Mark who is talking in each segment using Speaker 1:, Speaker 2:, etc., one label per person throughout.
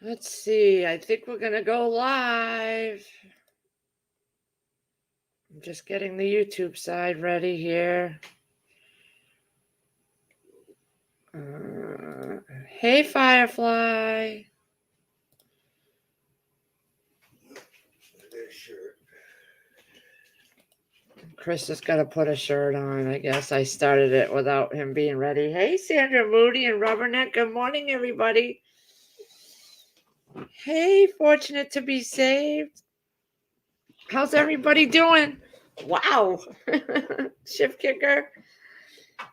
Speaker 1: Let's see. I think we're going to go live. I'm just getting the YouTube side ready here. Hey, Firefly. Chris has got to put a shirt on. I guess I started it without him being ready. Hey, Sandra Moody and Rubberneck. Good morning, everybody. Hey, fortunate to be saved. How's everybody doing? Wow. Shift kicker.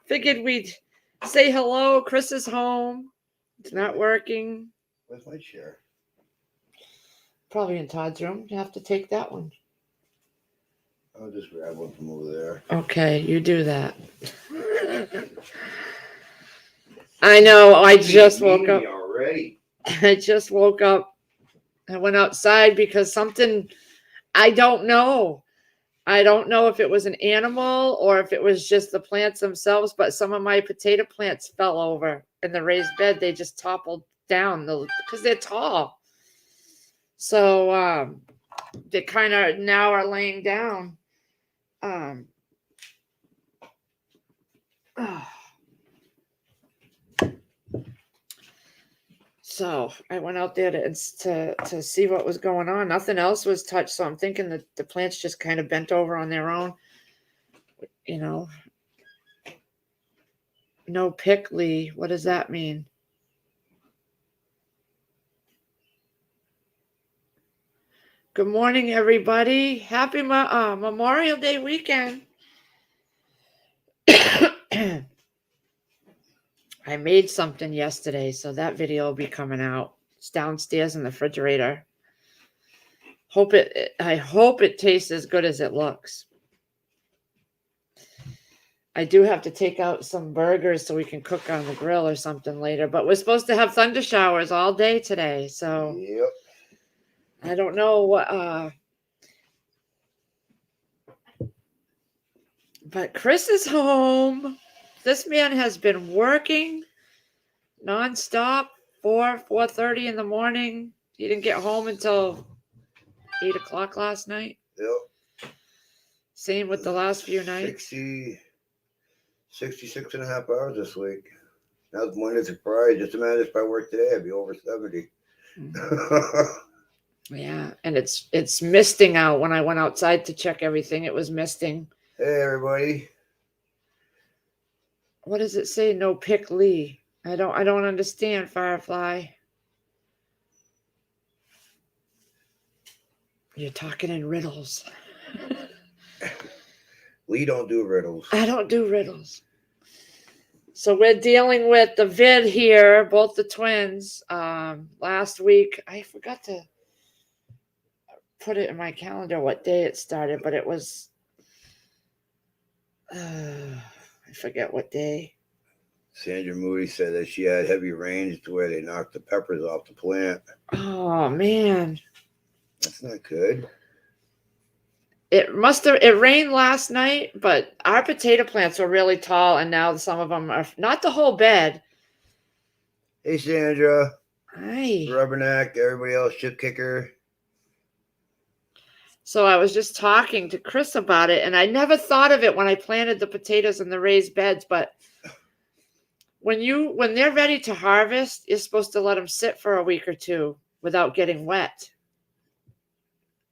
Speaker 1: Figured we'd say hello. Chris is home. It's not working.
Speaker 2: Where's my chair?
Speaker 1: Probably in Todd's room. You have to take that one.
Speaker 2: I'll just grab one from over there.
Speaker 1: Okay, you do that. I know. I just woke up.
Speaker 2: Already.
Speaker 1: I just woke up. I went outside because something, I don't know. I don't know if it was an animal or if it was just the plants themselves, but some of my potato plants fell over in the raised bed. They just toppled down because they're tall. So they kind of now are laying down. So I went out there to see what was going on. Nothing else was touched. So I'm thinking that the plants just kind of bent over on their own. You know, no pickly. What does that mean? Good morning, everybody. Happy Memorial Day weekend. I made something yesterday, so that video will be coming out. It's downstairs in the refrigerator. I hope it tastes as good as it looks. I do have to take out some burgers so we can cook on the grill or something later, but we're supposed to have thunder showers all day today, so
Speaker 2: Yep.
Speaker 1: I don't know what but Chris is home. This man has been working nonstop, 4:30 in the morning. He didn't get home until 8 o'clock last night.
Speaker 2: Yep.
Speaker 1: Same with the last few nights.
Speaker 2: 66 and a half hours this week. That was Monday to Friday. Just imagine if I worked today, I'd be over 70.
Speaker 1: Yeah, and it's misting out. When I went outside to check everything, it was misting.
Speaker 2: Hey, everybody.
Speaker 1: What does it say? No pick Lee. I don't understand, Firefly. You're talking in riddles.
Speaker 2: We don't do riddles.
Speaker 1: I don't do riddles. So we're dealing with the vid here, both the twins. Last week, I forgot to put it in my calendar what day it started, but it was I forget what day.
Speaker 2: Sandra Moody said that she had heavy rains to where they knocked the peppers off the plant.
Speaker 1: Oh man,
Speaker 2: that's not good.
Speaker 1: It rained last night, but our potato plants were really tall, and now some of them are not the whole bed.
Speaker 2: Hey, Sandra.
Speaker 1: Hi.
Speaker 2: Rubberneck, everybody else, Chip Kicker.
Speaker 1: So I was just talking to Chris about it, and I never thought of it when I planted the potatoes in the raised beds, but when they're ready to harvest, you're supposed to let them sit for a week or two without getting wet.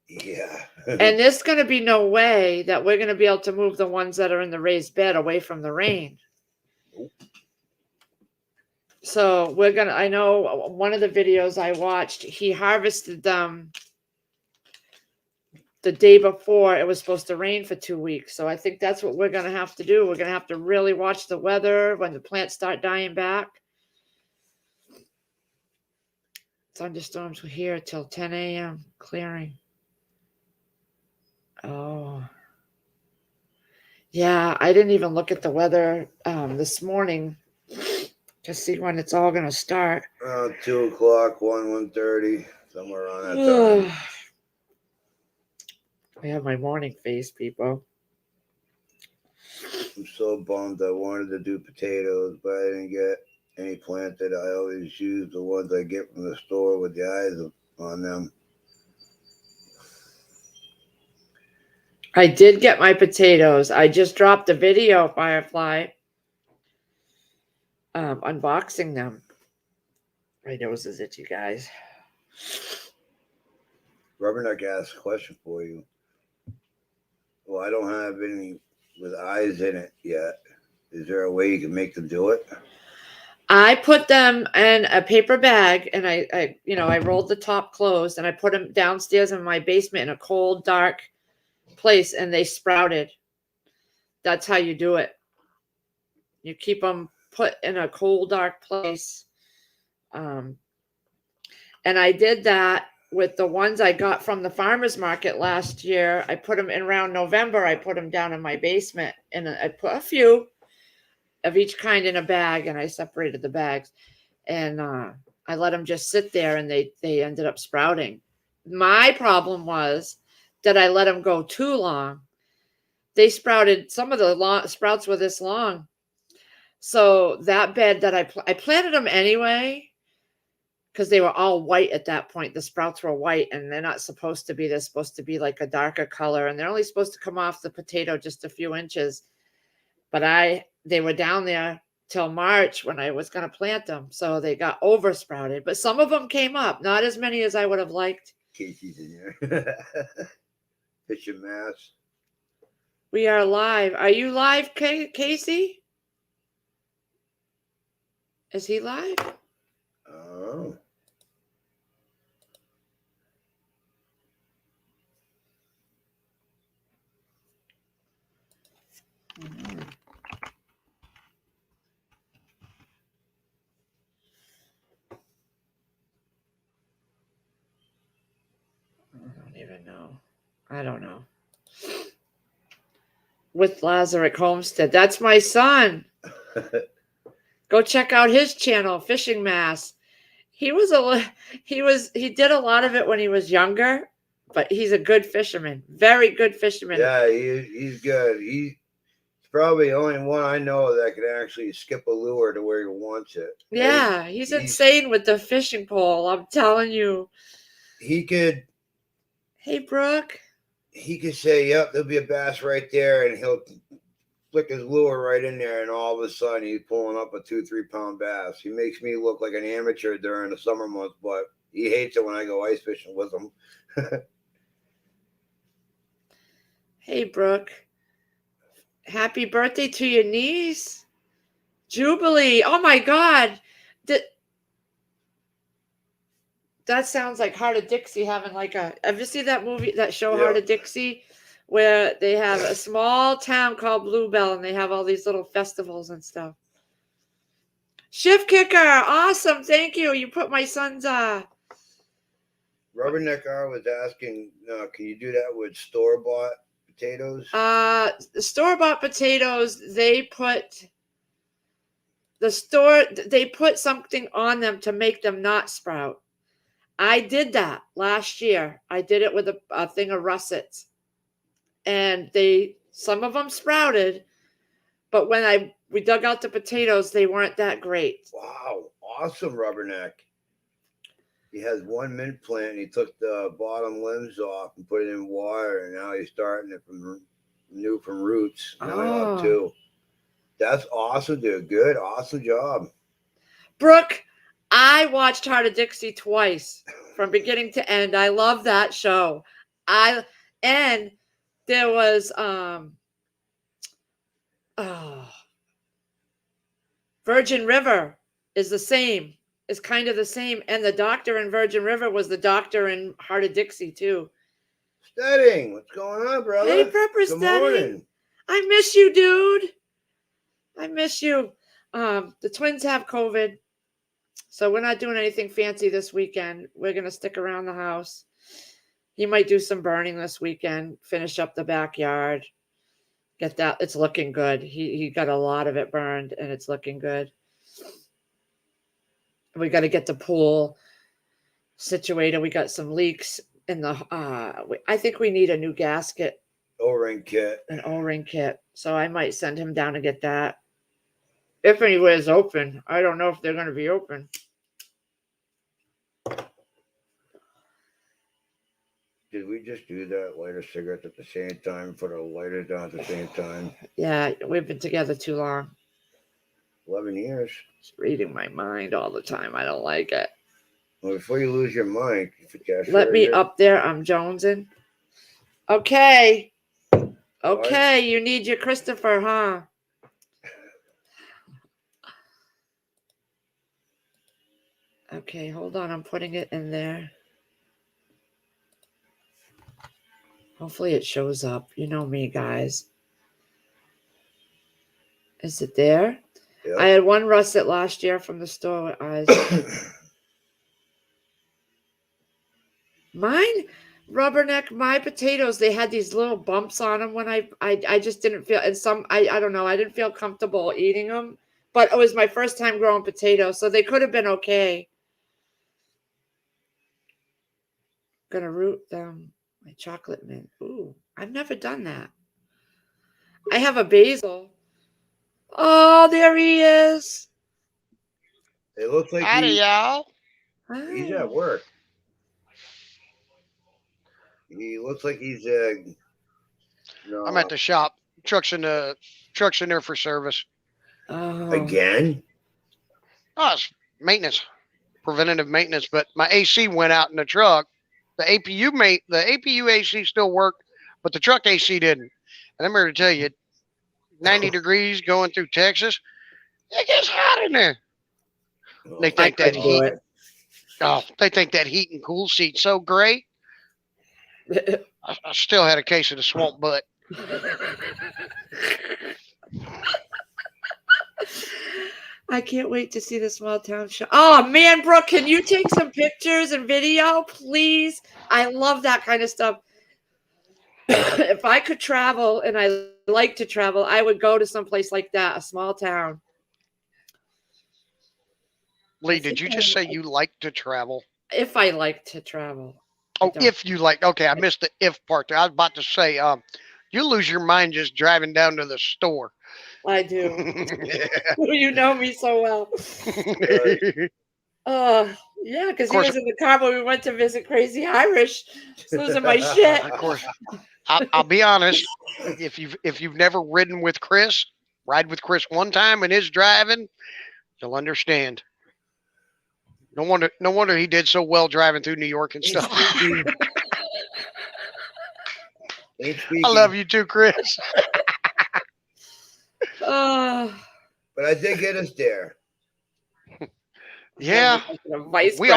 Speaker 2: Yeah.
Speaker 1: And there's going to be no way that we're going to be able to move the ones that are in the raised bed away from the rain.
Speaker 2: Nope.
Speaker 1: So I know one of the videos I watched, he harvested them the day before it was supposed to rain for 2 weeks. So I think that's what we're going to have to do. We're going to have to really watch the weather when the plants start dying back. Thunderstorms were here till 10 a.m. clearing. Oh. Yeah, I didn't even look at the weather this morning to see when it's all going to start.
Speaker 2: 2 o'clock, 1:30, somewhere around that time.
Speaker 1: I have my morning face, people.
Speaker 2: I'm so bummed. I wanted to do potatoes, but I didn't get any planted. I always use the ones I get from the store with the eyes on them.
Speaker 1: I did get my potatoes. I just dropped a video, Firefly, unboxing them. My nose is itchy, guys.
Speaker 2: Rubberneck asked a question for you. Well, I don't have any with eyes in it yet. Is there a way you can make them do it?
Speaker 1: I put them in a paper bag and I rolled the top closed and I put them downstairs in my basement in a cold, dark place and they sprouted. That's how you do it. You keep them put in a cold, dark place. And I did that with the ones I got from the farmer's market last year. I put them in around November. I put them down in my basement and I put a few of each kind in a bag and I separated the bags and I let them just sit there and they ended up sprouting. My problem was that I let them go too long. They sprouted, some of the sprouts were this long. So that bed that I planted them anyway because they were all white at that point. The sprouts were white and they're not supposed to be. They're supposed to be like a darker color and they're only supposed to come off the potato just a few inches. But they were down there till March when I was going to plant them. So they got over sprouted, but some of them came up, not as many as I would have liked.
Speaker 2: Casey's in there. Fishing Mass.
Speaker 1: We are live. Are you live, Casey? Is he live?
Speaker 2: Oh.
Speaker 1: Mm-hmm. I don't even know. I don't know. With Lazarick Homestead. That's my son. Go check out his channel, Fishing Mass. He did a lot of it when he was younger, but he's a good fisherman. Very good fisherman.
Speaker 2: Yeah, he's good. He's probably the only one I know that can actually skip a lure to where he wants it.
Speaker 1: Yeah, he's insane with the fishing pole. I'm telling you.
Speaker 2: He could.
Speaker 1: Hey, Brooke.
Speaker 2: He could say, "Yep, there'll be a bass right there," and he'll flick his lure right in there, and all of a sudden he's pulling up a 2-3 pound bass. He makes me look like an amateur during the summer months, but he hates it when I go ice fishing with him.
Speaker 1: Hey, Brooke. Happy birthday to your niece, Jubilee. Oh my God. That sounds like Heart of Dixie having like have you seen that movie, that show,
Speaker 2: Yeah.
Speaker 1: Heart of Dixie, where they have a small town called Bluebell and they have all these little festivals and stuff. Shift Kicker. Awesome. Thank you. You put my son's,
Speaker 2: Rubberneck R was asking, can you do that with store-bought potatoes?
Speaker 1: The store-bought potatoes, they put something on them to make them not sprout. I did that last year. I did it with a thing of russets. And some of them sprouted, but when we dug out the potatoes, they weren't that great.
Speaker 2: Wow. Awesome, Rubberneck. He has one mint plant and he took the bottom limbs off and put it in water, and now he's starting it from roots. Now I have two. That's awesome, dude. Good. Awesome job.
Speaker 1: Brooke, I watched Heart of Dixie twice from beginning to end. I love that show. And there was Virgin River is the same. Is kind of the same. And the doctor in Virgin River was the doctor in Heart of Dixie too.
Speaker 2: Steading, what's going on, brother?
Speaker 1: Hey, Prepper Steading. Morning. I miss you, dude. I miss you. The twins have COVID, so we're not doing anything fancy this weekend. We're gonna stick around the house. He might do some burning this weekend, finish up the backyard. Get that. It's looking good. He got a lot of it burned, and it's looking good. We got to get the pool situated. We got some leaks in the. I think we need a new gasket
Speaker 2: O-ring kit.
Speaker 1: An O-ring kit. So I might send him down to get that. If anywhere is open. I don't know if they're going to be open.
Speaker 2: Did we just do that? Light our cigarettes at the same time, put our lighters down at the same time?
Speaker 1: Yeah, we've been together too long.
Speaker 2: 11 years.
Speaker 1: It's reading my mind all the time. I don't like it.
Speaker 2: Well, before you lose your mind,
Speaker 1: Let me up there. I'm jonesing. Okay. Okay, you need your Christopher, huh? Okay, hold on. I'm putting it in there. Hopefully it shows up. You know me, guys. Is it there?
Speaker 2: Yep.
Speaker 1: I had one russet last year from the store with eyes. Mine, Rubberneck, my potatoes, they had these little bumps on them when I just didn't feel, and I don't know, I didn't feel comfortable eating them, but it was my first time growing potatoes, so they could have been okay. Gonna root them. My chocolate mint. Ooh, I've never done that. I have a basil. Oh, there he is.
Speaker 2: It looks like
Speaker 3: Howdy, y'all.
Speaker 2: he's
Speaker 1: Hi.
Speaker 2: at work. He looks like he's no.
Speaker 3: I'm at the shop. Truck's in there for service.
Speaker 1: Oh.
Speaker 2: Again?
Speaker 3: Oh, it's maintenance, preventative maintenance. But my AC went out in the truck. The APU AC still worked, but the truck AC didn't. And I'm here to tell you, 90 degrees going through Texas, it gets hot in there. They think that
Speaker 1: couldn't do
Speaker 3: heat.
Speaker 1: it.
Speaker 3: Oh, they think that heat and cool seat's so great. I still had a case of the swamp butt.
Speaker 1: I can't wait to see the small town show. Oh man, Brooke, can you take some pictures and video, please? I love that kind of stuff. If I could travel, and I like to travel, I would go to some place like that, a small town.
Speaker 3: Lee, did you just say you like to travel?
Speaker 1: If I like to travel.
Speaker 3: Oh,
Speaker 1: don't.
Speaker 3: if you like. Okay, I missed the if part there. I was about to say, you lose your mind just driving down to the store.
Speaker 1: I do. You know me so well. Yeah, because he was in the car when we went to visit Crazy Irish. Just losing my shit.
Speaker 3: Of course, I'll be honest. If you've never ridden with Chris, ride with Chris one time in his driving, you'll understand. No wonder he did so well driving through New York and stuff. I love you too, Chris.
Speaker 2: But I did get us there.
Speaker 3: Yeah, we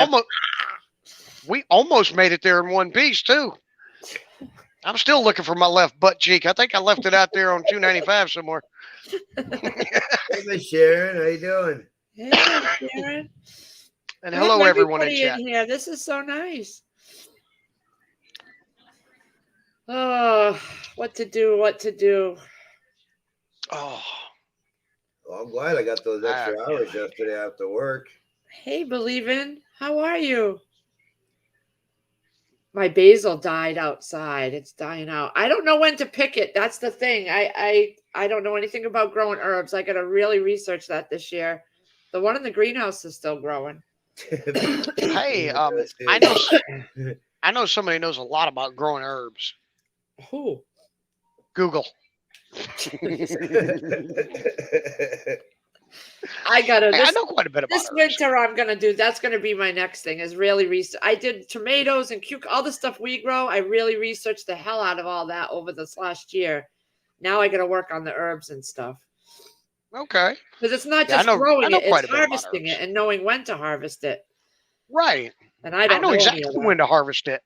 Speaker 3: almost made it there in one piece too. I'm still looking for my left butt cheek. I think I left it out there on 295 somewhere.
Speaker 2: Hey, Miss Sharon, how you doing?
Speaker 1: Hey, Sharon.
Speaker 3: And hello, everyone in chat.
Speaker 1: Here. This is so nice. Oh, what to do.
Speaker 3: Oh,
Speaker 2: Well, I'm glad I got those extra hours yesterday after work.
Speaker 1: Hey, Believin', how are you? My basil died outside. It's dying out. I don't know when to pick it. That's the thing. I don't know anything about growing herbs. I got to really research that this year. The one in the greenhouse is still growing.
Speaker 3: hey, I know somebody knows a lot about growing herbs.
Speaker 1: Who?
Speaker 3: Google.
Speaker 1: I
Speaker 3: know quite a bit about
Speaker 1: this
Speaker 3: herbs.
Speaker 1: winter. I'm gonna do. That's gonna be my next thing. Is really research. I did tomatoes and all the stuff we grow. I really researched the hell out of all that over this last year. Now I got to work on the herbs and stuff.
Speaker 3: Okay.
Speaker 1: Because it's not just growing it; it's harvesting
Speaker 3: herbs.
Speaker 1: it and knowing when to harvest it.
Speaker 3: Right.
Speaker 1: And I don't
Speaker 3: know exactly when to harvest it.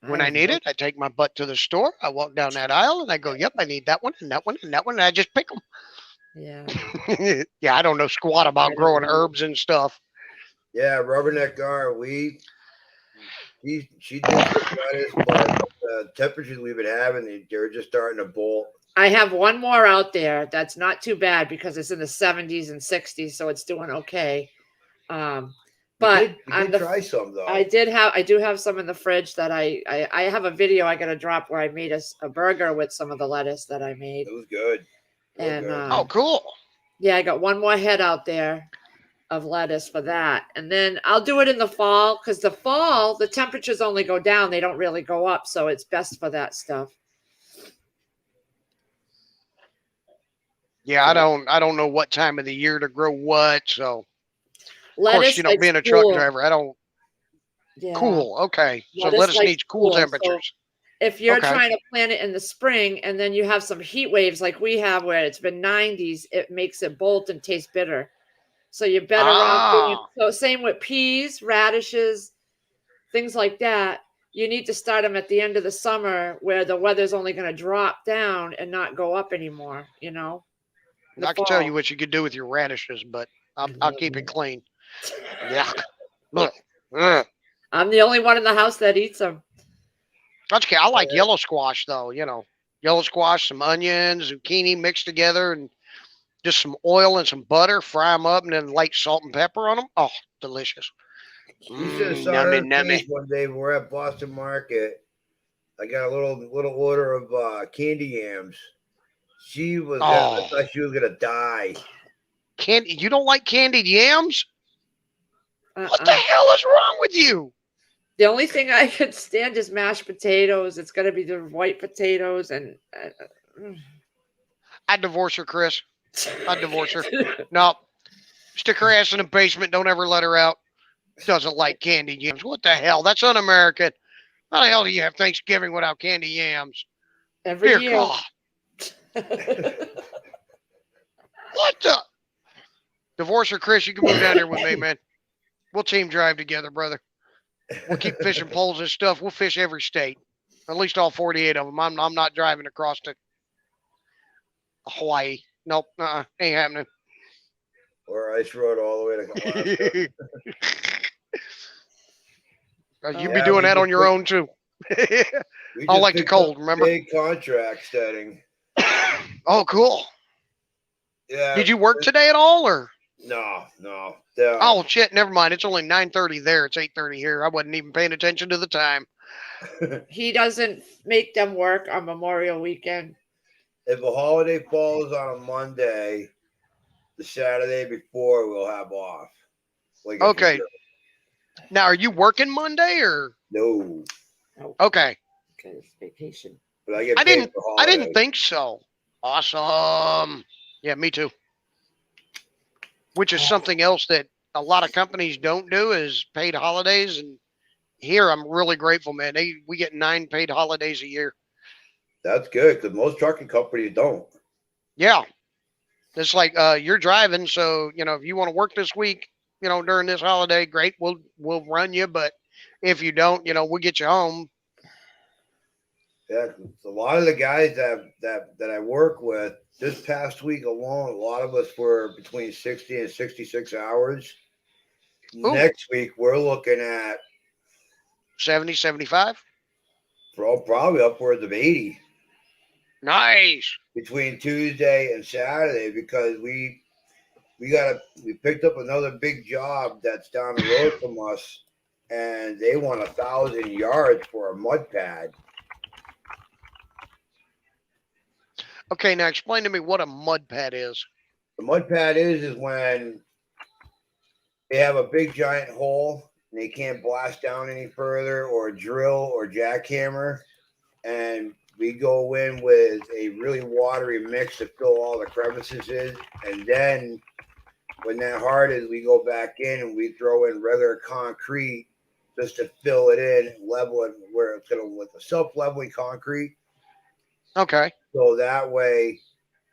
Speaker 3: When I need
Speaker 1: know.
Speaker 3: it, I take my butt to the store. I walk down that aisle and I go, "Yep, I need that one and that one and that one," and I just pick them.
Speaker 1: Yeah.
Speaker 3: Yeah, I don't know squat about growing herbs and stuff.
Speaker 2: Yeah, Rubberneck Gar, she did this, but the temperatures we've been having, they're just starting to bolt.
Speaker 1: I have one more out there that's not too bad because it's in the 70s and 60s, so it's doing okay. But
Speaker 2: we
Speaker 1: on
Speaker 2: did
Speaker 1: the
Speaker 2: try some though.
Speaker 1: I do have some in the fridge that I have a video I gotta drop where I made a burger with some of the lettuce that I made.
Speaker 2: It was good. Real
Speaker 1: And
Speaker 2: good.
Speaker 3: Oh, cool.
Speaker 1: yeah, I got one more head out there of lettuce for that. And then I'll do it in the fall because the fall, the temperatures only go down. They don't really go up. So it's best for that stuff.
Speaker 3: Yeah, I don't know what time of the year to grow what. So
Speaker 1: Lettuce,
Speaker 3: of course, you know,
Speaker 1: likes
Speaker 3: being a truck
Speaker 1: cool.
Speaker 3: driver, I don't.
Speaker 1: Yeah.
Speaker 3: Cool. Okay. So
Speaker 1: Lettuce
Speaker 3: lettuce
Speaker 1: likes
Speaker 3: needs cool
Speaker 1: cool. So
Speaker 3: temperatures.
Speaker 1: if you're
Speaker 3: Okay.
Speaker 1: trying to plant it in the spring and then you have some heat waves like we have where it's been 90s, it makes it bolt and taste bitter. So you're better off doing
Speaker 3: Ah,
Speaker 1: so. Same with peas, radishes, things like that. You need to start them at the end of the summer where the weather's only going to drop down and not go up anymore, you know? in the
Speaker 3: I can tell you
Speaker 1: fall.
Speaker 3: what you could do with your radishes, but I'll keep it clean. Yeah. Ugh. Ugh.
Speaker 1: I'm the only one in the house that eats them.
Speaker 3: That's okay. I like yellow squash though. You know, yellow squash, some onions, zucchini mixed together, and just some oil and some butter. Fry them up, and then light salt and pepper on them. Oh, delicious.
Speaker 2: You should have saw her
Speaker 3: Nummy.
Speaker 2: face one day. We're at Boston Market. I got a little order of candy yams. She was. I
Speaker 3: Oh,
Speaker 2: thought she was gonna die.
Speaker 3: candy. You don't like candied yams? What the
Speaker 1: Uh-uh.
Speaker 3: hell is wrong with you?
Speaker 1: The only thing I could stand is mashed potatoes. It's got to be the white potatoes and.
Speaker 3: I'd divorce her, Chris. I'd divorce her. No, stick her ass in the basement. Don't ever let her out. Doesn't like candied yams. What the hell? That's un-American. How the hell do you have Thanksgiving without candy yams?
Speaker 1: Every
Speaker 3: Dear
Speaker 1: year.
Speaker 3: God. What the? Divorce her, Chris. You can move down here with me, man. We'll team drive together, brother. We'll keep fishing poles and stuff. We'll fish every state, at least all 48 of them. I'm not driving across to Hawaii. Nope, ain't happening.
Speaker 2: Or Ice Road all the way to Alaska.
Speaker 3: You be doing that on your own too. I don't like the cold. Remember?
Speaker 2: Big contract setting.
Speaker 3: Oh, cool.
Speaker 2: Yeah.
Speaker 3: Did you work today at all, or?
Speaker 2: No.
Speaker 3: Oh shit! Never mind. It's only 9:30 there. It's 8:30 here. I wasn't even paying attention to the time.
Speaker 1: He doesn't make them work on Memorial Weekend.
Speaker 2: If a holiday falls on a Monday, the Saturday before we'll have off. Like
Speaker 3: Okay. Now, are you working Monday or?
Speaker 2: No.
Speaker 3: Okay.
Speaker 1: Because vacation.
Speaker 2: But I get
Speaker 3: I
Speaker 2: paid
Speaker 3: didn't-
Speaker 2: for
Speaker 3: I
Speaker 2: holidays.
Speaker 3: didn't think so. Awesome. Yeah, me too. Which is something else that a lot of companies don't do is paid holidays. And here, I'm really grateful, man. We get 9 paid holidays a year.
Speaker 2: That's good because most trucking companies don't.
Speaker 3: Yeah. It's like you're driving, so if you want to work this week, during this holiday, great. We'll run you, but if you don't, we'll get you home.
Speaker 2: Yeah, a lot of the guys that I work with this past week alone, a lot of us were between 60 and 66 hours.
Speaker 3: Ooh.
Speaker 2: Next week, we're looking at
Speaker 3: 70, 75.
Speaker 2: probably upwards of 80
Speaker 3: Nice.
Speaker 2: between Tuesday and Saturday because we picked up another big job that's down the road from us, and they want 1,000 yards for a mud pad.
Speaker 3: Okay, now explain to me what a mud pad is.
Speaker 2: The mud pad is when they have a big giant hole and they can't blast down any further or drill or jackhammer. And we go in with a really watery mix to fill all the crevices in. And then when that hard is, we go back in and we throw in regular concrete just to fill it in, level it where it's going to with a self-leveling concrete.
Speaker 3: Okay.
Speaker 2: So that way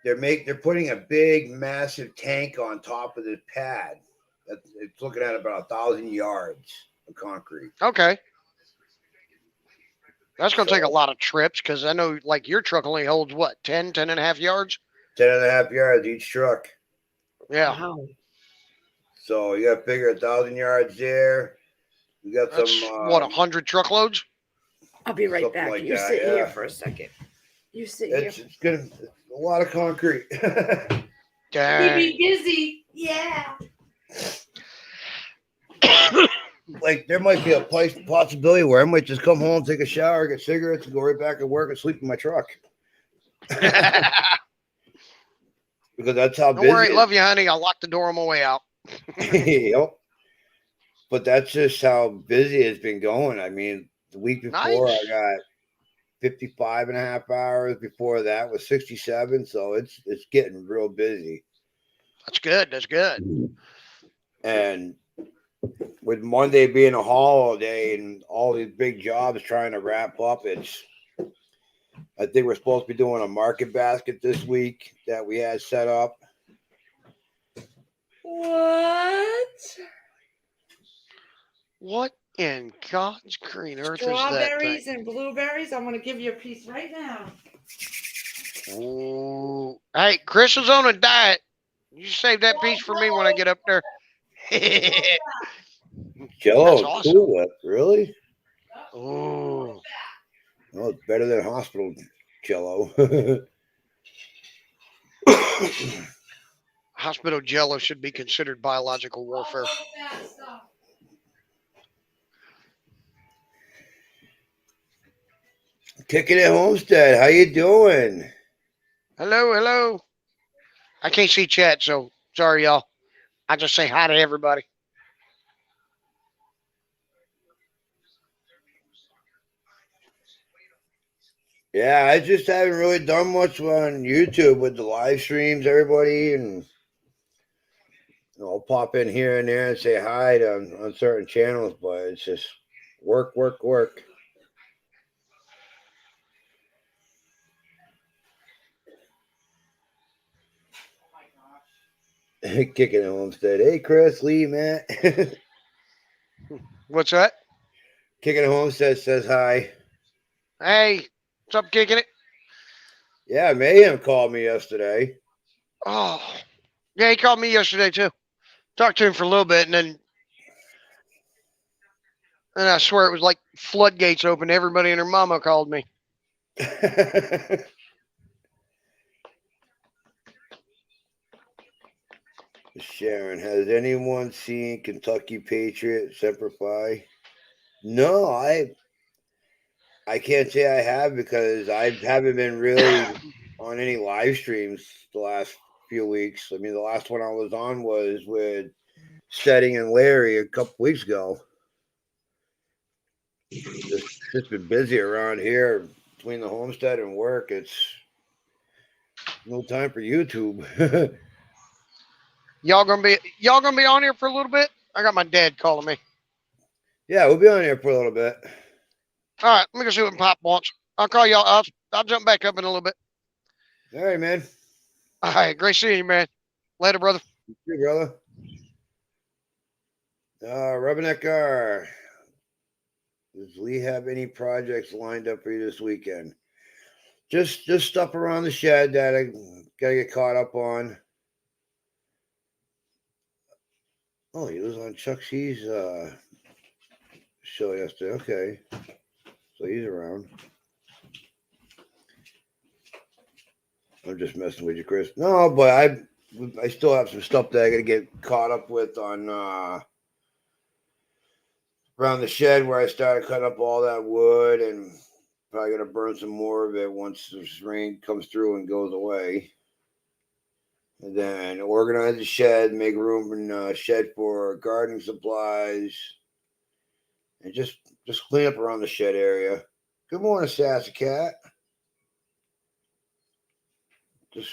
Speaker 2: they're putting a big, massive tank on top of this pad. It's looking at about 1,000 yards of concrete.
Speaker 3: Okay. That's going to take a lot of trips because I know like your truck only holds what, 10 and a half yards?
Speaker 2: 10.5 yards each truck.
Speaker 3: Yeah.
Speaker 1: Wow.
Speaker 2: So you got to figure 1,000 yards there. We got
Speaker 3: That's
Speaker 2: some.
Speaker 3: what, 100 truckloads?
Speaker 1: I'll be right
Speaker 2: Something
Speaker 1: back.
Speaker 2: like
Speaker 1: You
Speaker 2: that,
Speaker 1: sit here
Speaker 2: yeah.
Speaker 1: for a second. You sit
Speaker 2: It's
Speaker 1: here.
Speaker 2: gonna a lot of concrete.
Speaker 3: Dang.
Speaker 1: busy. Yeah.
Speaker 2: like there might be a possibility where I might just come home, take a shower, get cigarettes, and go right back to work and sleep in my truck. Because that's how
Speaker 3: Don't
Speaker 2: busy.
Speaker 3: worry, love you, honey. I'll lock the door on my way out.
Speaker 2: Yep. But that's just how busy it's been going. I mean, the week before
Speaker 3: Nice.
Speaker 2: I got 55 and a half hours. Before that was 67. So it's getting real busy.
Speaker 3: That's good. That's good.
Speaker 2: And with Monday being a holiday and all these big jobs trying to wrap up, I think we're supposed to be doing a market basket this week that we had set up.
Speaker 1: What?
Speaker 3: What in God's green earth is that
Speaker 1: Strawberries
Speaker 3: thing?
Speaker 1: and blueberries. I'm going to give you a piece right now.
Speaker 3: Ooh. Hey, Chris is on a diet. You save that piece for me when I get up there.
Speaker 2: Jello,
Speaker 3: That's awesome.
Speaker 2: Cool Whip, really?
Speaker 3: Ooh.
Speaker 2: Oh, it's better than hospital Jello.
Speaker 3: Hospital Jello should be considered biological warfare.
Speaker 2: Kicking it, Homestead. How you doing?
Speaker 3: Hello, hello. I can't see chat, so sorry, y'all. I just say hi to everybody.
Speaker 2: Yeah, I just haven't really done much on YouTube with the live streams, everybody, and I'll pop in here and there and say hi on certain channels, but it's just work, work, work. Kicking it, Homestead. Hey, Chris, Lee, Matt.
Speaker 3: What's that?
Speaker 2: Kicking it, Homestead says hi.
Speaker 3: Hey, what's up, kicking it?
Speaker 2: Yeah, Mayhem called me yesterday.
Speaker 3: Oh, yeah, he called me yesterday too. Talked to him for a little bit, and then I swear it was like floodgates open. Everybody and their mama called me.
Speaker 2: Sharon, has anyone seen Kentucky Patriot Semper Fi? No, I can't say I have because I haven't been really on any live streams the last few weeks. I mean, the last one I was on was with Setting and Larry a couple weeks ago. Just been busy around here between the homestead and work. It's no time for YouTube.
Speaker 3: Y'all gonna be on here for a little bit? I got my dad calling me.
Speaker 2: Yeah, we'll be on here for a little bit.
Speaker 3: All right, let me go see what Pop wants. I'll call y'all. I'll jump back up in a little bit.
Speaker 2: All right, man.
Speaker 3: All right, great seeing you, man. Later, brother.
Speaker 2: You too, brother. Rubbernecker, does Lee have any projects lined up for you this weekend? Just stuff around the shed that I gotta get caught up on. Oh, he was on Chuck C's show yesterday. Okay, so he's around. I'm just messing with you, Chris. No, but I still have some stuff that I gotta get caught up with on around the shed where I started cutting up all that wood, and probably gonna burn some more of it once this rain comes through and goes away. And then organize the shed, make room in the shed for gardening supplies, and just clean up around the shed area. Good morning, Sassy Cat. Just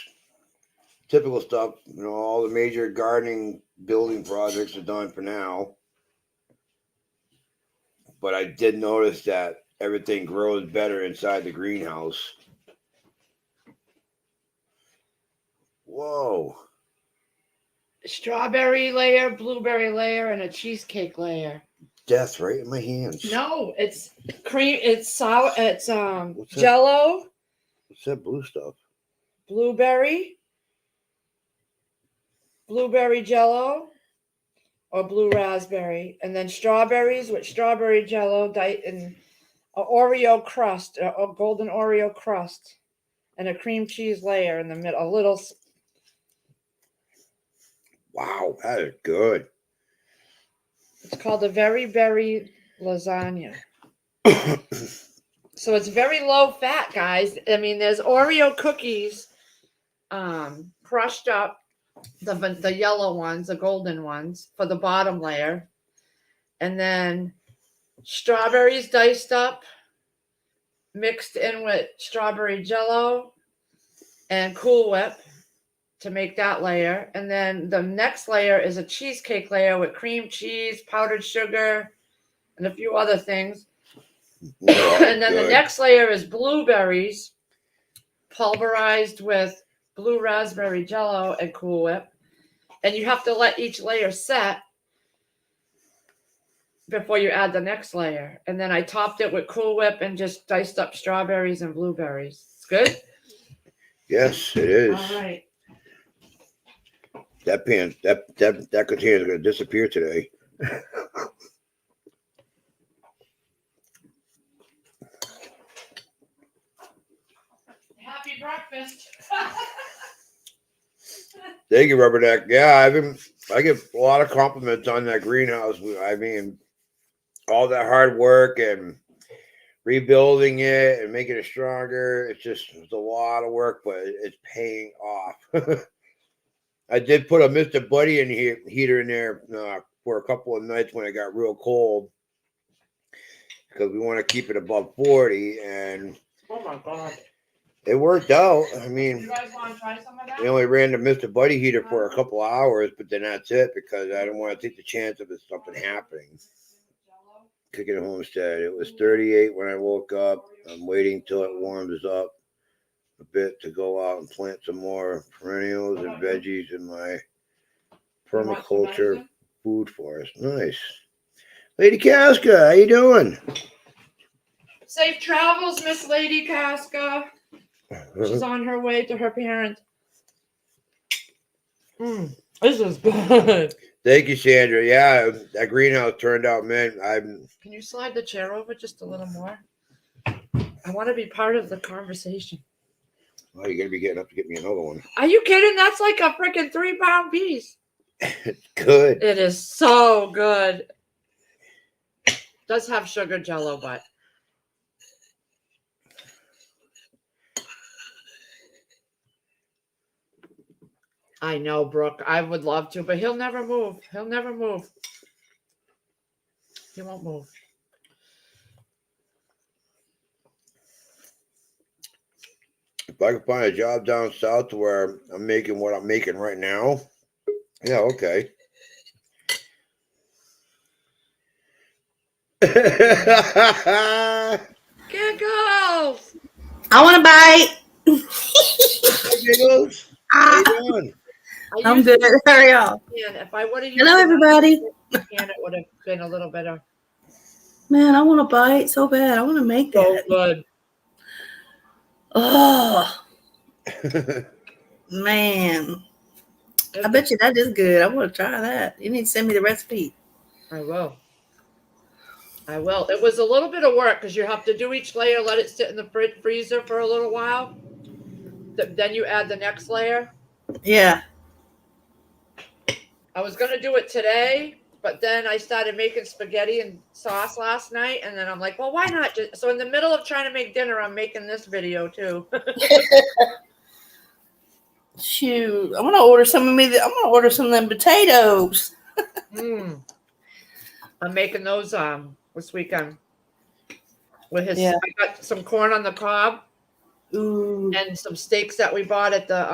Speaker 2: typical stuff. You know, all the major gardening building projects are done for now. But I did notice that everything grows better inside the greenhouse. Whoa.
Speaker 1: Strawberry layer, blueberry layer, and a cheesecake layer.
Speaker 2: Death right in my hands.
Speaker 1: No, it's cream. It's sour. It's
Speaker 2: What's that?
Speaker 1: Jello,
Speaker 2: What's that blue stuff?
Speaker 1: blueberry Jello, or blue raspberry, and then strawberries with strawberry Jello, and a Oreo crust, a golden Oreo crust, and a cream cheese layer in the middle. A little.
Speaker 2: Wow, that is good.
Speaker 1: It's called a very berry lasagna. So it's very low fat, guys. I mean, there's Oreo cookies, crushed up, the yellow ones, the golden ones for the bottom layer, and then strawberries diced up, mixed in with strawberry jello and Cool Whip to make that layer. And then the next layer is a cheesecake layer with cream cheese, powdered sugar, and a few other things. And then the next layer is blueberries pulverized with blue raspberry jello and Cool Whip. And you have to let each layer set before you add the next layer. And then I topped it with Cool Whip and just diced up strawberries and blueberries. It's good?
Speaker 2: Yes, it is.
Speaker 1: All right.
Speaker 2: That container is going to disappear today.
Speaker 1: Happy breakfast.
Speaker 2: Thank you, Rubberneck. Yeah, I get a lot of compliments on that greenhouse. I mean, all that hard work and rebuilding it and making it stronger. It's a lot of work, but it's paying off. I did put a Mr. Buddy in here, heater in there for a couple of nights when it got real cold because we want to keep it above 40, and
Speaker 1: Oh my God.
Speaker 2: it worked out. I mean,
Speaker 1: You guys want to try some of that?
Speaker 2: we only ran the Mr. Buddy heater for a couple of hours, but then that's it because I don't want to take the chance of something happening. Kicking Homestead. It was 38 when I woke up. I'm waiting till it warms up a bit to go out and plant some more perennials and veggies in my permaculture food forest. Nice. Lady Casca, how you doing?
Speaker 1: Safe travels, Miss Lady Casca. She's on her way to her parents. This is good.
Speaker 2: Thank you, Sandra. Yeah, that greenhouse turned out, man.
Speaker 1: Can you slide the chair over just a little more? I want to be part of the conversation.
Speaker 2: Oh, you're gonna be getting up to get me another one.
Speaker 1: Are you kidding? That's like a freaking 3-pound piece.
Speaker 2: Good.
Speaker 1: It is so good. Does have sugar jello, but I know, Brooke. I would love to, but he'll never move. He'll never move. He won't move.
Speaker 2: If I could find a job down south to where I'm making what I'm making right now, yeah, okay.
Speaker 1: Giggles.
Speaker 4: I want to bite.
Speaker 2: Giggles, how you doing?
Speaker 4: I'm good. Hurry up.
Speaker 1: If I would have
Speaker 4: Hello, everybody.
Speaker 1: and it would have been a little better.
Speaker 4: Man, I want to bite so bad. I want to make
Speaker 1: So
Speaker 4: that.
Speaker 1: good.
Speaker 4: Oh, man. I bet you that is good. I want to try that. You need to send me the recipe.
Speaker 1: I will. I will. It was a little bit of work because you have to do each layer, let it sit in the freezer for a little while. Then you add the next layer.
Speaker 4: Yeah.
Speaker 1: I was going to do it today, but then I started making spaghetti and sauce last night. And then I'm like, well, why not? So in the middle of trying to make dinner, I'm making this video too.
Speaker 4: Shoot. I'm going to order some of them potatoes.
Speaker 1: I'm making those this weekend. With his,
Speaker 4: Yeah.
Speaker 1: I got some corn on the cob.
Speaker 4: Ooh.
Speaker 1: And some steaks that we bought at the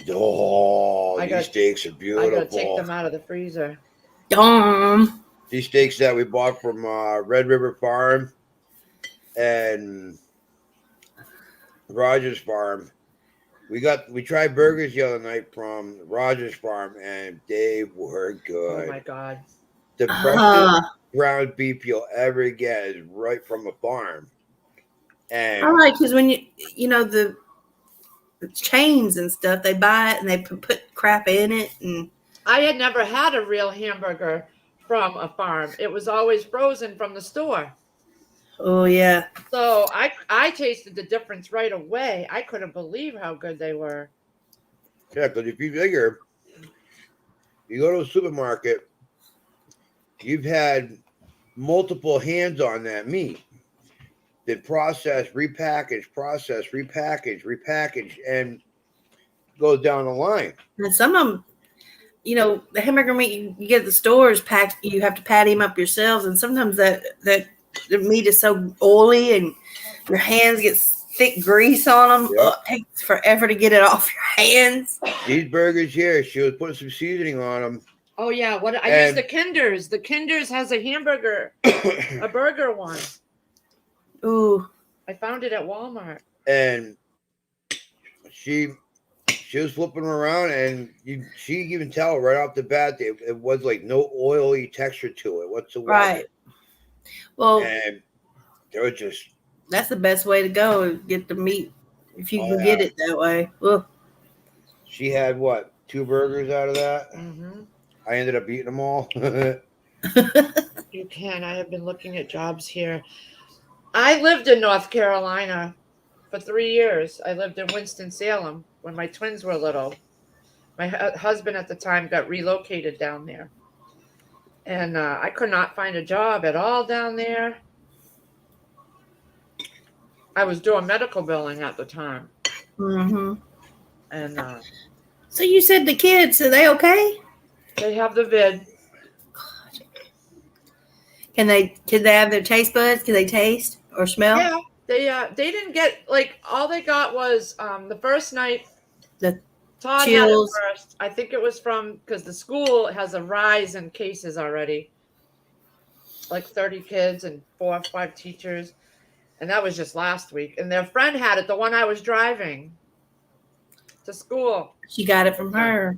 Speaker 2: Oh, these steaks are
Speaker 1: I
Speaker 2: beautiful.
Speaker 1: gotta take them out of the freezer.
Speaker 4: Yum.
Speaker 2: These steaks that we bought from Red River Farm and Rogers Farm. We tried burgers the other night from Rogers Farm and they were good.
Speaker 1: Oh my God.
Speaker 2: The freshest ground beef you'll ever get is right from a farm. And
Speaker 4: I like because when you know the chains and stuff, they buy it and they put crap in it. And
Speaker 1: I had never had a real hamburger from a farm. It was always frozen from the store.
Speaker 4: oh yeah,
Speaker 1: So I tasted the difference right away. I couldn't believe how good they were.
Speaker 2: yeah, because if you figure, you go to a supermarket, you've had multiple hands on that meat. Then process, repackage, and goes down the line.
Speaker 4: And some of them, you know, the hamburger meat you get at the stores packed, you have to pat him up yourselves. And sometimes that the meat is so oily and your hands get thick grease on them.
Speaker 2: Yep.
Speaker 4: It takes forever to get it off your hands.
Speaker 2: These burgers here, she was putting some seasoning on them.
Speaker 1: Oh yeah, what I use
Speaker 2: And-
Speaker 1: the Kinders. The Kinders has a hamburger, a burger one.
Speaker 4: Ooh.
Speaker 1: I found it at Walmart.
Speaker 2: And she was flipping them around, and she even tell right off the bat that it was like no oily texture to it whatsoever.
Speaker 4: Right. Well,
Speaker 2: And they were just
Speaker 4: that's the best way to go. Get the meat if you
Speaker 2: Oh,
Speaker 4: can
Speaker 2: yeah.
Speaker 4: get it that way. Ugh.
Speaker 2: she had what, 2 burgers out of that?
Speaker 1: Mm-hmm.
Speaker 2: I ended up eating them all.
Speaker 1: You can. I have been looking at jobs here. I lived in North Carolina for 3 years. I lived in Winston-Salem when my twins were little. My husband at the time got relocated down there. And I could not find a job at all down there. I was doing medical billing at the time.
Speaker 4: Mm-hmm.
Speaker 1: And
Speaker 4: So you said the kids, are they okay?
Speaker 1: they have the vid.
Speaker 4: Can they have their taste buds? Can they taste or smell?
Speaker 1: Yeah, they didn't get, like, all they got was the first night.
Speaker 4: The
Speaker 1: Todd
Speaker 4: chills.
Speaker 1: had it first. I think it was from, because the school has a rise in cases already, like 30 kids and 4 or 5 teachers, and that was just last week. And their friend had it, the one I was driving to school,
Speaker 4: She got it from her.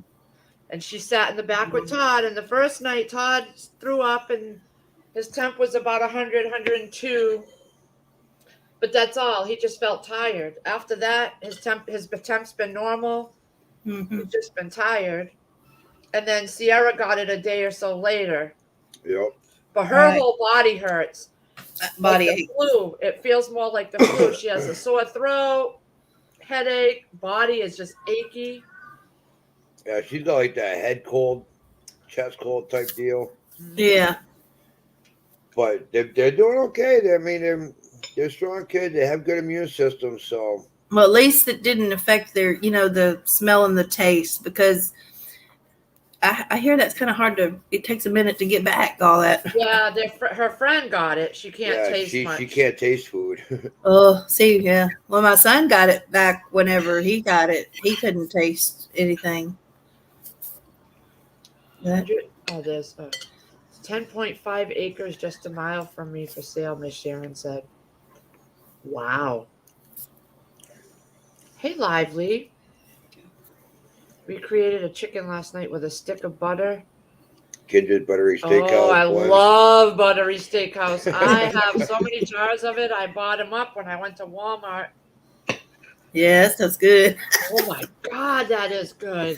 Speaker 1: and she sat in the back with Todd. And the first night, Todd threw up, and his temp was about 100, 102. But that's all. He just felt tired. After that, his temp's been normal.
Speaker 4: Mm-hmm.
Speaker 1: He's just been tired. And then Sierra got it a day or so later.
Speaker 2: Yep.
Speaker 1: But her
Speaker 4: Right.
Speaker 1: whole body hurts.
Speaker 4: Body
Speaker 1: Like the
Speaker 4: ache.
Speaker 1: flu. It feels more like the flu. She has a sore throat, headache, body is just achy.
Speaker 2: Yeah, she's got like that head cold, chest cold type deal.
Speaker 4: Yeah.
Speaker 2: But they're doing okay. They're strong kids. They have good immune systems. So
Speaker 4: Well, at least it didn't affect their, the smell and the taste, because I hear that's kind of hard it takes a minute to get back all that.
Speaker 1: Yeah, her friend got it. She can't
Speaker 2: yeah,
Speaker 1: taste much.
Speaker 2: she can't taste food.
Speaker 4: Oh, see, yeah. Well, my son got it back whenever he got it. He couldn't taste anything. That-
Speaker 1: Oh, there's 10.5 acres just a mile from me for sale, Miss Sharon said. Wow. Hey, Lively. We created a chicken last night with a stick of butter.
Speaker 2: Kinder's Buttery Steakhouse.
Speaker 1: Oh, I
Speaker 2: blends.
Speaker 1: love Buttery Steakhouse. I have so many jars of it. I bought them up when I went to Walmart.
Speaker 4: Yes, that's good.
Speaker 1: Oh my God, that is good.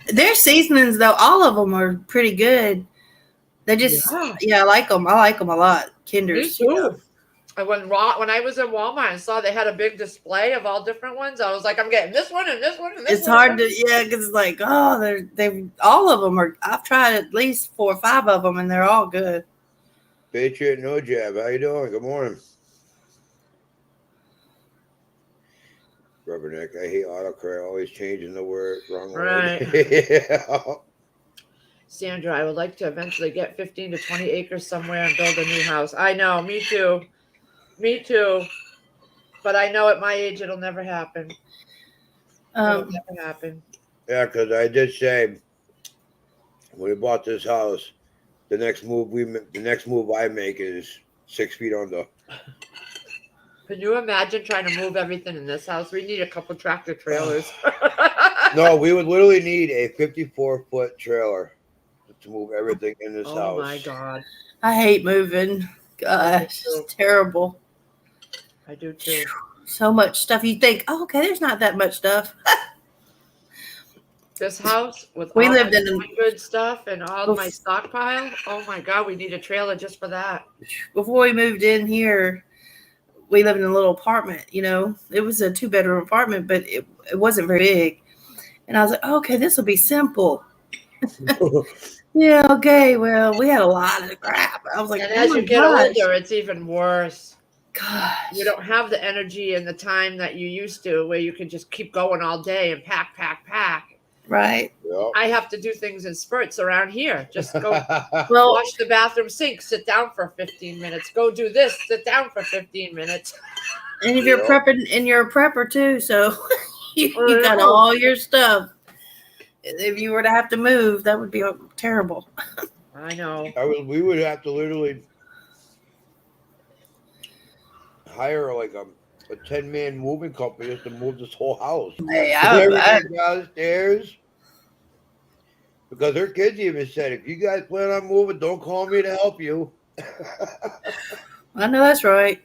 Speaker 4: Their seasonings, though, all of them are pretty good. They just,
Speaker 1: Yeah.
Speaker 4: I like them. I like them a lot.
Speaker 1: Me
Speaker 4: Kinder's.
Speaker 1: too. And when I was in Walmart and saw they had a big display of all different ones, I was like, I'm getting this one and this one and this
Speaker 4: It's
Speaker 1: one.
Speaker 4: hard to, because it's like, oh, they all of them are. I've tried at least 4 or 5 of them, and they're all good.
Speaker 2: Patriot No Jab. How you doing? Good morning. Rubberneck. I hate autocorrect. Always changing the word wrong
Speaker 1: Right.
Speaker 2: word. Yeah.
Speaker 1: Sandra, I would like to eventually get 15 to 20 acres somewhere and build a new house. I know, me too. Me too. But I know at my age it'll never happen. It'll never happen.
Speaker 2: Yeah, because I did say when we bought this house, the next move I make is 6 feet under.
Speaker 1: Can you imagine trying to move everything in this house? We need a couple tractor trailers.
Speaker 2: No, we would literally need a 54-foot trailer to move everything in this house.
Speaker 1: Oh my God.
Speaker 4: I hate moving. Gosh, it's terrible.
Speaker 1: I do too.
Speaker 4: So much stuff. You think, oh, okay, there's not that much stuff.
Speaker 1: This house with
Speaker 4: We
Speaker 1: all
Speaker 4: lived
Speaker 1: my
Speaker 4: in
Speaker 1: good stuff and all
Speaker 4: Oof.
Speaker 1: my stockpile. Oh my God, we need a trailer just for that.
Speaker 4: Before we moved in here, we lived in a little apartment. It was a 2-bedroom apartment, but it wasn't very big. And I was like, okay, this will be simple. Yeah, okay. Well, we had a lot of crap. I was like,
Speaker 1: And
Speaker 4: oh
Speaker 1: as
Speaker 4: my
Speaker 1: you get
Speaker 4: gosh.
Speaker 1: older, it's even worse.
Speaker 4: Gosh.
Speaker 1: You don't have the energy and the time that you used to, where you can just keep going all day and pack, pack, pack.
Speaker 4: Right.
Speaker 2: Yep.
Speaker 1: I have to do things in spurts around here. Just go
Speaker 4: Well,
Speaker 1: wash the bathroom sink, sit down for 15 minutes. Go do this, sit down for 15 minutes.
Speaker 4: and if you're
Speaker 2: Yeah.
Speaker 4: prepping, and you're a prepper too, so you got
Speaker 1: know.
Speaker 4: all your stuff. If you were to have to move, that would be terrible.
Speaker 1: I know.
Speaker 2: We would have to literally hire like a 10-man moving company just to move this whole house.
Speaker 4: Hey,
Speaker 2: Everything downstairs. Because her kids even said, if you guys plan on moving, don't call me to help you.
Speaker 4: I know that's right.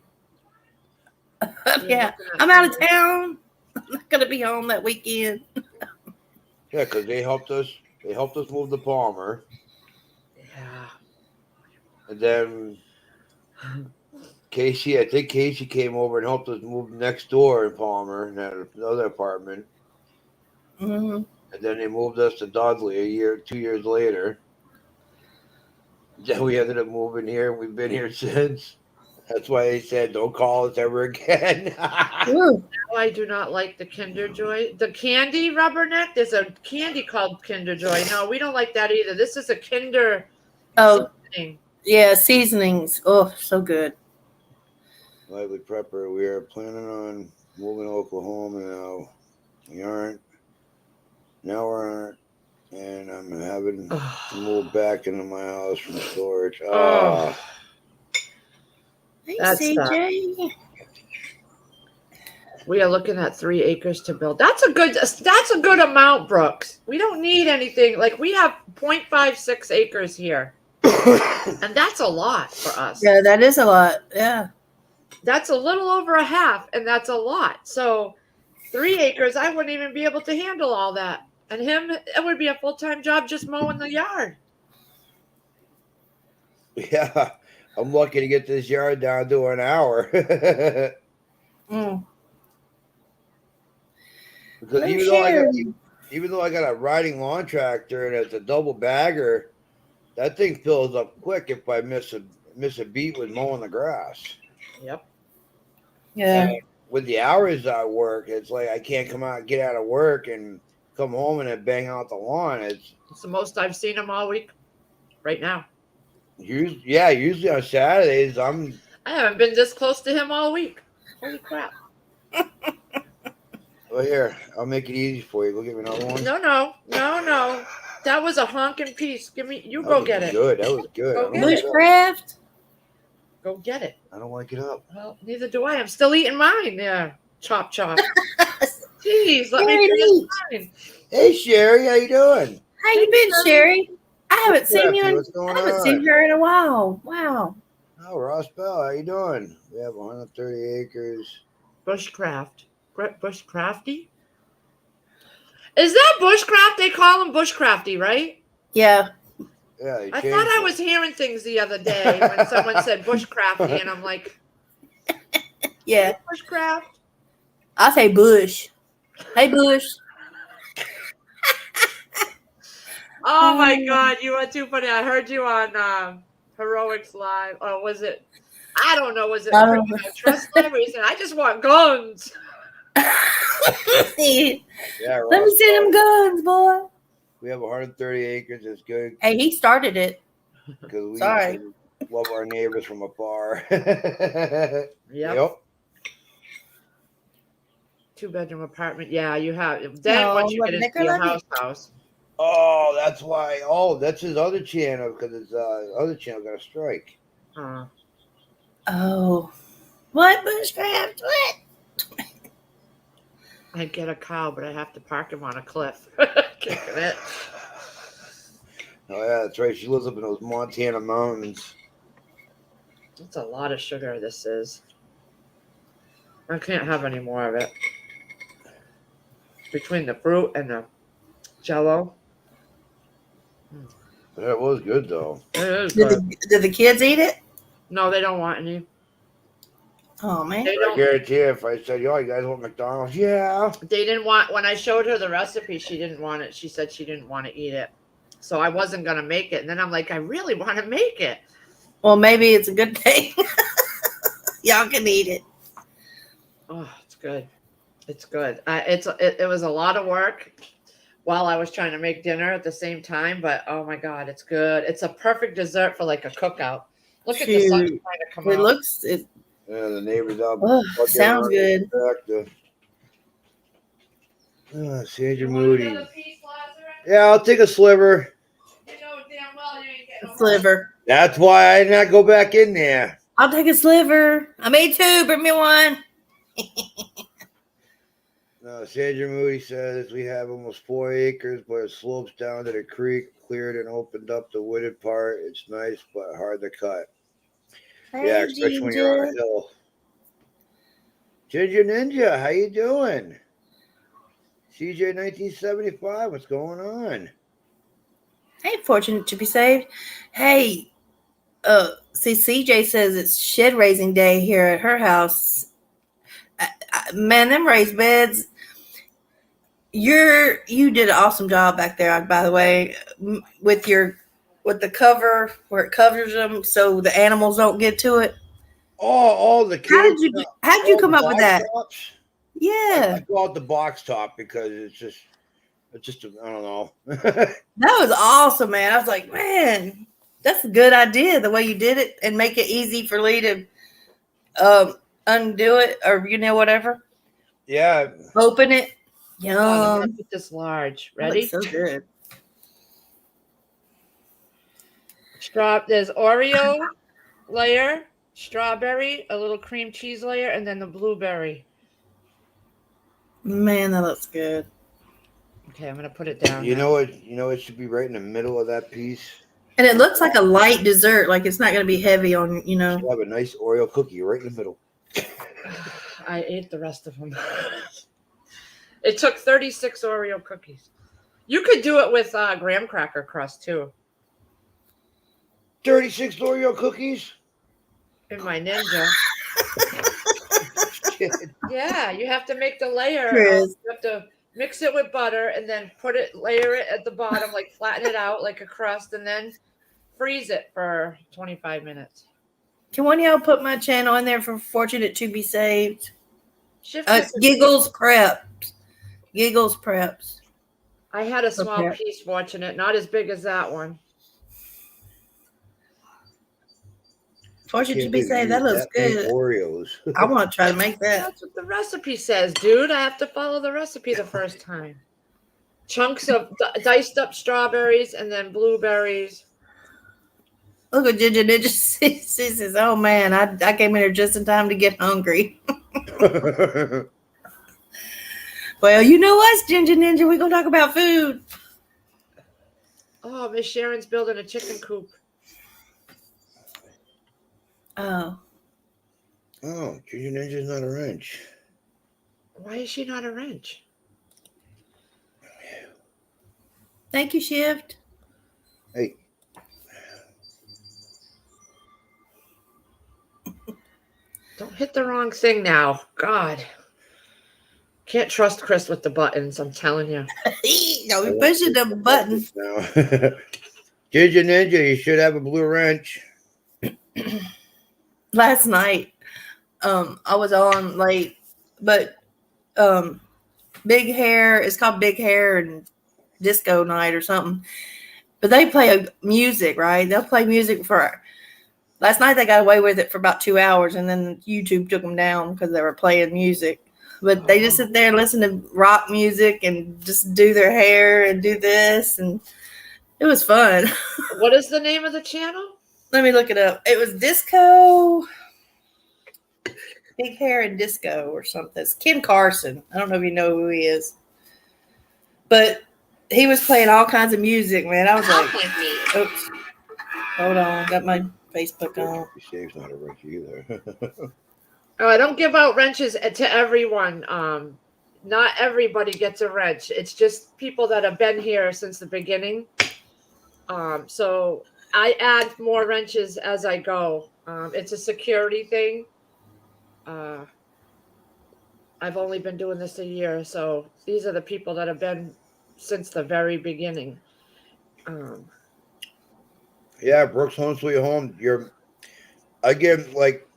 Speaker 4: Yeah, I'm out of town. I'm not gonna be home that weekend.
Speaker 2: Yeah, because they helped us move to Palmer.
Speaker 1: Yeah.
Speaker 2: And then I think Casey came over and helped us move next door in Palmer in that other apartment.
Speaker 4: Mm-hmm.
Speaker 2: And then they moved us to Dudley 2 years later. Then we ended up moving here. We've been here since. That's why they said, don't call us ever again.
Speaker 1: No, I do not like the Kinder Joy. The candy rubberneck, there's a candy called Kinder Joy. No, we don't like that either. This is a Kinder
Speaker 4: Oh,
Speaker 1: thing.
Speaker 4: yeah, seasonings. Oh, so good.
Speaker 2: Lively Prepper, we are planning on moving to Oklahoma now. We aren't. Now we aren't. And I'm having to move back into my house from storage.
Speaker 1: Oh.
Speaker 4: Hey,
Speaker 1: That's
Speaker 4: CJ.
Speaker 1: We are looking at 3 acres to build. That's a good amount, Brooks. We don't need anything. Like, we have 0.56 acres here. And that's a lot for us.
Speaker 4: Yeah, that is a lot. Yeah.
Speaker 1: That's a little over a half, and that's a lot. So 3 acres, I wouldn't even be able to handle all that. And him, it would be a full-time job just mowing the yard.
Speaker 2: Yeah, I'm lucky to get this yard down to an hour.
Speaker 4: Mm.
Speaker 2: Because
Speaker 4: Let me
Speaker 2: even though I got a riding lawn tractor and it's a double bagger, that thing fills up quick if I miss a beat with mowing the grass.
Speaker 1: Yep.
Speaker 4: Yeah.
Speaker 2: And with the hours I work, it's like I can't get out of work and come home and then bang out the lawn. It's
Speaker 1: the most I've seen him all week right now.
Speaker 2: Usually on Saturdays
Speaker 1: I haven't been this close to him all week. Holy crap.
Speaker 2: Well, here, I'll make it easy for you. Go get me another one.
Speaker 1: No. That was a honking piece. You
Speaker 2: That
Speaker 1: go
Speaker 2: was
Speaker 1: get it.
Speaker 2: Good. That was good.
Speaker 1: Go
Speaker 2: I
Speaker 1: get
Speaker 2: don't
Speaker 1: it.
Speaker 2: like it up.
Speaker 4: Bushcraft.
Speaker 1: Go get it.
Speaker 2: I don't like it up.
Speaker 1: Well, neither do I. I'm still eating mine. Yeah. Chop. Jeez, let me
Speaker 4: Sherry,
Speaker 1: finish mine.
Speaker 2: Hey, Sherry, how you doing?
Speaker 4: how you been, Sherry? I haven't seen you.
Speaker 2: What's going
Speaker 4: I haven't
Speaker 2: on?
Speaker 4: seen her in a while. Wow.
Speaker 2: Oh, Ross Bell, how you doing? We have 130 acres.
Speaker 1: Bushcraft. Bushcrafty? Is that bushcraft? They call him bushcrafty, right?
Speaker 4: Yeah.
Speaker 2: Yeah, they
Speaker 1: I
Speaker 2: changed
Speaker 1: thought I
Speaker 2: it.
Speaker 1: was hearing things the other day when someone said bushcrafty, and I'm like,
Speaker 4: Yeah.
Speaker 1: bushcraft?
Speaker 4: I say Bush. Hey, Bush.
Speaker 1: Oh my God, you are too funny. I heard you on Heroics Live. Or was it? I don't know. Was it
Speaker 4: I don't
Speaker 1: freaking Trust Live? Where you said, I just want guns.
Speaker 4: Let me
Speaker 2: Yeah, Ross
Speaker 4: see them
Speaker 2: Bell.
Speaker 4: guns, boy.
Speaker 2: We have 130 acres. It's good
Speaker 4: Hey, he started it.
Speaker 2: because we
Speaker 4: Sorry.
Speaker 2: love our neighbors from afar.
Speaker 1: Yep.
Speaker 2: Yep.
Speaker 1: 2-bedroom apartment. Yeah, you have. Then
Speaker 4: No,
Speaker 1: once you
Speaker 4: what,
Speaker 1: get into
Speaker 4: Nicker
Speaker 1: your
Speaker 4: Lucky?
Speaker 1: house.
Speaker 2: Oh, that's why. Oh, that's his other channel because his other channel got a strike.
Speaker 4: Oh. What, Bushcraft? What?
Speaker 1: I'd get a cow, but I have to park him on a cliff. Kicking it.
Speaker 2: Oh yeah, that's right. She lives up in those Montana mountains.
Speaker 1: That's a lot of sugar, this is. I can't have any more of it. Between the fruit and the Jell-O.
Speaker 2: That was good though.
Speaker 1: It is
Speaker 4: Did
Speaker 1: good.
Speaker 4: did the kids eat it?
Speaker 1: No, they don't want any.
Speaker 4: Oh, man.
Speaker 1: They
Speaker 2: I
Speaker 1: don't.
Speaker 2: guarantee you, if I said, "Yo, you guys want McDonald's?" Yeah.
Speaker 1: They didn't want. When I showed her the recipe, she didn't want it. She said she didn't want to eat it. So I wasn't going to make it. And then I'm like, I really want to make it.
Speaker 4: Well, maybe it's a good thing. Y'all can eat it.
Speaker 1: Oh, it's good. It's good. It was a lot of work while I was trying to make dinner at the same time, but oh my God, it's good. It's a perfect dessert for like a cookout. Look at the sun trying
Speaker 4: Shoot.
Speaker 1: to come
Speaker 4: It
Speaker 1: out.
Speaker 4: looks. It
Speaker 2: Yeah, the neighbors out.
Speaker 4: sounds good.
Speaker 2: Sandra
Speaker 1: You want
Speaker 2: Moody.
Speaker 1: another piece, Lazarus?
Speaker 2: Yeah, I'll take a sliver.
Speaker 1: You know damn well you ain't getting
Speaker 4: A sliver.
Speaker 2: That's why I did not go back in there.
Speaker 4: I'll take a sliver. I made two. Bring me one.
Speaker 2: No, Sandra Moody says we have almost 4 acres, but it slopes down to the creek, cleared and opened up the wooded part. It's nice, but hard to cut. Yeah,
Speaker 4: Hey,
Speaker 2: especially when you're on a
Speaker 4: Ginger.
Speaker 2: hill. Ginger Ninja, how you doing? CJ 1975, what's going on?
Speaker 4: Hey, fortunate to be saved. Hey, see, CJ says it's shed raising day here at her house. Man, them raised beds. You did an awesome job back there, by the way, with the cover where it covers them so the animals don't get to it.
Speaker 2: All the
Speaker 4: How
Speaker 2: kids.
Speaker 4: did you come up with that?
Speaker 2: Tops?
Speaker 4: Yeah,
Speaker 2: I call it the box top because it's just I don't know.
Speaker 4: that was awesome, man. I was like, man, that's a good idea the way you did it and make it easy for Lee to undo it or whatever.
Speaker 2: Yeah.
Speaker 4: Open it.
Speaker 1: Oh, I'm gonna
Speaker 4: Yum.
Speaker 1: put this large.
Speaker 4: That
Speaker 1: Ready?
Speaker 4: looks so good.
Speaker 1: There's Oreo layer, strawberry, a little cream cheese layer, and then the blueberry.
Speaker 4: Man, that looks good.
Speaker 1: Okay, I'm gonna put it down.
Speaker 2: You
Speaker 1: now.
Speaker 2: know what? It should be right in the middle of that piece.
Speaker 4: And it looks like a light dessert, like it's not going to be heavy on,
Speaker 2: Should have a nice Oreo cookie right in the middle.
Speaker 1: I ate the rest of them. It took 36 Oreo cookies. You could do it with graham cracker crust too.
Speaker 2: 36 Oreo cookies?
Speaker 1: In my Ninja.
Speaker 2: Shit.
Speaker 1: Yeah, you have to make the layer.
Speaker 4: Chris.
Speaker 1: You have to mix it with butter and then layer it at the bottom, like flatten it out like a crust, and then freeze it for 25 minutes.
Speaker 4: Can one of y'all put my channel in there for Fortunate to be Saved?
Speaker 1: Shift it to-
Speaker 4: Giggles Preps. Giggles Preps.
Speaker 1: I had a small
Speaker 4: Okay.
Speaker 1: piece, Fortunate, not as big as that one.
Speaker 4: Fortunate to be
Speaker 2: Can't
Speaker 4: saved.
Speaker 2: believe
Speaker 4: That looks
Speaker 2: many
Speaker 4: good.
Speaker 2: Oreos.
Speaker 4: I want to try to make that.
Speaker 1: That's what the recipe says, dude. I have to follow the recipe the first time. Chunks of diced up strawberries and then blueberries.
Speaker 4: Look at Ginger Ninja. She says, oh man, I came in here just in time to get hungry. Well, you know us, Ginger Ninja. We're going to talk about food.
Speaker 1: Oh, Miss Sharon's building a chicken coop.
Speaker 4: Oh.
Speaker 2: Oh, Junior Ninja's not a wrench.
Speaker 1: Why is she not a wrench?
Speaker 4: Thank you, Shift.
Speaker 2: Hey.
Speaker 1: Don't hit the wrong thing now. God. Can't trust Chris with the buttons, I'm telling you.
Speaker 4: No, we're pushing the button.
Speaker 2: Now. Ginger Ninja, you should have a blue wrench.
Speaker 4: Last night, I was on late, but Big Hair, it's called Big Hair and Disco Night or something. But they play music, right? They'll play music for. Last night they got away with it for about 2 hours, and then YouTube took them down because they were playing music. But they just sit there and listen to rock music and just do their hair and do this, and it was fun.
Speaker 1: What is the name of the channel?
Speaker 4: Let me look it up. It was Disco, Big Hair and Disco or something. It's Ken Carson. I don't know if you know who he is, but he was playing all kinds of music, man. I was like, oops, hold on, got my Facebook on.
Speaker 2: Shave's not a wrench either.
Speaker 1: Oh, I don't give out wrenches to everyone. Not everybody gets a wrench. It's just people that have been here since the beginning. So I add more wrenches as I go. It's a security thing. I've only been doing this a year, so these are the people that have been since the very beginning.
Speaker 2: Yeah, Brooks Home Sweet Home. I get like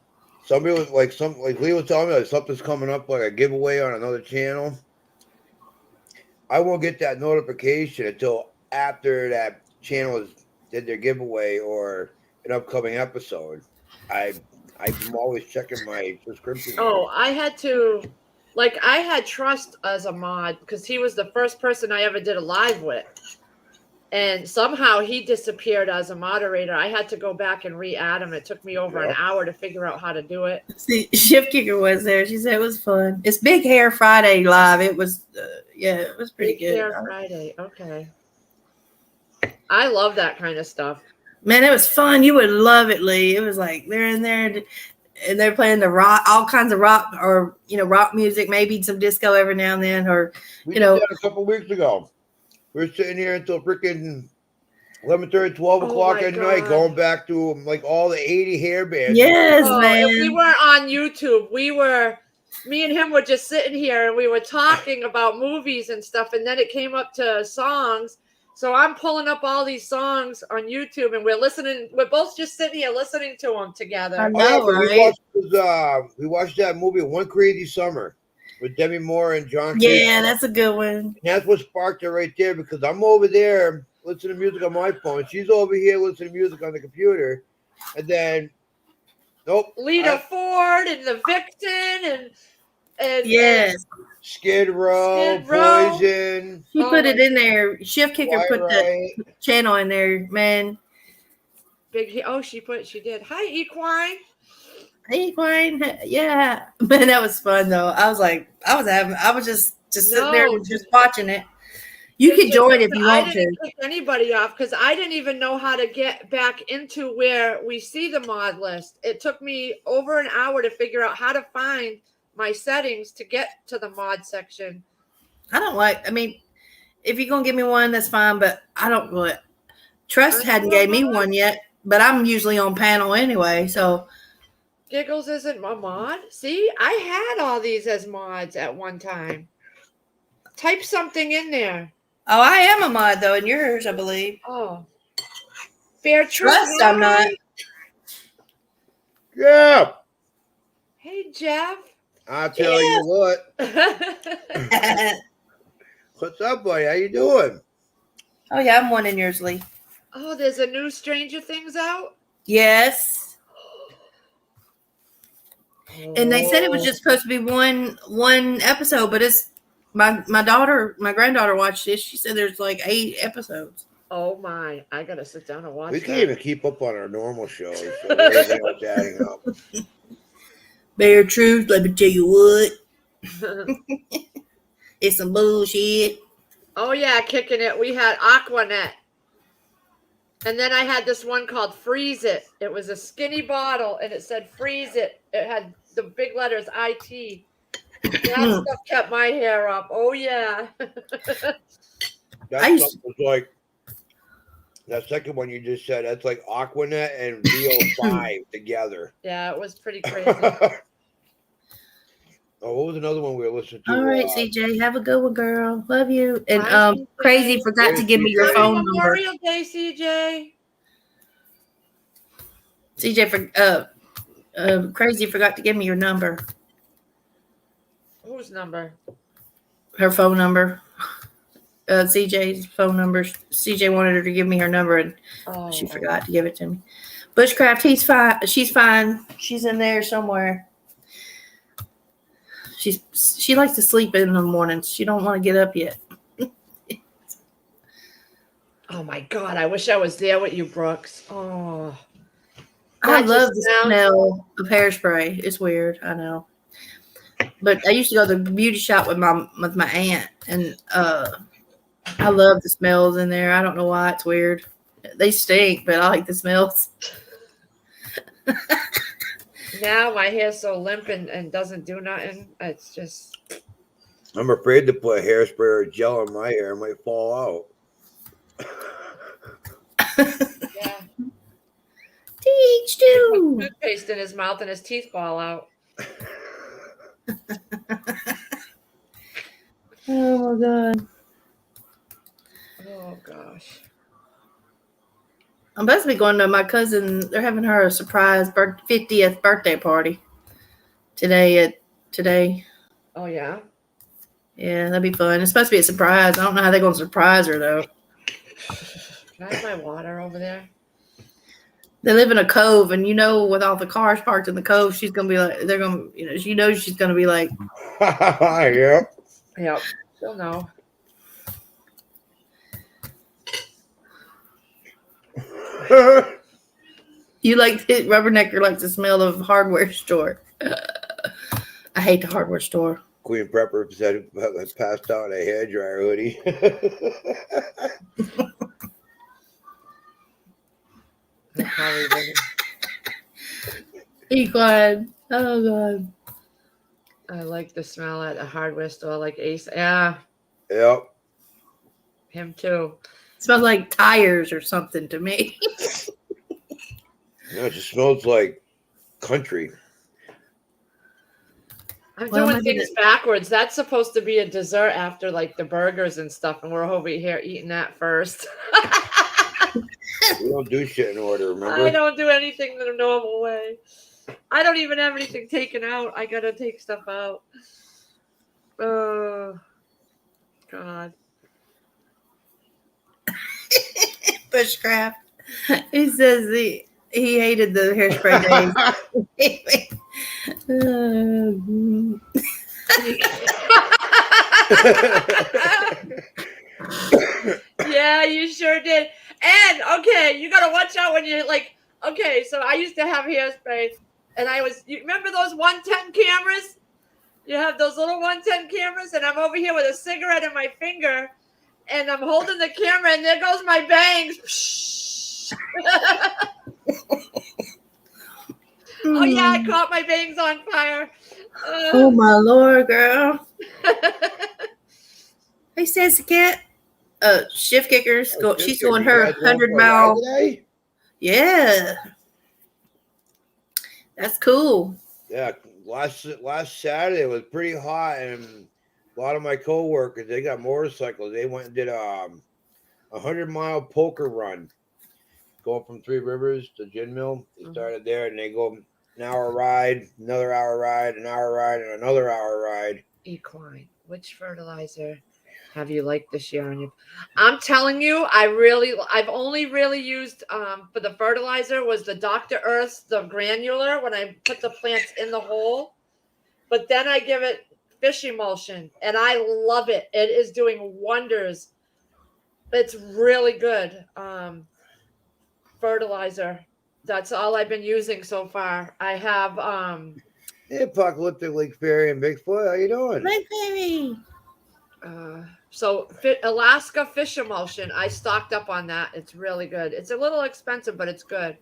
Speaker 2: somebody was like Lee was telling me like something's coming up like a giveaway on another channel. I won't get that notification until after that channel did their giveaway or an upcoming episode. I'm always checking my subscription.
Speaker 1: Oh, I had Trust as a mod because he was the first person I ever did a live with. And somehow he disappeared as a moderator. I had to go back and re-add him. It took me over an hour to figure out how to do it.
Speaker 4: See, Shift Kicker was there. She said it was fun. It's Big Hair Friday live. It was, it was pretty good.
Speaker 1: Hair Friday. Okay. I love that kind of stuff.
Speaker 4: Man, it was fun. You would love it, Lee. It was like they're in there and they're playing the rock, all kinds of rock or, rock music, maybe some disco every now and then, or,
Speaker 2: We did that a couple weeks ago. We were sitting here until freaking 11:30, 12 o'clock at night, going back to like all the 80 hair bands.
Speaker 4: Yes, man.
Speaker 1: If we were on YouTube, me and him were just sitting here and we were talking about movies and stuff. And then it came up to songs. So I'm pulling up all these songs on YouTube and we're listening. We're both just sitting here listening to them together.
Speaker 4: I know, right?
Speaker 2: We watched that movie, One Crazy Summer, with Demi Moore and John.
Speaker 4: Yeah, that's a good one.
Speaker 2: And that's what sparked it right there because I'm over there listening to music on my phone. She's over here listening to music on the computer. And then, nope.
Speaker 1: Lita Ford and the Vixen and
Speaker 4: yes.
Speaker 2: Skid Row, Poison.
Speaker 4: She put it in there. Shift Kicker put the channel in there, man.
Speaker 1: She did. Hi, Equine.
Speaker 4: Hey, Equine. Yeah. Man, that was fun though. I was just sitting there and just watching it. You can join if you want to.
Speaker 1: I didn't kick anybody off because I didn't even know how to get back into where we see the mod list. It took me over an hour to figure out how to find my settings to get to the mod section.
Speaker 4: If you're going to give me one, that's fine, but I don't really. Trust hadn't gave me one yet, but I'm usually on panel anyway, so.
Speaker 1: Giggles isn't a mod? See, I had all these as mods at one time. Type something in there.
Speaker 4: Oh, I am a mod though, in yours, I believe.
Speaker 1: Oh. Fair
Speaker 4: Trust, I'm not.
Speaker 2: Yeah.
Speaker 1: Hey, Jeff.
Speaker 2: I'll tell you what. What's up, buddy? How you doing?
Speaker 4: Oh, yeah, I'm one in yours, Lee.
Speaker 1: Oh, there's a new Stranger Things out?
Speaker 4: Yes. And they said it was just supposed to be one episode, but it's my granddaughter watched this. She said there's like 8 episodes.
Speaker 1: Oh my! I gotta sit down and watch.
Speaker 2: We can't even keep up on our normal shows. So everything else adding up.
Speaker 4: Bare truth. Let me tell you what. It's some bullshit.
Speaker 1: Oh yeah, kicking it. We had Aquanet, and then I had this one called Freeze It. It was a skinny bottle, and it said Freeze It. It had the big letters IT. That stuff kept my hair up. Oh yeah.
Speaker 2: That stuff was like that second one you just said. That's like Aquanet and VO5 together.
Speaker 1: Yeah, it was pretty crazy.
Speaker 2: Oh, what was another one we were listening to?
Speaker 4: All right, CJ, have a good one, girl. Love you. And Crazy forgot to give me your phone number.
Speaker 1: Memorial Day, CJ.
Speaker 4: Crazy forgot to give me your number.
Speaker 1: Whose number?
Speaker 4: Her phone number. CJ's phone number. CJ wanted her to give me her number, and she forgot to give it to me. Bushcraft, he's fine. She's fine. She's in there somewhere. She likes to sleep in the mornings. She don't want to get up yet.
Speaker 1: Oh my God! I wish I was there with you, Brooks. Oh,
Speaker 4: I love the smell of hairspray. It's weird, I know. But I used to go to the beauty shop with my aunt, and I love the smells in there. I don't know why it's weird. They stink, but I like the smells.
Speaker 1: Now my hair's so limp and doesn't do nothing. It's just.
Speaker 2: I'm afraid to put hairspray or gel in my hair. It might fall out.
Speaker 1: Yeah.
Speaker 4: Teach too.
Speaker 1: Toothpaste in his mouth and his teeth fall out.
Speaker 4: Oh my God.
Speaker 1: Oh gosh.
Speaker 4: I'm supposed to be going to my cousin. They're having her a surprise 50th birthday party today.
Speaker 1: Oh yeah.
Speaker 4: Yeah, that'd be fun. It's supposed to be a surprise. I don't know how they're going to surprise her though.
Speaker 1: Can I have my water over there?
Speaker 4: They live in a cove, and with all the cars parked in the cove, she's gonna be like, they're gonna, she's gonna be like,
Speaker 2: Yep.
Speaker 1: Yep. She'll know.
Speaker 4: you like Rubbernecker likes the smell of hardware store. I hate the hardware store.
Speaker 2: Queen Prepper said passed out a hairdryer hoodie.
Speaker 1: I probably wouldn't.
Speaker 4: Be quiet. Oh god.
Speaker 1: I like the smell at a hardware store, like Ace. Yeah,
Speaker 2: Yep.
Speaker 1: him too.
Speaker 4: It smells like tires or something to me.
Speaker 2: No, it just smells like country.
Speaker 1: I'm
Speaker 4: Well,
Speaker 1: doing
Speaker 4: maybe
Speaker 1: things backwards. That's supposed to be a dessert after like the burgers and stuff, and we're over here eating that first.
Speaker 2: We don't do shit in order,
Speaker 1: I
Speaker 2: remember?
Speaker 1: don't do anything the normal way. I don't even have anything taken out. I gotta take stuff out. Oh God.
Speaker 4: Bushcraft. He says he hated the hairspray days.
Speaker 1: Yeah, you sure did. And okay, you gotta watch out when you're like, okay, so I used to have hairspray, and you remember those 110 cameras? You have those little 110 cameras, and I'm over here with a cigarette in my finger, and I'm holding the camera, and there goes my bangs. Oh yeah, I caught my bangs on fire.
Speaker 4: Oh my Lord, girl. Hey, says cat. Shift kickers. She's going her 100-mile. Yeah, that's cool.
Speaker 2: Yeah, last Saturday it was pretty hot, and a lot of my coworkers, they got motorcycles. They went and did a 100-mile poker run, going from Three Rivers to Gin Mill. They started there, and they go an hour ride, another hour ride, an hour ride, and another hour ride.
Speaker 1: Equine, which fertilizer have you liked this year on your? I'm telling you, I've only really used for the fertilizer was the Dr. Earth's, the granular, when I put the plants in the hole. But then I give it fish emulsion, and I love it. It is doing wonders. It's really good fertilizer. That's all I've been using so far. I have
Speaker 2: Hey, Apocalyptic Lake Fairy and Bigfoot, how you doing?
Speaker 4: Lake Fairy.
Speaker 1: So Alaska fish emulsion. I stocked up on that. It's really good. It's a little expensive, but it's good.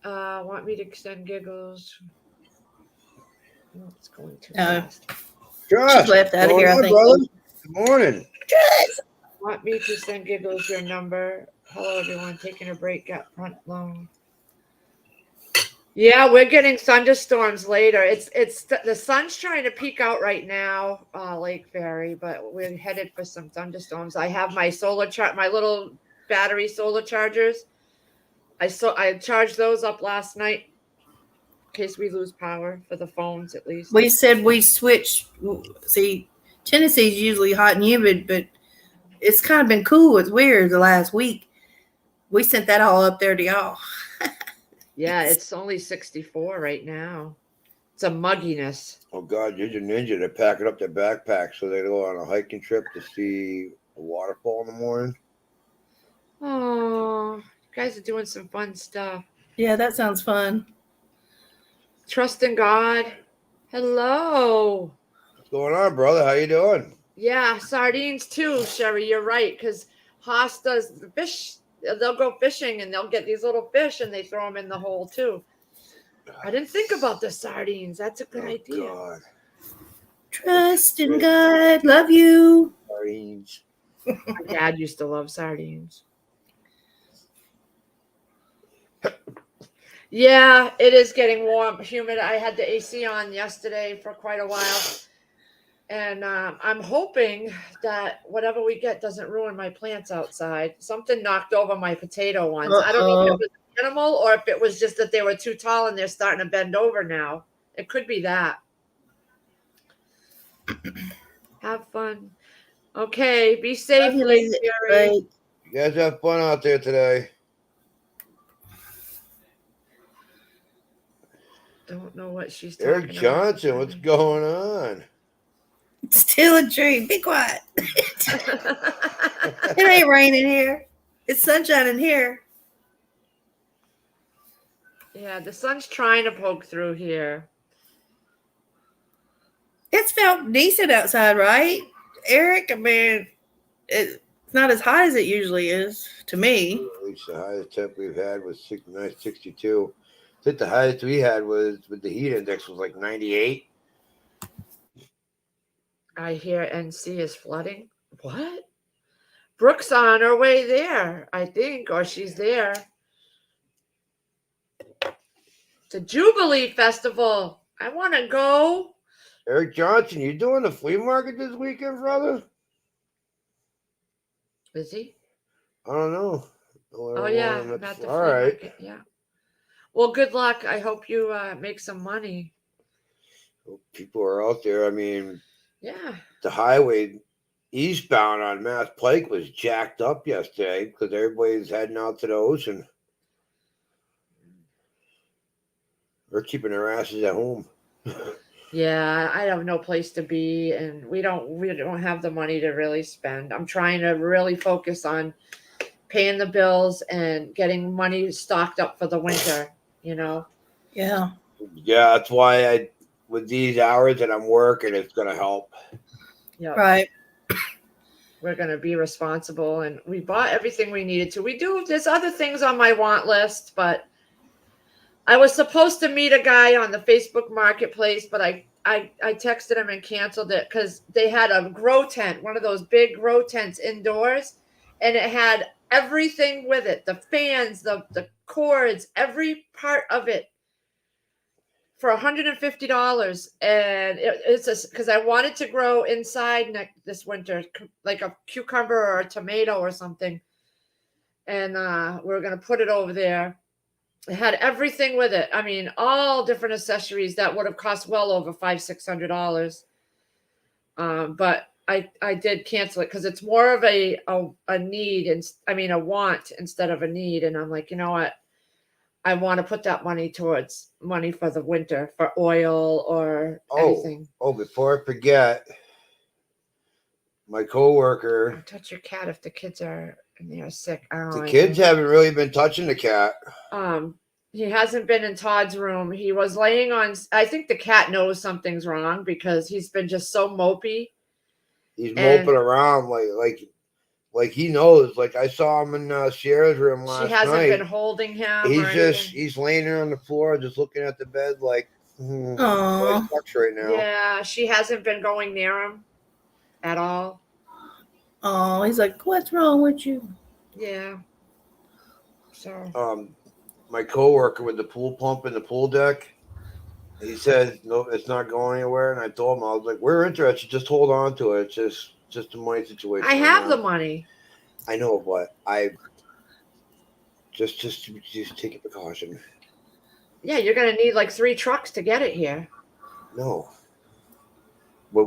Speaker 1: Want me to extend giggles? Oh, it's going too fast.
Speaker 2: Josh,
Speaker 4: left out of
Speaker 2: going
Speaker 4: here, I
Speaker 2: on,
Speaker 4: think.
Speaker 2: brother? Good morning.
Speaker 1: Want me to send giggles your number? Hello, everyone. Taking a break. Got front loan. Yeah, we're getting thunderstorms later. It's the sun's trying to peek out right now, Lake Fairy, but we're headed for some thunderstorms. I have my my little battery solar chargers. I charged those up last night in case we lose power for the phones at least.
Speaker 4: We said we switched. See, Tennessee's usually hot and humid, but it's kind of been cool. It's weird the last week. We sent that all up there to y'all.
Speaker 1: Yeah, it's only 64 right now. It's a mugginess.
Speaker 2: Oh God, you're a ninja. They're packing up their backpacks so they go on a hiking trip to see a waterfall in the morning.
Speaker 1: Oh, you guys are doing some fun stuff.
Speaker 4: Yeah, that sounds fun.
Speaker 1: Trust in God. Hello.
Speaker 2: What's going on, brother? How you doing?
Speaker 1: Yeah, sardines too, Sherry. You're right, because Haas does the fish. They'll go fishing and they'll get these little fish and they throw them in the hole too. I didn't think about the sardines. That's a good idea.
Speaker 2: God.
Speaker 4: Trust in God. Love you.
Speaker 2: Sardines.
Speaker 1: My dad used to love sardines. Yeah, it is getting warm, humid. I had the AC on yesterday for quite a while. And I'm hoping that whatever we get doesn't ruin my plants outside. Something knocked over my potato ones. I don't know if it was an animal or if it was just that they were too tall and they're starting to bend over now. It could be that. Have fun. Okay, be safe,
Speaker 4: Love you,
Speaker 1: Lady
Speaker 4: Lady-
Speaker 1: Mary.
Speaker 4: Right.
Speaker 2: You guys have fun out there today.
Speaker 1: Don't know what she's talking
Speaker 2: Eric Johnson, what's
Speaker 1: about.
Speaker 2: going on?
Speaker 4: Still a dream. Be quiet. It ain't raining here. It's sunshine in here.
Speaker 1: Yeah, the sun's trying to poke through here.
Speaker 4: It's felt decent outside, right, Eric? I mean, it's not as hot as it usually is to me.
Speaker 2: At least the highest temp we've had was 62. I think the highest we had was with the heat index was like 98.
Speaker 1: I hear NC is flooding. What? Brooke's on her way there, I think, or she's there. The Jubilee Festival. I want to go.
Speaker 2: Eric Johnson, you doing the flea market this weekend, brother?
Speaker 1: Is he?
Speaker 2: I don't know.
Speaker 1: Oh, yeah. I'm at the flea
Speaker 2: All right.
Speaker 1: market. Yeah. Well, good luck. I hope you make some money.
Speaker 2: People are out there. I mean,
Speaker 1: Yeah.
Speaker 2: the highway eastbound on Mass Pike was jacked up yesterday because everybody's heading out to the ocean. They're keeping their asses at home.
Speaker 1: Yeah, I have no place to be, and we don't have the money to really spend. I'm trying to really focus on paying the bills and getting money stocked up for the winter, you know.
Speaker 4: Yeah.
Speaker 2: Yeah, that's why with these hours that I'm working, it's gonna help.
Speaker 1: Yeah.
Speaker 4: Right.
Speaker 1: We're going to be responsible, and we bought everything we needed to. There's other things on my want list, but I was supposed to meet a guy on the Facebook Marketplace, but I texted him and canceled it because they had a grow tent, one of those big grow tents indoors, and it had everything with it, the fans, the cords, every part of it, for $150. And it's because I wanted to grow inside this winter, like a cucumber or a tomato or something. And we're going to put it over there. It had everything with it. I mean, all different accessories that would have cost well over $500-600. But I did cancel it because it's more of a need, and a want instead of a need. And I'm like, you know what? I want to put that money towards money for the winter, for oil or anything.
Speaker 2: Oh, before I forget, my coworker.
Speaker 1: Don't touch your cat if the kids are and they are sick.
Speaker 2: The kids haven't really been touching the cat.
Speaker 1: He hasn't been in Todd's room. He was laying on. I think the cat knows something's wrong because he's been just so mopey.
Speaker 2: He's moping around like he knows. Like I saw him in Sierra's room last night.
Speaker 1: She hasn't been holding him.
Speaker 2: He's laying there on the floor, just looking at the bed, like sucks right now.
Speaker 1: Yeah, she hasn't been going near him at all.
Speaker 4: Oh, he's like, what's wrong with you?
Speaker 1: Yeah. So.
Speaker 2: My coworker with the pool pump and the pool deck, he said no, it's not going anywhere. And I told him, I was like, we're interested, just hold on to it. It's just a money situation.
Speaker 1: I have the money.
Speaker 2: I know, but I just take a precaution.
Speaker 1: Yeah, you're gonna need like 3 trucks to get it here.
Speaker 2: No. When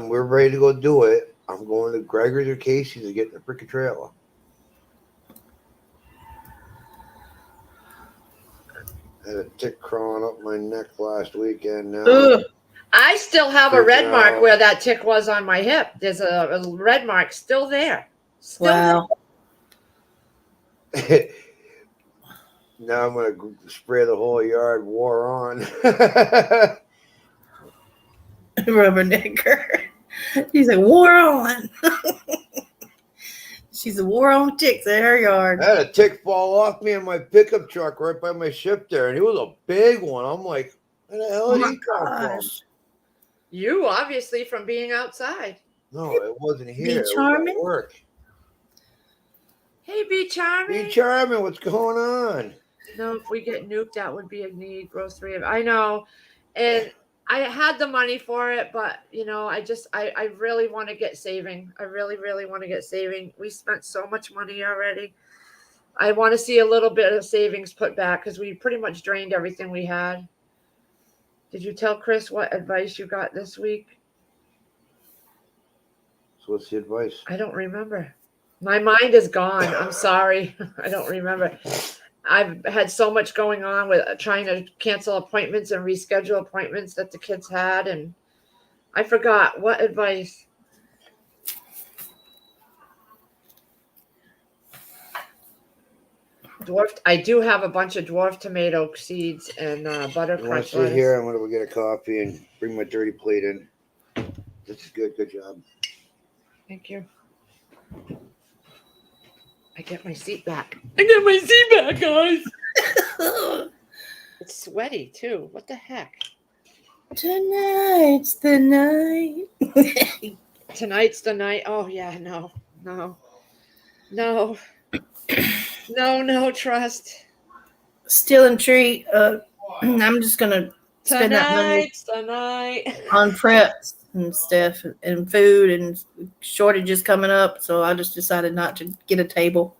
Speaker 2: we're ready to go do it, I'm going to Gregory's or Casey's to get the freaking trailer. I had a tick crawling up my neck last weekend now.
Speaker 4: Ugh.
Speaker 1: I still have a red mark where that tick was on my hip. There's a red mark still there.
Speaker 4: Wow.
Speaker 2: Now I'm going to spray the whole yard war on.
Speaker 4: Rubbernecker. He's like, war on. She's a war on ticks in her yard.
Speaker 2: I had a tick fall off me in my pickup truck right by my ship there, and it was a big one. I'm like, where the hell did he come from?
Speaker 1: You obviously from being outside.
Speaker 2: No, it wasn't here.
Speaker 4: Be Charming?
Speaker 2: It was at work.
Speaker 1: Hey, Be Charming.
Speaker 2: Be Charming, what's going on?
Speaker 1: No, if we get nuked, that would be a need. Grow 3 of. I know, and I had the money for it, but I really want to get saving. I really, really want to get saving. We spent so much money already. I want to see a little bit of savings put back because we pretty much drained everything we had. Did you tell Chris what advice you got this week?
Speaker 2: So what's the advice?
Speaker 1: I don't remember. My mind is gone. I'm sorry. I don't remember. I've had so much going on with trying to cancel appointments and reschedule appointments that the kids had, and I forgot what advice. Dwarfed. I do have a bunch of dwarf tomato seeds and butter
Speaker 2: You want
Speaker 1: crunch
Speaker 2: to sit here?
Speaker 1: lettuce.
Speaker 2: I'm gonna go get a coffee and bring my dirty plate in. This is good. Good job.
Speaker 1: Thank you. I get my seat back. I get my seat back, guys. It's sweaty too. What the heck?
Speaker 4: Tonight's the night.
Speaker 1: Tonight's the night. Oh yeah, no. No, trust.
Speaker 4: Steal and treat. I'm just gonna spend that money
Speaker 1: Tonight's the night.
Speaker 4: on preps and stuff and food and shortages coming up. So I just decided not to get a table.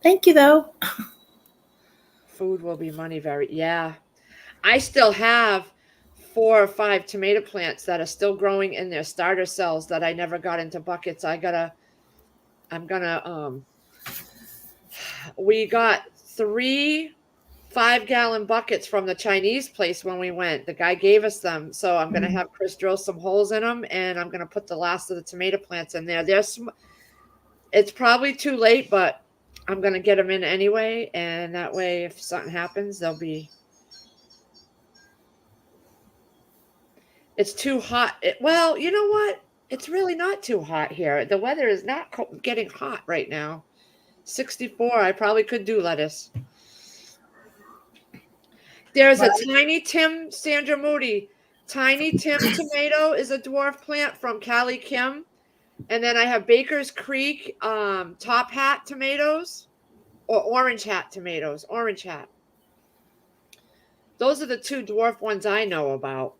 Speaker 4: Thank you though.
Speaker 1: Food will be money yeah. I still have 4 or 5 tomato plants that are still growing in their starter cells that I never got into buckets. We got 3 5-gallon buckets from the Chinese place when we went. The guy gave us them. So I'm going to have Chris drill some holes in them, and I'm going to put the last of the tomato plants in there. It's probably too late, but I'm going to get them in anyway. And that way, if something happens, they'll be. It's too hot. Well, you know what? It's really not too hot here. The weather is not getting hot right now. 64. I probably could do lettuce. There's a Tiny Tim, Sandra Moody. Tiny Tim tomato is a dwarf plant from Callie Kim. And then I have Baker's Creek top hat tomatoes or orange hat tomatoes. Orange hat. Those are the 2 dwarf ones I know about.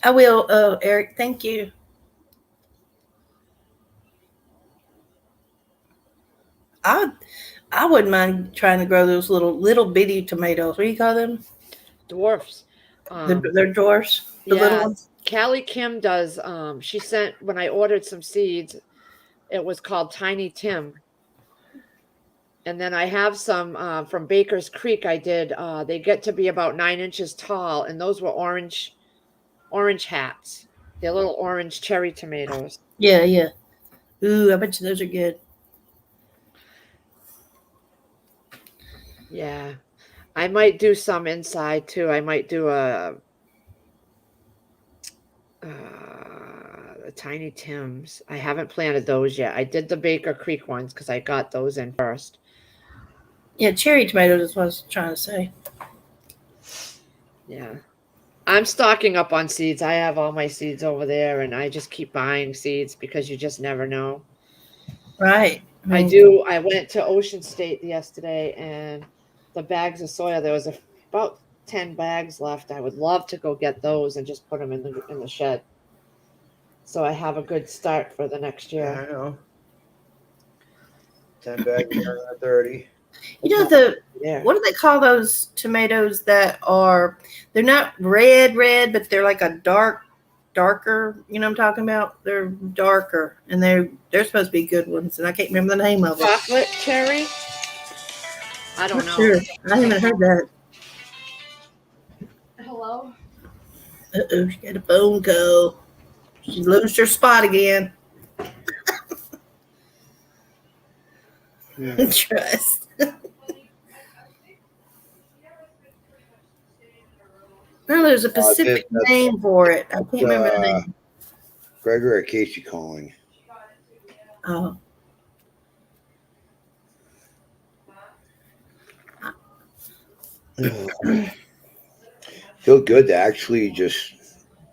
Speaker 4: I will, Eric. Thank you. I wouldn't mind trying to grow those little bitty tomatoes. What do you call them?
Speaker 1: Dwarfs.
Speaker 4: They're dwarfs. The little ones.
Speaker 1: Callie Kim does. She sent when I ordered some seeds. It was called Tiny Tim. And then I have some from Baker's Creek. I did. They get to be about 9 inches tall, and those were orange hats. They're little orange cherry tomatoes.
Speaker 4: Yeah. Ooh, I bet you those are good.
Speaker 1: Yeah. I might do some inside too. I might do the Tiny Tims. I haven't planted those yet. I did the Baker Creek ones because I got those in first.
Speaker 4: Yeah, cherry tomatoes is what I was trying to say.
Speaker 1: Yeah. I'm stocking up on seeds. I have all my seeds over there, and I just keep buying seeds because you just never know.
Speaker 4: Right.
Speaker 1: I do. I went to Ocean State yesterday, and the bags of soya, there was about 10 bags left. I would love to go get those and just put them in the shed. So I have a good start for the next
Speaker 2: Yeah,
Speaker 1: year.
Speaker 2: I know. 10 bags of 30.
Speaker 4: You know
Speaker 1: Yeah.
Speaker 4: what do they call those tomatoes that are? They're not red, but they're like a darker. You know what I'm talking about? They're darker, and they're supposed to be good ones, and I can't remember the name of it.
Speaker 1: Chocolate cherry? I don't know.
Speaker 4: Sure, I haven't heard that.
Speaker 1: Hello?
Speaker 4: Uh-oh, she got a phone call. She lost her spot again. Trust. No, there's a specific name for it. I can't remember the name.
Speaker 2: Gregor or Casey calling.
Speaker 4: Oh.
Speaker 2: Feel good to actually just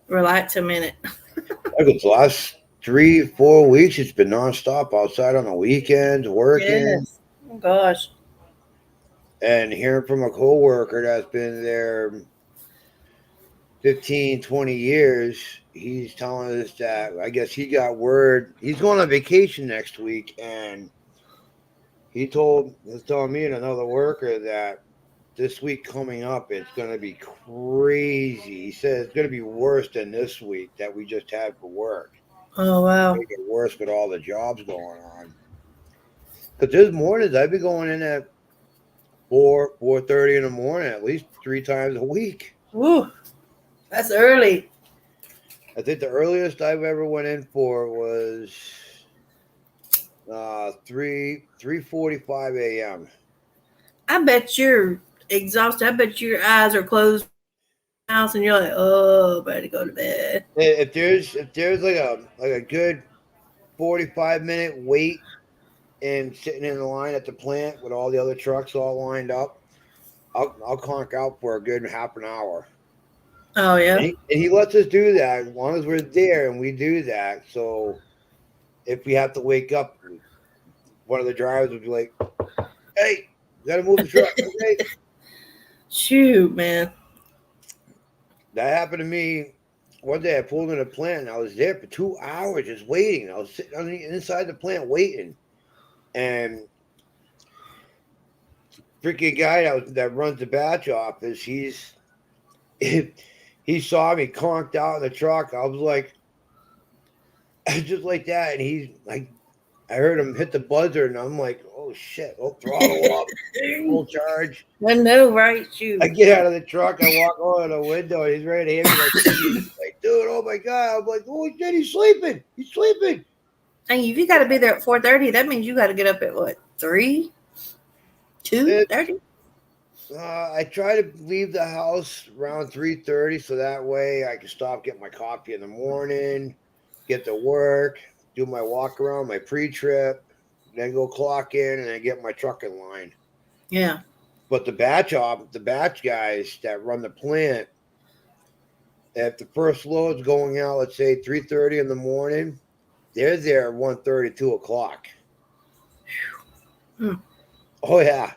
Speaker 4: Relax a minute.
Speaker 2: like the last 3-4 weeks. It's been nonstop outside on the weekends, working,
Speaker 4: Yes. Oh, gosh.
Speaker 2: and hearing from a coworker that's been there 15, 20 years, he's telling us that I guess he got word he's going on vacation next week, and he's telling me and another worker that this week coming up it's going to be crazy. He said it's going to be worse than this week that we just had for work.
Speaker 4: Oh wow.
Speaker 2: Make it worse with all the jobs going on. Because there's mornings I've been going in at 4:30 in the morning at least 3 times a week.
Speaker 4: Woo. That's early.
Speaker 2: I think the earliest I've ever went in for was 3:45 a.m.
Speaker 4: I bet you're exhausted. I bet your eyes are closed house and you're like, oh, better go to bed.
Speaker 2: If there's like a good 45-minute wait and sitting in the line at the plant with all the other trucks all lined up, I'll conk out for a good half an hour.
Speaker 4: Oh yeah.
Speaker 2: And he lets us do that as long as we're there and we do that. So if we have to wake up, one of the drivers would be like, "Hey, you gotta move the truck." Okay?
Speaker 4: Shoot, man.
Speaker 2: That happened to me one day. I pulled in a plant and I was there for 2 hours just waiting. I was sitting on inside the plant waiting, and freaking guy that runs the batch office, he saw me conked out in the truck. I was like, just like that, and he's like, I heard him hit the buzzer, and I'm like, oh shit, oh, throttle up, full charge.
Speaker 4: I know, right? Shoot.
Speaker 2: I get out of the truck, I walk over to the window, and he's ready to hit me like, dude, oh my god. I'm like, oh shit, he's sleeping. He's sleeping.
Speaker 4: And if you got to be there at 4:30, that means you got to get up at what, 3, 2:30?
Speaker 2: I try to leave the house around 3:30 so that way I can stop, get my coffee in the morning, get to work, do my walk around, my pre-trip, then go clock in and then get my truck in line.
Speaker 4: Yeah.
Speaker 2: But the batch guys that run the plant, if the first load's going out, let's say 3:30 in the morning, they're there at 1:30, 2 o'clock.
Speaker 4: Hmm.
Speaker 2: Oh yeah.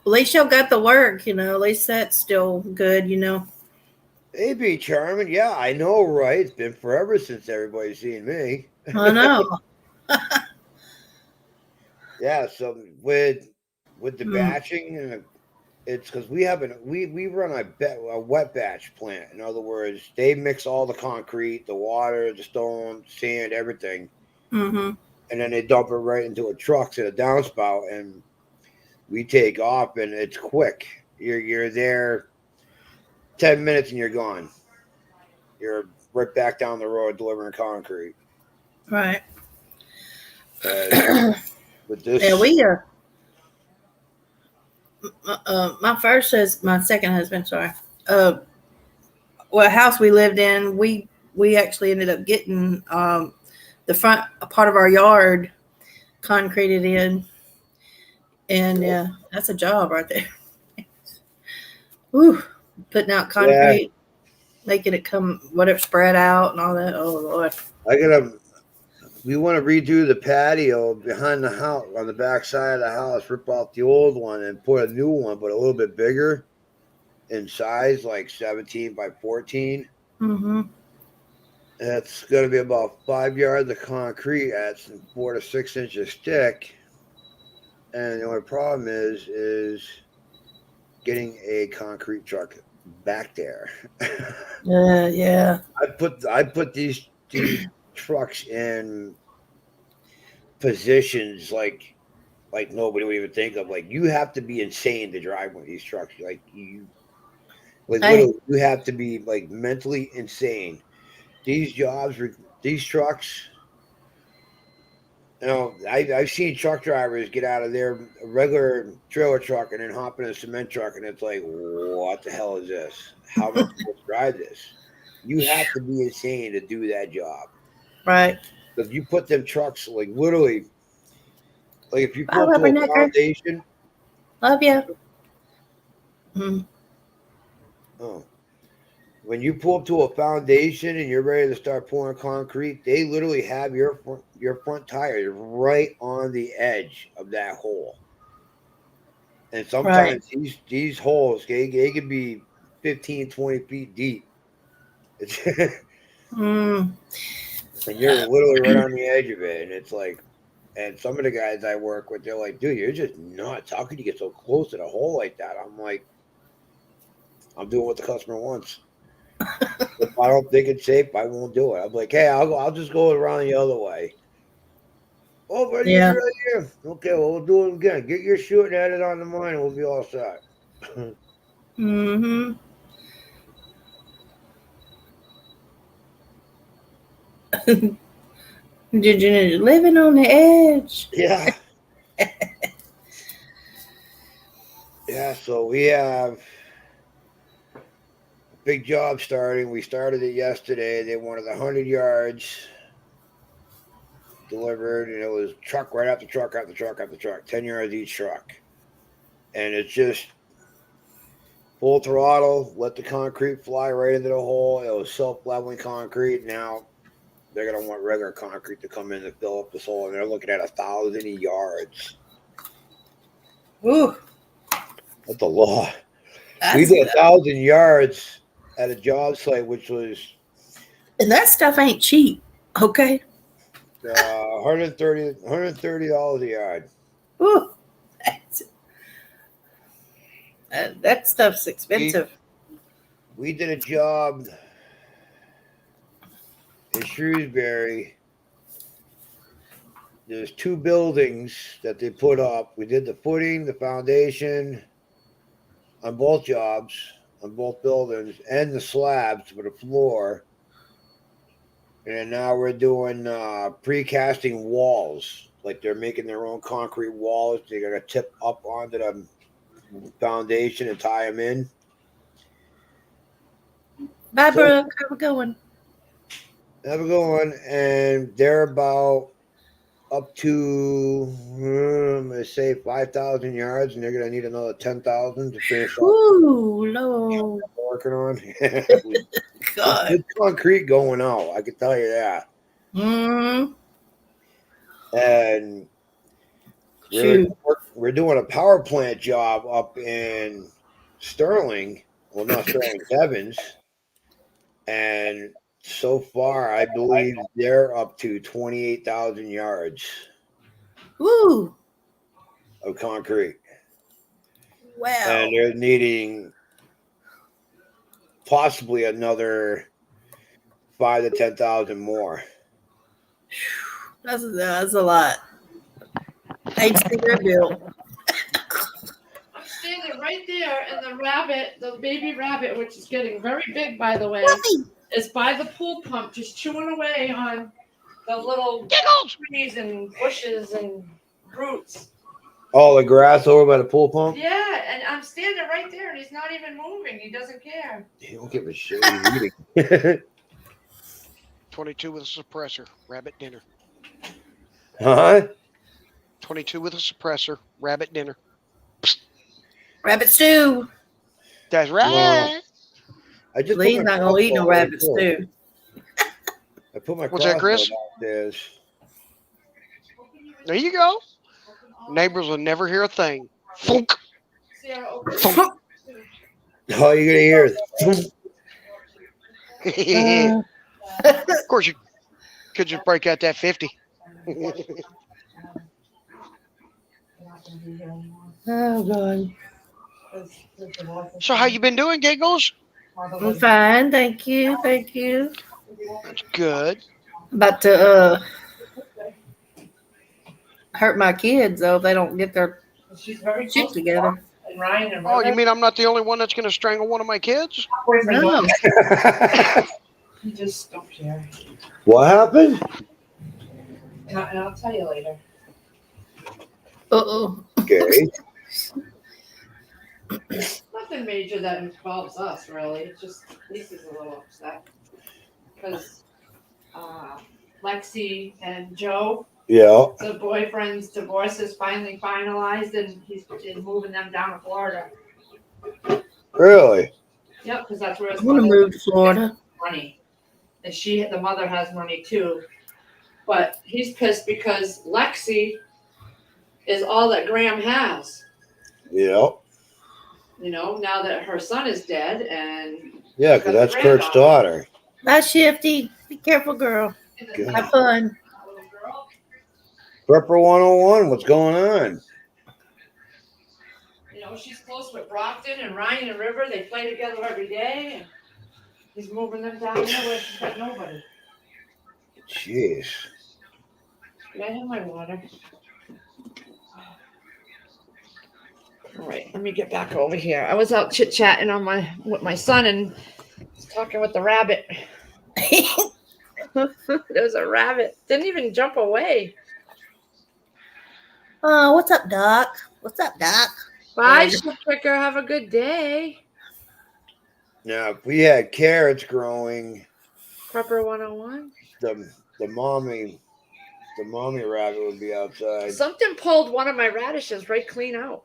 Speaker 4: At least y'all got the work, at least that's still good,
Speaker 2: They be charming. Yeah, I know, right? It's been forever since everybody's seen me.
Speaker 4: I know.
Speaker 2: Yeah, so with the batching, and it's because we run a wet batch plant. In other words, they mix all the concrete, the water, the stone, sand, everything,
Speaker 4: Mm-hmm.
Speaker 2: and then they dump it right into a truck at a downspout, and we take off, and it's quick. You're there 10 minutes and you're gone. You're right back down the road delivering concrete.
Speaker 4: Right.
Speaker 2: With this,
Speaker 4: Yeah, we my second husband, sorry. House we lived in, we actually ended up getting the front part of our yard concreted in, and yeah, that's a job right there. Whew, putting out concrete, making it come whatever spread out and all that. Oh Lord.
Speaker 2: We want to redo the patio behind the house on the back side of the house, rip out the old one and put a new one, but a little bit bigger in size, like 17 by 14.
Speaker 4: Mm-hmm.
Speaker 2: It's going to be about 5 yards of concrete at 4 to 6 inches thick. And the only problem is getting a concrete truck back there.
Speaker 4: Yeah.
Speaker 2: I put these trucks in positions like nobody would even think of. Like, you have to be insane to drive one of these trucks. Literally, you have to be like mentally insane. These trucks. I've seen truck drivers get out of their regular trailer truck and then hop in a cement truck, and it's like, what the hell is this? How am I supposed to drive this? You have to be insane to do that job.
Speaker 4: Right.
Speaker 2: Because you put them trucks, like, literally, like, if you pull to a foundation.
Speaker 4: Love you. Mm.
Speaker 2: Oh. When you pull up to a foundation and you're ready to start pouring concrete, they literally have your front tires right on the edge of that hole. And sometimes these holes, they can be 15, 20 feet deep. It's,
Speaker 4: Mm.
Speaker 2: and you're literally right on the edge of it. And it's like, and some of the guys I work with, they're like, dude, you're just nuts. How could you get so close to the hole like that? I'm like, I'm doing what the customer wants. If I don't think it's safe, I won't do it. I'm like, hey, I'll just go around the other way. Oh, but
Speaker 4: Yeah.
Speaker 2: you're right here. Okay, well, we'll do it again. Get your shooting at it on the mine, and we'll be all set.
Speaker 4: Mm-hmm. Did you living on the edge?
Speaker 2: Yeah. Yeah, so we have a big job starting. We started it yesterday. They wanted 100 yards delivered, and it was truck right after truck after truck after truck, 10 yards each truck. And it's just full throttle, let the concrete fly right into the hole. It was self-leveling concrete. Now they're going to want regular concrete to come in to fill up this hole, and they're looking at 1,000 yards.
Speaker 4: Ooh,
Speaker 2: That's a lot. We
Speaker 4: that's,
Speaker 2: did 1,000 yards at a job site, which was
Speaker 4: and that stuff ain't cheap. Okay.
Speaker 2: $130 a yard.
Speaker 4: Ooh, that stuff's expensive.
Speaker 2: We did a job in Shrewsbury. There's 2 buildings that they put up. We did the footing, the foundation on both jobs, on both buildings, and the slabs for the floor. And now we're doing precasting walls. Like they're making their own concrete walls. They're going to tip up onto the foundation and tie them in.
Speaker 4: Bye, Brooke. How we going?
Speaker 2: Have a good one. And they're about up to, I'm going to say 5,000 yards, and they're going to need another 10,000 to finish up
Speaker 4: Ooh, Lord.
Speaker 2: working on.
Speaker 4: God.
Speaker 2: Good concrete going out, I can tell you that.
Speaker 4: Mm.
Speaker 2: And
Speaker 4: Shoot.
Speaker 2: we're doing a power plant job up in Sterling. Well, not Sterling, Evans. And so far, I believe they're up to 28,000 yards
Speaker 4: Ooh.
Speaker 2: of concrete.
Speaker 4: Wow.
Speaker 2: And they're needing possibly another 5,000 to 10,000 more.
Speaker 4: That's a lot. Hate to see their bill.
Speaker 1: I'm standing right there, and the baby rabbit, which is getting very big, by the way, is by the pool pump, just chewing away on the little trees and bushes and roots.
Speaker 2: Oh, the grass over by the pool pump?
Speaker 1: Yeah, and I'm standing right there, and he's not even moving. He doesn't care.
Speaker 2: He don't give a shit. He's eating.
Speaker 3: 22 with a suppressor, rabbit dinner.
Speaker 2: Huh?
Speaker 3: 22 with a suppressor, rabbit dinner.
Speaker 4: Rabbit stew.
Speaker 3: That's right.
Speaker 2: Well, I just
Speaker 4: Lee's
Speaker 2: put my
Speaker 4: not gonna eat no
Speaker 2: crossbow
Speaker 4: rabbit
Speaker 2: downstairs.
Speaker 4: stew.
Speaker 2: I put my
Speaker 3: What's that, Chris?
Speaker 2: crossbow downstairs.
Speaker 3: There you go. Neighbors will never hear a thing. Funk.
Speaker 1: Sarah, open
Speaker 3: Funk.
Speaker 2: All you're gonna hear is
Speaker 3: Of course, you could just break out that 50.
Speaker 4: Oh God.
Speaker 3: So how you been doing, Giggles?
Speaker 4: I'm fine, thank you, thank you.
Speaker 3: That's good.
Speaker 4: About to hurt my kids though if they don't get their
Speaker 1: She's very
Speaker 4: shit together.
Speaker 1: And Ryan and
Speaker 3: Oh, you mean I'm not the only one that's going to strangle one of my kids?
Speaker 4: No.
Speaker 1: He just don't care.
Speaker 2: What happened?
Speaker 1: And I'll tell you later.
Speaker 4: Uh-oh.
Speaker 2: Okay.
Speaker 1: Nothing major that involves us, really. It's just Lisa's a little upset because Lexi and Joe,
Speaker 2: Yeah.
Speaker 1: the boyfriend's divorce is finally finalized, and he's moving them down to Florida.
Speaker 2: Really?
Speaker 1: Yep, because that's where his
Speaker 4: I want to
Speaker 1: mother
Speaker 4: move to Florida.
Speaker 1: money, and the mother has money too. But he's pissed because Lexi is all that Graham has.
Speaker 2: Yeah.
Speaker 1: You know, now that her son is dead, and
Speaker 2: Yeah, because that's Kurt's daughter.
Speaker 4: Bye, Shifty. Be careful, girl.
Speaker 2: Good.
Speaker 4: Have fun.
Speaker 2: Prepper 101, what's going on?
Speaker 1: You know, she's close with Brockton and Ryan and River. They play together every day. And he's moving them down there where she's got nobody.
Speaker 2: Jeez.
Speaker 1: Did I have my water? All right, let me get back over here. I was out chit chatting with my son and was talking with the rabbit. There's a rabbit. Didn't even jump away.
Speaker 4: Oh, what's up, Doc? What's up, Doc?
Speaker 1: Bye, Picker. Have a good day.
Speaker 2: Now, if we had carrots growing,
Speaker 1: Prepper 101.
Speaker 2: the mommy rabbit would be outside.
Speaker 1: Something pulled one of my radishes right clean out.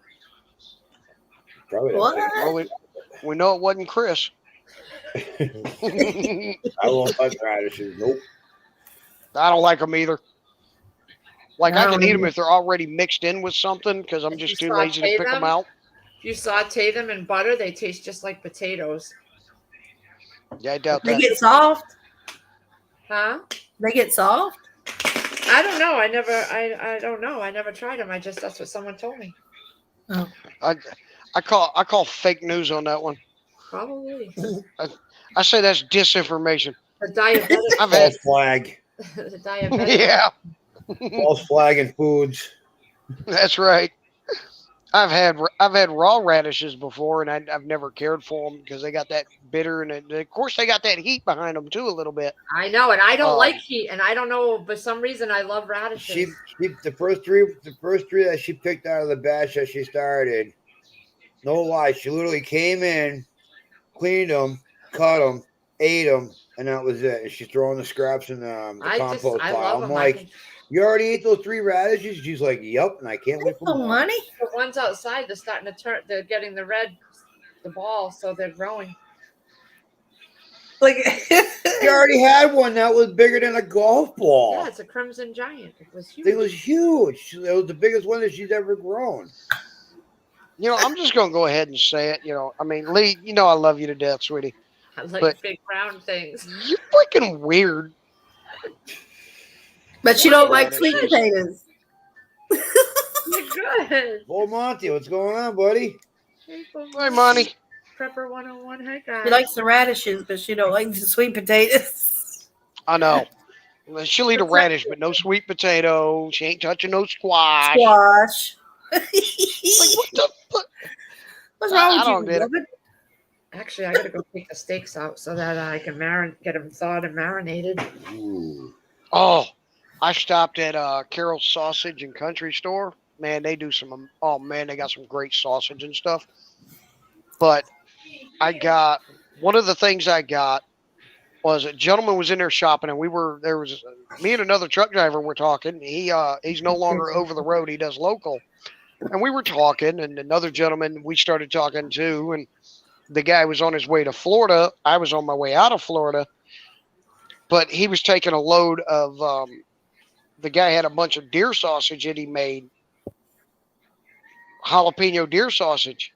Speaker 2: Probably.
Speaker 4: What?
Speaker 3: Well, we know it wasn't Chris.
Speaker 2: I won't touch radishes. Nope.
Speaker 3: I don't like them either. Like, I
Speaker 4: No,
Speaker 3: can eat them if they're already mixed in with something because I'm
Speaker 1: If
Speaker 3: just
Speaker 1: you
Speaker 3: too lazy to
Speaker 1: saute
Speaker 3: pick them
Speaker 1: them?
Speaker 3: out.
Speaker 1: If you saute them in butter, they taste just like potatoes.
Speaker 3: Yeah, I doubt
Speaker 4: They
Speaker 3: that.
Speaker 4: get soft.
Speaker 1: Huh?
Speaker 4: They get soft.
Speaker 1: I don't know. I don't know. I never tried them. That's what someone told me.
Speaker 3: I call fake news on that one.
Speaker 1: Probably.
Speaker 3: I say that's disinformation.
Speaker 1: The diabetic.
Speaker 3: I've had,
Speaker 2: False flag.
Speaker 1: The diabetic.
Speaker 3: yeah,
Speaker 2: False flag in foods.
Speaker 3: that's right. I've had raw radishes before, and I've never cared for them because they got that bitter, and of course they got that heat behind them too a little bit.
Speaker 1: I know, and I don't
Speaker 3: Um,
Speaker 1: like heat, and I don't know, for some reason I love radishes.
Speaker 2: She the first three that she picked out of the batch that she started. No lie, she literally came in, cleaned them, cut them, ate them, and that was it. And she's throwing the scraps in the compost
Speaker 1: I
Speaker 2: pile.
Speaker 1: love
Speaker 2: I'm
Speaker 1: them.
Speaker 2: like, you already ate those 3 radishes? She's like, yep, and I can't wait for
Speaker 4: Oh,
Speaker 2: more.
Speaker 4: money.
Speaker 1: The ones outside, they're starting to turn. They're getting the ball, so they're growing.
Speaker 4: Like,
Speaker 2: She already had one that was bigger than a golf ball.
Speaker 1: Yeah, it's a crimson giant. It was huge.
Speaker 2: It was huge. It was the biggest one that she's ever grown.
Speaker 3: You know, I'm just gonna go ahead and say it. You know, I mean, Lee, you know I love you to death, sweetie.
Speaker 1: I like
Speaker 3: but-
Speaker 1: big round things.
Speaker 3: You're freaking weird.
Speaker 4: but you don't like
Speaker 3: Radishes.
Speaker 4: sweet potatoes.
Speaker 1: You're good.
Speaker 2: Oh, Monty, what's going on, buddy?
Speaker 1: Hey,
Speaker 3: Hey, Monty.
Speaker 1: Prepper 101. Hey, guys.
Speaker 4: She likes the radishes, but she don't like the sweet potatoes.
Speaker 3: I know. Well, she'll eat a radish, but no sweet potato. She ain't touching no squash.
Speaker 4: Squash.
Speaker 3: Like, what the fuck?
Speaker 4: What's wrong
Speaker 3: I
Speaker 4: with
Speaker 3: don't
Speaker 4: you,
Speaker 3: get it.
Speaker 4: woman?
Speaker 1: Actually, I gotta go take the steaks out so that I can get them thawed and marinated.
Speaker 2: Ooh.
Speaker 3: Oh, I stopped at Carol's Sausage and Country Store. Man, they do some. Oh man, they got some great sausage and stuff. But I got one of the things I got was a gentleman was in there shopping, and there was me and another truck driver were talking. He's no longer over the road; he does local, and we were talking. And another gentleman we started talking to, and the guy was on his way to Florida. I was on my way out of Florida, but he was taking a load of. The guy had a bunch of deer sausage that he made, jalapeno deer sausage,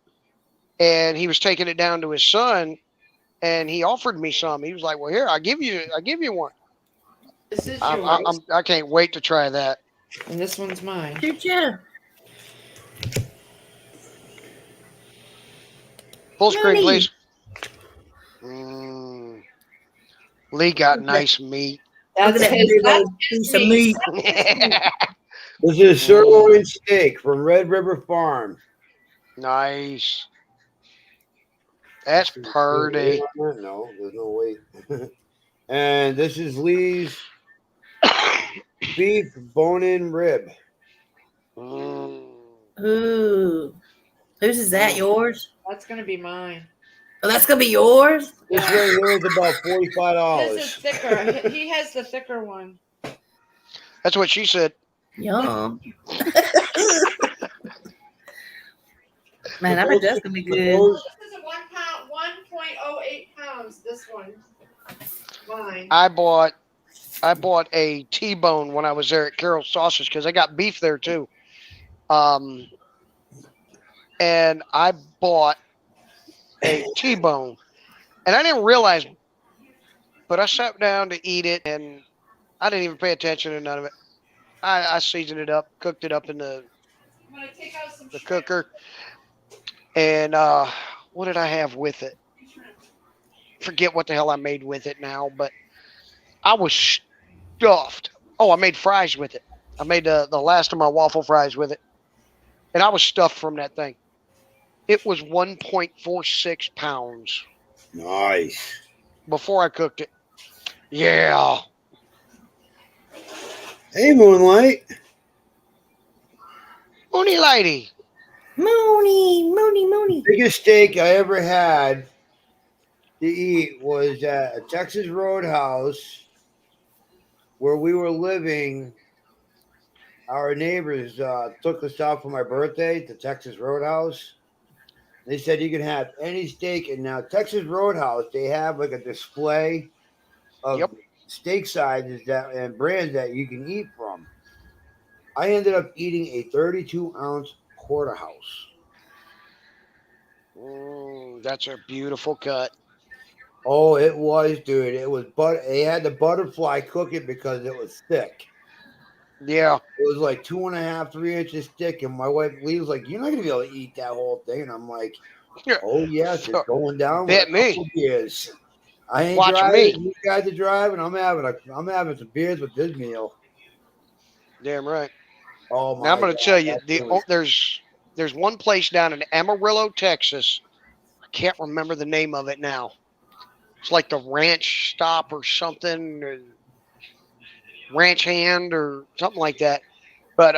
Speaker 3: and he was taking it down to his son, and he offered me some. He was like, "Well, here, I'll give you one."
Speaker 1: This is yours,
Speaker 3: I can't wait to try that.
Speaker 1: and this one's mine.
Speaker 4: Shoot ya.
Speaker 3: Full screen,
Speaker 4: Money.
Speaker 3: please. Lee got nice meat.
Speaker 4: Look at that big old piece of meat.
Speaker 2: This is sirloin steak from Red River Farm.
Speaker 3: Nice. That's purty.
Speaker 2: No, there's no way. And this is Lee's beef bone-in rib.
Speaker 3: Mm.
Speaker 4: Ooh. Whose is that? Yours?
Speaker 1: That's gonna be mine.
Speaker 4: Oh, that's gonna be yours?
Speaker 2: This right here is about $45.
Speaker 1: This is thicker. He has the thicker one.
Speaker 3: That's what she said.
Speaker 4: Yum. Man, I bet that's gonna be good.
Speaker 1: This is a 1 pound, 1.08 pounds. This one, mine.
Speaker 3: I bought a T-bone when I was there at Carol's Sausage because I got beef there too. And I bought a T-bone, and I didn't realize But I sat down to eat it, and I didn't even pay attention to none of it. I seasoned it up, cooked it up in the cooker, and what did I have with it? Forget what the hell I made with it now, but I was stuffed. Oh, I made fries with it. I made the last of my waffle fries with it, and I was stuffed from that thing. It was 1.46 pounds
Speaker 2: Nice.
Speaker 3: before I cooked it. Yeah.
Speaker 2: Hey, Moonlight.
Speaker 3: Mooney lady.
Speaker 4: Mooney.
Speaker 2: Biggest steak I ever had to eat was at a Texas Roadhouse where we were living. Our neighbors took us out for my birthday to Texas Roadhouse. They said you can have any steak. And now Texas Roadhouse, they have like a display of
Speaker 3: Yep.
Speaker 2: steak sizes that and brands that you can eat from. I ended up eating a 32-ounce porterhouse.
Speaker 3: That's a beautiful cut.
Speaker 2: Oh, it was, dude. It was, but they had the butterfly cook it because it was thick.
Speaker 3: Yeah.
Speaker 2: It was like 2.5, 3 inches thick, and my wife Lee was like, "You're not gonna be able to eat that whole thing." And I'm like,
Speaker 3: Yeah.
Speaker 2: "Oh yes, it's going down."
Speaker 3: Bet
Speaker 2: with a
Speaker 3: me.
Speaker 2: couple beers. I ain't
Speaker 3: Watch
Speaker 2: driving.
Speaker 3: me.
Speaker 2: You guys are driving. I'm having some beers with this meal.
Speaker 3: Damn right.
Speaker 2: Oh my!
Speaker 3: Now I'm going to
Speaker 2: God,
Speaker 3: tell you,
Speaker 2: that thing was-
Speaker 3: there's one place down in Amarillo, Texas. I can't remember the name of it now. It's like the Ranch Stop or something, or Ranch Hand or something like that. But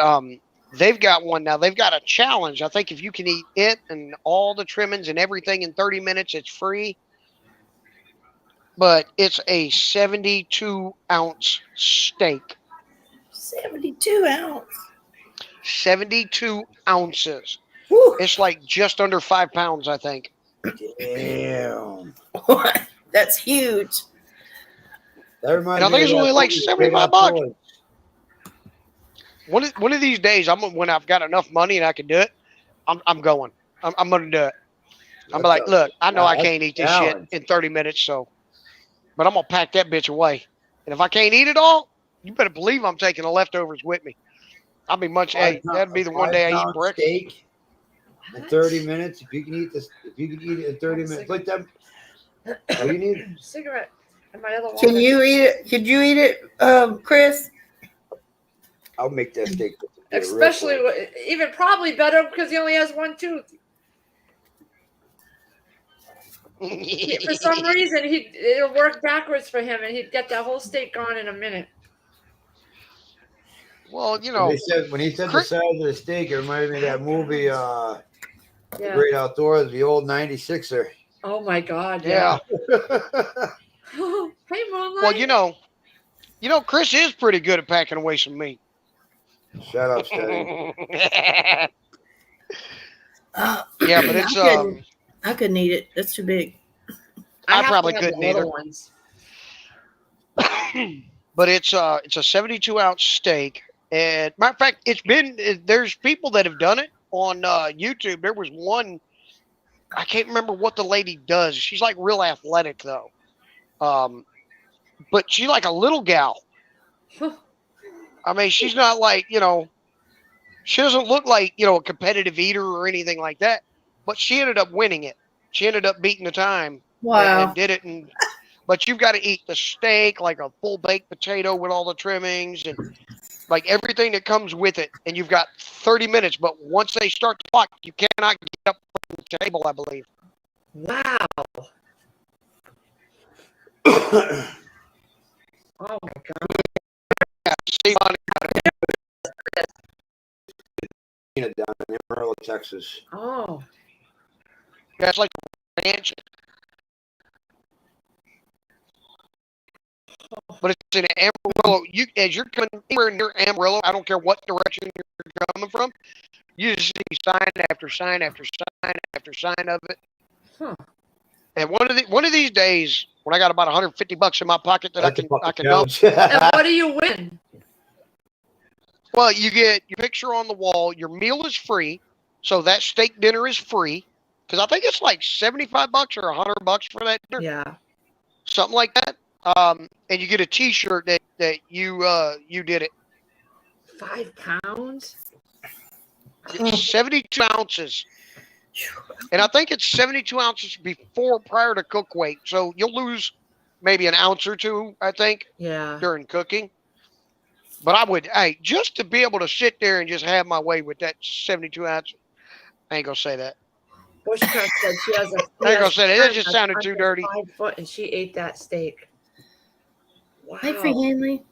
Speaker 3: they've got one now. They've got a challenge. I think if you can eat it and all the trimmings and everything in 30 minutes, it's free. But it's a 72-ounce steak.
Speaker 4: 72 ounce.
Speaker 3: 72 ounces.
Speaker 4: Whew.
Speaker 3: It's like just under 5 pounds, I think.
Speaker 2: Damn.
Speaker 4: That's huge.
Speaker 2: That reminds
Speaker 3: And I
Speaker 2: me
Speaker 3: think
Speaker 2: of
Speaker 3: it's
Speaker 2: that
Speaker 3: only like
Speaker 2: movie,
Speaker 3: 75
Speaker 2: Great
Speaker 3: bucks.
Speaker 2: Outdoors.
Speaker 3: One of these days, when I've got enough money and I can do it, I'm going. I'm going to do it. I'm
Speaker 2: That's
Speaker 3: like,
Speaker 2: a-
Speaker 3: look, I know I
Speaker 2: that's
Speaker 3: can't eat
Speaker 2: a
Speaker 3: this shit
Speaker 2: challenge.
Speaker 3: in 30 minutes, but I'm going to pack that bitch away. And if I can't eat it all, you better believe I'm taking the leftovers with me. I'll be much. Hey, that'd be the one day I eat
Speaker 2: 5-pound
Speaker 3: breakfast.
Speaker 2: steak in 30 minutes. If you can eat this, if you can eat it in 30 minutes, like that. What do you need?
Speaker 1: Cigarette. And my other one.
Speaker 4: Can you eat it? Could you eat it, Chris?
Speaker 2: I'll make that steak.
Speaker 1: Especially,
Speaker 2: real quick.
Speaker 1: even probably better because he only has one tooth. For some reason, it'll work backwards for him, and he'd get that whole steak gone in a minute.
Speaker 3: Well, you
Speaker 2: When
Speaker 3: know,
Speaker 2: he said the
Speaker 3: Chris-
Speaker 2: size of the steak, it reminded me of that movie, The
Speaker 1: Yeah.
Speaker 2: Great Outdoors, the old 96er.
Speaker 1: Oh my God.
Speaker 3: yeah.
Speaker 1: Hey, Moonlight.
Speaker 3: Well, you know, Chris is pretty good at packing away some meat.
Speaker 2: Shut up, Steady.
Speaker 3: Yeah,
Speaker 4: Uh,
Speaker 3: but it's
Speaker 4: I couldn't eat it. That's too big.
Speaker 3: I
Speaker 1: have to
Speaker 3: probably
Speaker 1: have the
Speaker 3: couldn't
Speaker 1: little
Speaker 3: either.
Speaker 1: ones.
Speaker 3: but it's a 72-ounce steak. And matter of fact, there's people that have done it on YouTube. There was one, I can't remember what the lady does. She's like real athletic though. But she's like a little gal. I mean, she's not like, she doesn't look like, a competitive eater or anything like that. But she ended up winning it. She ended up beating the time.
Speaker 4: Wow.
Speaker 3: And did it. But you've got to eat the steak like a full baked potato with all the trimmings and like everything that comes with it. And you've got 30 minutes. But once they start the clock, you cannot get up from the table, I believe.
Speaker 1: Wow. Oh my God.
Speaker 3: Yeah, see, Bonnie,
Speaker 2: Down in Amarillo, Texas.
Speaker 1: Oh.
Speaker 3: that's like a ranch. But it's in Amarillo. As you're coming anywhere near Amarillo, I don't care what direction you're coming from, you just see sign after sign after sign after sign of it.
Speaker 1: Huh.
Speaker 3: And one of these days, when I got about $150 in my pocket that I can go.
Speaker 1: And what do you win?
Speaker 3: Well, you get your picture on the wall. Your meal is free, so that steak dinner is free. Because I think it's like $75 or $100 for that dinner,
Speaker 1: Yeah.
Speaker 3: something like that. and you get a T-shirt that you did it.
Speaker 1: 5 pounds?
Speaker 3: It's 72 ounces, and I think it's 72 ounces prior to cook weight. So you'll lose maybe an ounce or two, I think,
Speaker 1: Yeah.
Speaker 3: during cooking. But I would, hey, just to be able to sit there and just have my way with that 72 ounces, I ain't gonna say that.
Speaker 1: Bushcraft said she has a.
Speaker 3: I ain't gonna say that. That
Speaker 1: friend
Speaker 3: just
Speaker 1: that's
Speaker 3: sounded too
Speaker 1: under
Speaker 3: dirty.
Speaker 1: 5 foot, and she ate that steak. Wow.
Speaker 4: Hey, Free Hanley.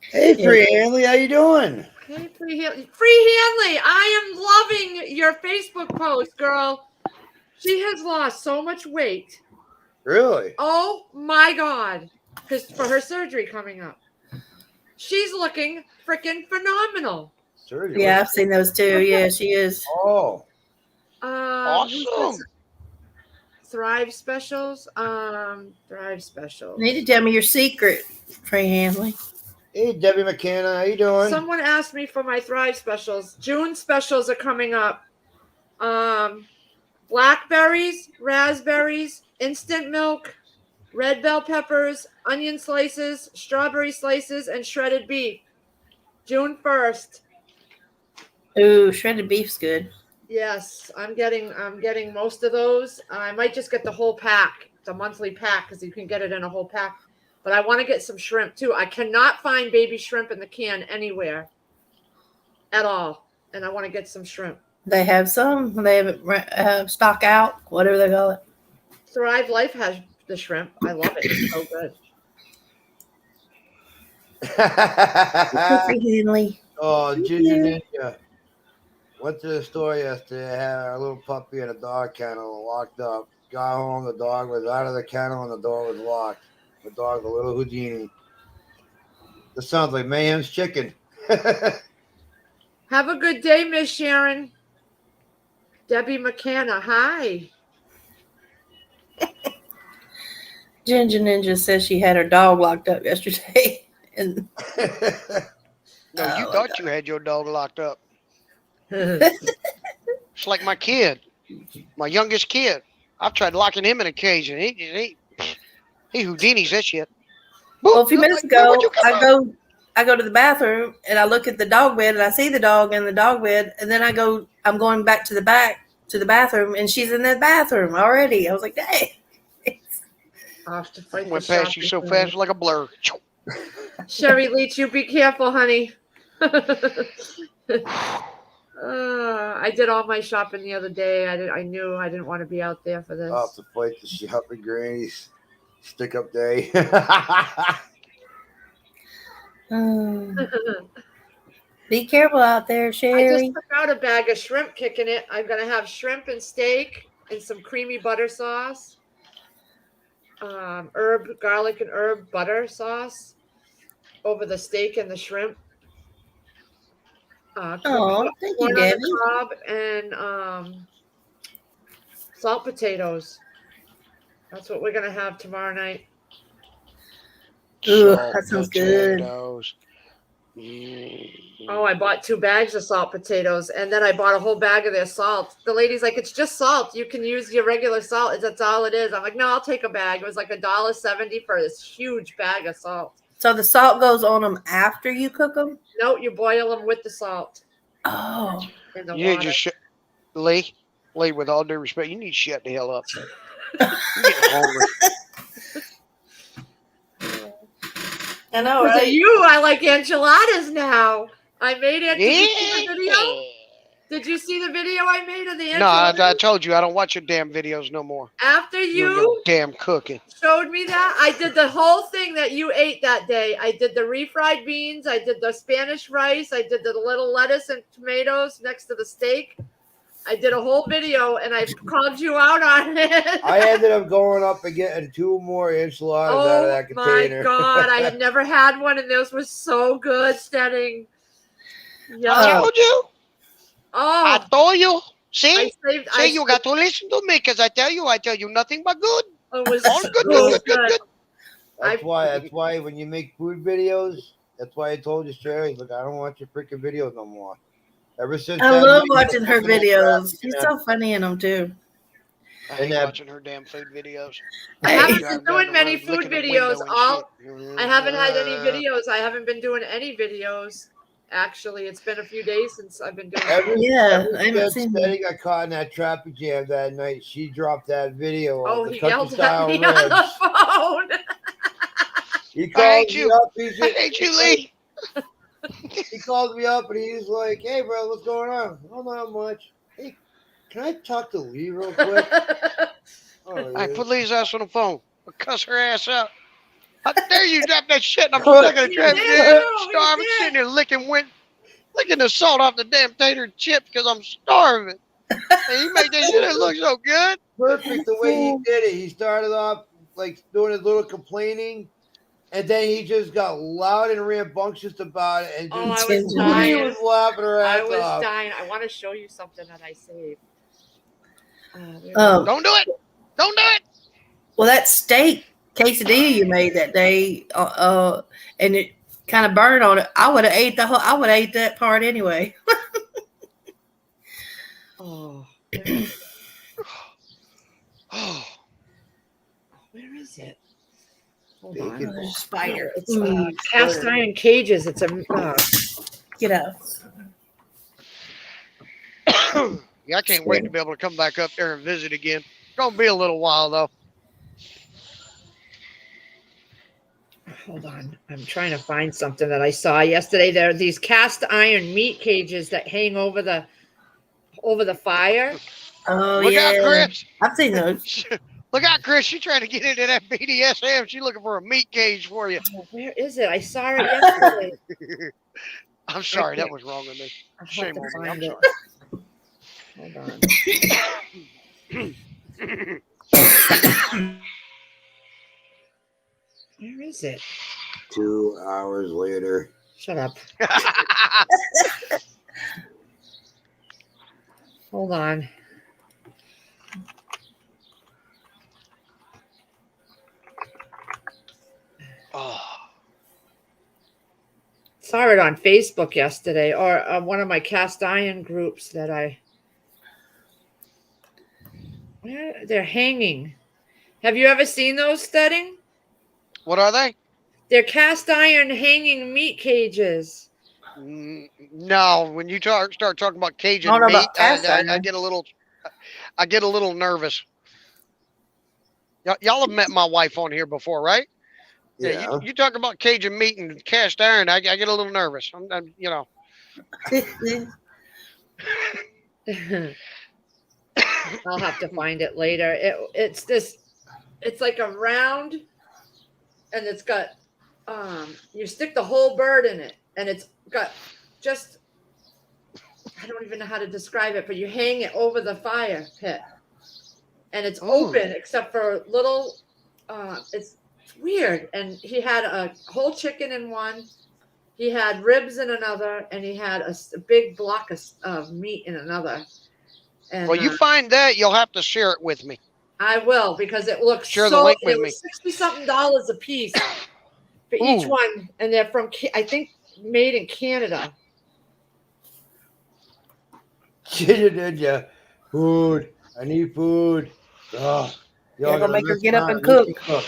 Speaker 2: Hey, Free Hanley, how you doing?
Speaker 1: Hey, Free Hanley. Free Hanley, I am loving your Facebook post, girl. She has lost so much weight.
Speaker 2: Really?
Speaker 1: Oh my God. Because for her surgery coming up. She's looking freaking phenomenal.
Speaker 2: Surgery?
Speaker 4: Yeah, I've seen those too. Yeah, she is.
Speaker 2: Oh,
Speaker 3: Awesome.
Speaker 1: Thrive specials. Thrive specials.
Speaker 4: You need to tell me your secret, Free Hanley.
Speaker 2: hey, Debbie McKenna, how you doing?
Speaker 1: Someone asked me for my Thrive specials. June specials are coming up. Blackberries, raspberries, instant milk, red bell peppers, onion slices, strawberry slices, and shredded beef. June 1st.
Speaker 4: Ooh, shredded beef's good.
Speaker 1: Yes, I'm getting most of those. I might just get the whole pack. It's a monthly pack because you can get it in a whole pack. But I want to get some shrimp too. I cannot find baby shrimp in the can anywhere at all, and I want to get some shrimp.
Speaker 4: They have some. They have it stock out, whatever they call it.
Speaker 1: Thrive Life has the shrimp. I love it. It's so good.
Speaker 4: Free Hanley.
Speaker 2: Oh, Ginger Ninja. Went to the store yesterday. I had our little puppy in a dog kennel locked up. Got home, the dog was out of the kennel and the door was locked. The dog, a little Houdini. This sounds like Mayhem's chicken.
Speaker 1: Have a good day, Miss Sharon. Debbie McKenna, hi.
Speaker 4: Ginger Ninja says she had her dog locked up yesterday. And
Speaker 3: No, you
Speaker 4: Oh,
Speaker 3: thought you had your dog locked up. It's like my kid, my youngest kid. I've tried locking him in a cage, and he Houdini's that shit.
Speaker 4: well, a few minutes
Speaker 3: Where'd
Speaker 4: ago,
Speaker 3: you come
Speaker 4: I go to the bathroom and I look at the dog bed and I see the dog in the dog bed, and then I'm going back to the bathroom and she's in that bathroom already. I was like, "Hey."
Speaker 1: Off to fight
Speaker 3: Went
Speaker 1: the
Speaker 3: past you so
Speaker 1: shopping.
Speaker 3: fast like a blur.
Speaker 1: Sherry Leach, you be careful, honey. I did all my shopping the other day. I knew I didn't want to be out there for this.
Speaker 2: Off to fight the shopping grannies. Stick up day.
Speaker 4: Be careful out there,
Speaker 1: I
Speaker 4: Sherry.
Speaker 1: just took out a bag of shrimp, kicking it. I'm gonna have shrimp and steak and some creamy butter sauce. Garlic and herb butter sauce over the steak and the shrimp.
Speaker 4: Oh, thank you,
Speaker 1: corn on
Speaker 4: Debbie.
Speaker 1: the cob and salt potatoes. That's what we're gonna have tomorrow night.
Speaker 4: Ooh,
Speaker 3: Salt
Speaker 4: that sounds good.
Speaker 3: potatoes.
Speaker 1: Oh, I bought 2 bags of salt potatoes, and then I bought a whole bag of their salt. The lady's like, "It's just salt. You can use your regular salt. That's all it is." I'm like, "No, I'll take a bag." It was like $1.70 for this huge bag of salt.
Speaker 4: So the salt goes on them after you cook them?
Speaker 1: No, you boil them with the salt
Speaker 4: Oh.
Speaker 1: in the
Speaker 3: You need
Speaker 1: water.
Speaker 3: to just Lee, with all due respect, you need to shut the hell up. You're getting hungry.
Speaker 4: I know,
Speaker 1: Because of
Speaker 4: right?
Speaker 1: you, I like enchiladas now. I made it. Did you see the video? Did you see the video I made of the
Speaker 3: No,
Speaker 1: enchiladas?
Speaker 3: I told you I don't watch your damn videos no more.
Speaker 1: After
Speaker 3: You and
Speaker 1: you
Speaker 3: your damn cooking.
Speaker 1: showed me that, I did the whole thing that you ate that day. I did the refried beans. I did the Spanish rice. I did the little lettuce and tomatoes next to the steak. I did a whole video, and I called you out on it.
Speaker 2: I ended up going up and getting 2 more enchiladas out of
Speaker 1: Oh
Speaker 2: that
Speaker 1: my
Speaker 2: container.
Speaker 1: God, I had never had one, and those was so good, Stenning.
Speaker 3: I
Speaker 1: Yeah.
Speaker 3: told you. I
Speaker 1: Oh,
Speaker 3: told you.
Speaker 1: I
Speaker 3: See?
Speaker 1: saved.
Speaker 3: See, you got to listen to me because I tell you nothing but good.
Speaker 1: It was
Speaker 3: All
Speaker 1: so
Speaker 3: good,
Speaker 1: good.
Speaker 3: good.
Speaker 2: That's why when you make food videos, that's why I told you straight. Look, I don't want your freaking videos no more. Ever since
Speaker 4: I
Speaker 2: that
Speaker 4: love
Speaker 2: video,
Speaker 4: watching her
Speaker 2: fucking old
Speaker 4: videos.
Speaker 2: crap,
Speaker 4: She's
Speaker 2: yeah.
Speaker 4: so funny in them too.
Speaker 3: I
Speaker 2: And
Speaker 3: hate
Speaker 2: that-
Speaker 3: watching her damn food videos.
Speaker 1: I
Speaker 4: Hey.
Speaker 1: haven't
Speaker 3: Driving
Speaker 1: been
Speaker 3: down
Speaker 1: doing
Speaker 3: the
Speaker 1: many
Speaker 3: road,
Speaker 1: food
Speaker 3: licking the window
Speaker 1: videos.
Speaker 3: and shit.
Speaker 1: I haven't had any
Speaker 3: Uh,
Speaker 1: videos. I haven't been doing any videos. Actually, it's been a few days since I've been doing.
Speaker 4: Yeah, I haven't
Speaker 2: Good
Speaker 4: seen
Speaker 2: Steady got caught in that traffic jam that night. She dropped that video
Speaker 1: Oh,
Speaker 2: of the
Speaker 1: he
Speaker 2: country
Speaker 1: yelled at
Speaker 2: style
Speaker 1: me on the
Speaker 2: ribs.
Speaker 1: phone.
Speaker 2: He
Speaker 3: I
Speaker 2: called
Speaker 3: hate
Speaker 2: me
Speaker 3: you.
Speaker 2: up. He's
Speaker 3: I hate you, Lee.
Speaker 2: He called me up and he's like, "Hey, bro, what's going on?" "Oh, not much." "Hey, can I talk to Lee real quick?" "Oh,
Speaker 3: I
Speaker 2: yeah."
Speaker 3: put Lee's ass on the phone. I'll cuss her ass out. How dare you drop that shit? And I'm stuck in a
Speaker 1: You
Speaker 3: traffic
Speaker 1: did,
Speaker 3: jam,
Speaker 1: you
Speaker 3: starving,
Speaker 1: did.
Speaker 3: sitting there licking the salt off the damn tater chips because I'm starving. And you make that shit look so good.
Speaker 2: Perfect the way he did it. He started off like doing his little complaining, and then he just got loud and rambunctious about it, and
Speaker 1: Oh,
Speaker 2: just
Speaker 1: I was
Speaker 4: Lee
Speaker 1: dying.
Speaker 2: was laughing her
Speaker 1: I
Speaker 2: ass
Speaker 1: was
Speaker 2: off.
Speaker 1: dying. I want to show you something that I saved.
Speaker 4: Oh,
Speaker 3: Don't do it. Don't do it.
Speaker 4: well, that steak quesadilla you made that day, and it kind of burned on it. I would have ate that part anyway.
Speaker 1: Oh,
Speaker 3: Oh,
Speaker 1: where is it? Hold
Speaker 2: Bacon.
Speaker 1: on.
Speaker 4: There's a spider.
Speaker 1: It's cast iron cages. It's a
Speaker 4: Get out.
Speaker 3: yeah, I can't wait to be able to come back up there and visit again. It's gonna be a little while though.
Speaker 1: hold on. I'm trying to find something that I saw yesterday. There are these cast iron meat cages that hang over the fire.
Speaker 4: Oh
Speaker 3: Look
Speaker 4: yeah,
Speaker 3: out, Chris.
Speaker 4: I've seen those.
Speaker 3: Look out, Chris. She's trying to get into that BDSM. She's looking for a meat cage for you.
Speaker 1: Oh, where is it? I saw it yesterday.
Speaker 3: I'm sorry, that was wrong of me.
Speaker 1: I'll have
Speaker 3: Shame
Speaker 1: to
Speaker 3: on me.
Speaker 1: find
Speaker 3: I'm
Speaker 1: it. Hold on. Where is it?
Speaker 2: 2 hours later.
Speaker 1: Shut up.
Speaker 3: sorry.
Speaker 1: Hold on.
Speaker 3: Oh,
Speaker 1: Saw it on Facebook yesterday, or one of my cast iron groups that where they're hanging. Have you ever seen those, Stedding?
Speaker 3: what are they?
Speaker 1: They're cast iron hanging meat cages.
Speaker 3: No, when you start talking about Cajun
Speaker 4: I don't know
Speaker 3: meat,
Speaker 4: about cast
Speaker 3: I
Speaker 4: iron.
Speaker 3: get a little nervous. Y'all have met my wife on here before, right?
Speaker 2: Yeah.
Speaker 3: You talk about Cajun meat and cast iron, I get a little nervous. I'm you know.
Speaker 1: I'll have to find it later. It's like a round, and it's got you stick the whole bird in it, and it's got just I don't even know how to describe it, but you hang it over the fire pit, and it's open except for little. It's weird. And he had a whole chicken in one. He had ribs in another, and he had a big block of meat in another. And,
Speaker 3: Well, you find that you'll have to share it with me.
Speaker 1: I will, because it looks
Speaker 3: Share the
Speaker 1: so.
Speaker 3: link with
Speaker 1: It
Speaker 3: me.
Speaker 1: was $60-something a piece for each
Speaker 3: Ooh.
Speaker 1: one, and they're from I think made in Canada.
Speaker 2: Did ya? Food. I need food. Oh,
Speaker 4: Yeah,
Speaker 2: y'all
Speaker 4: go make her
Speaker 2: mess
Speaker 4: get up
Speaker 2: around.
Speaker 4: and
Speaker 2: I need to cook.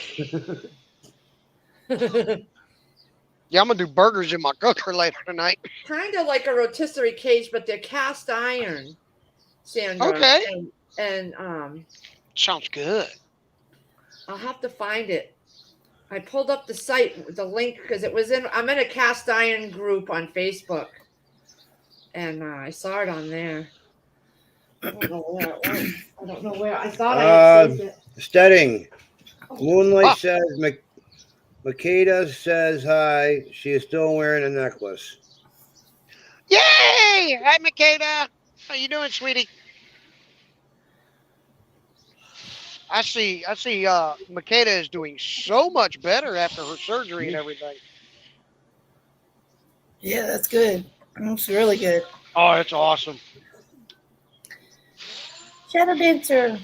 Speaker 3: Yeah, I'm gonna do burgers in my cooker later tonight.
Speaker 1: Kind of like a rotisserie cage, but they're cast iron, Sandra.
Speaker 3: Okay.
Speaker 1: And
Speaker 3: Sounds good.
Speaker 1: I'll have to find it. I pulled up the site, the link, because I'm in a cast iron group on Facebook, and I saw it on there. I don't know where it was. I don't know where. I thought I had saved it.
Speaker 2: Stedding. Moonlight
Speaker 3: Ah.
Speaker 2: says, Makeda says hi. She is still wearing a necklace.
Speaker 3: Yay! Hi, Makeda. How you doing, sweetie? I see. Makeda is doing so much better after her surgery and everything.
Speaker 4: Yeah, that's good. That's really good.
Speaker 3: Oh, it's awesome.
Speaker 4: Shadow Dancer.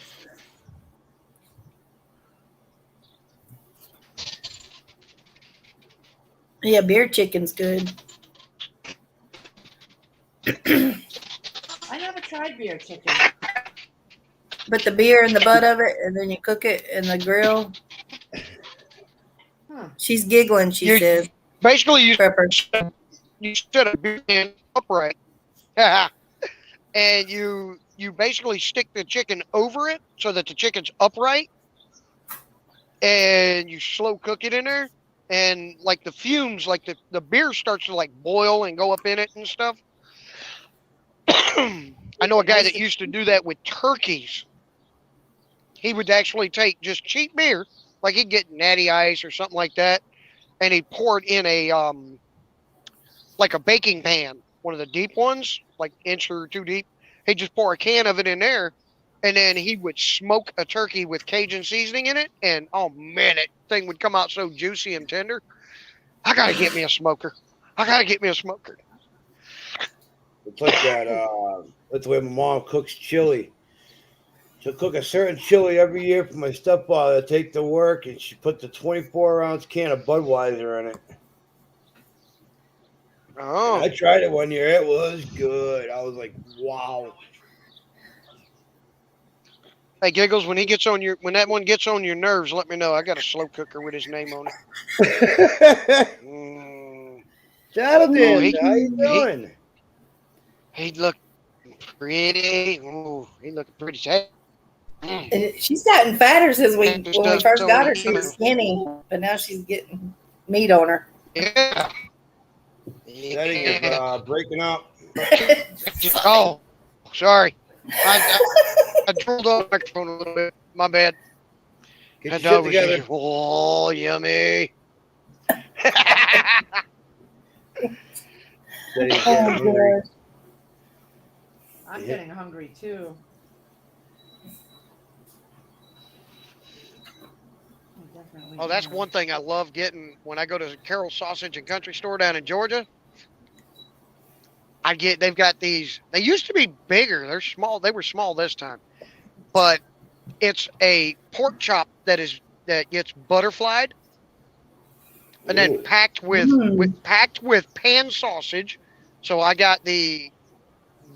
Speaker 4: Yeah, beer chicken's good.
Speaker 1: I never tried beer chicken.
Speaker 4: put the beer in the butt of it, and then you cook it in the grill.
Speaker 1: Huh.
Speaker 4: She's giggling. She
Speaker 3: You-
Speaker 4: says,
Speaker 3: Basically,
Speaker 4: "Pepper."
Speaker 3: you set a beer can upright, and you basically stick the chicken over it so that the chicken's upright, and you slow cook it in there, and like the fumes, like the beer starts to like boil and go up in it and stuff. I know a guy that used to do that with turkeys. He would actually take just cheap beer, like he'd get Natty Ice or something like that, and he'd pour it in a like a baking pan, one of the deep ones, like inch or two deep. He'd just pour a can of it in there, and then he would smoke a turkey with Cajun seasoning in it, and oh man, that thing would come out so juicy and tender. I gotta get me a smoker. I gotta get me a smoker.
Speaker 2: It's like that. That's the way my mom cooks chili. She'll cook a certain chili every year for my stepfather to take to work, and she put the 24-ounce can of Budweiser in it.
Speaker 3: Oh,
Speaker 2: And I tried it one year. It was good. I was like, wow.
Speaker 3: hey Giggles, when that one gets on your nerves, let me know. I got a slow cooker with his name on it. Mm,
Speaker 2: Jonathan,
Speaker 3: he-
Speaker 2: how you doing?
Speaker 3: he looked pretty. Ooh, he looked pretty sad. Mm.
Speaker 4: And she's gotten fatter since when we
Speaker 3: Just
Speaker 4: first
Speaker 3: so
Speaker 4: got her. She was
Speaker 3: you
Speaker 4: skinny, but now she's getting meat on her.
Speaker 3: Yeah.
Speaker 2: Setting is
Speaker 3: Yeah.
Speaker 2: breaking up.
Speaker 3: Oh, sorry. I drooled on the microphone a little bit. My bad.
Speaker 2: Get
Speaker 3: That
Speaker 2: your
Speaker 3: dog
Speaker 2: shit
Speaker 3: was
Speaker 2: together.
Speaker 3: just, oh, yummy.
Speaker 2: Setting's getting
Speaker 4: Oh,
Speaker 2: hungry.
Speaker 4: gosh.
Speaker 1: I'm
Speaker 2: Yeah.
Speaker 1: getting hungry too. I definitely
Speaker 3: Oh, that's
Speaker 1: am.
Speaker 3: one thing I love getting when I go to Carol's Sausage and Country Store down in Georgia. They've got these, they used to be bigger. They're small. They were small this time. But it's a pork chop that gets butterflied and then
Speaker 2: Ooh.
Speaker 3: packed with pan sausage. So I got the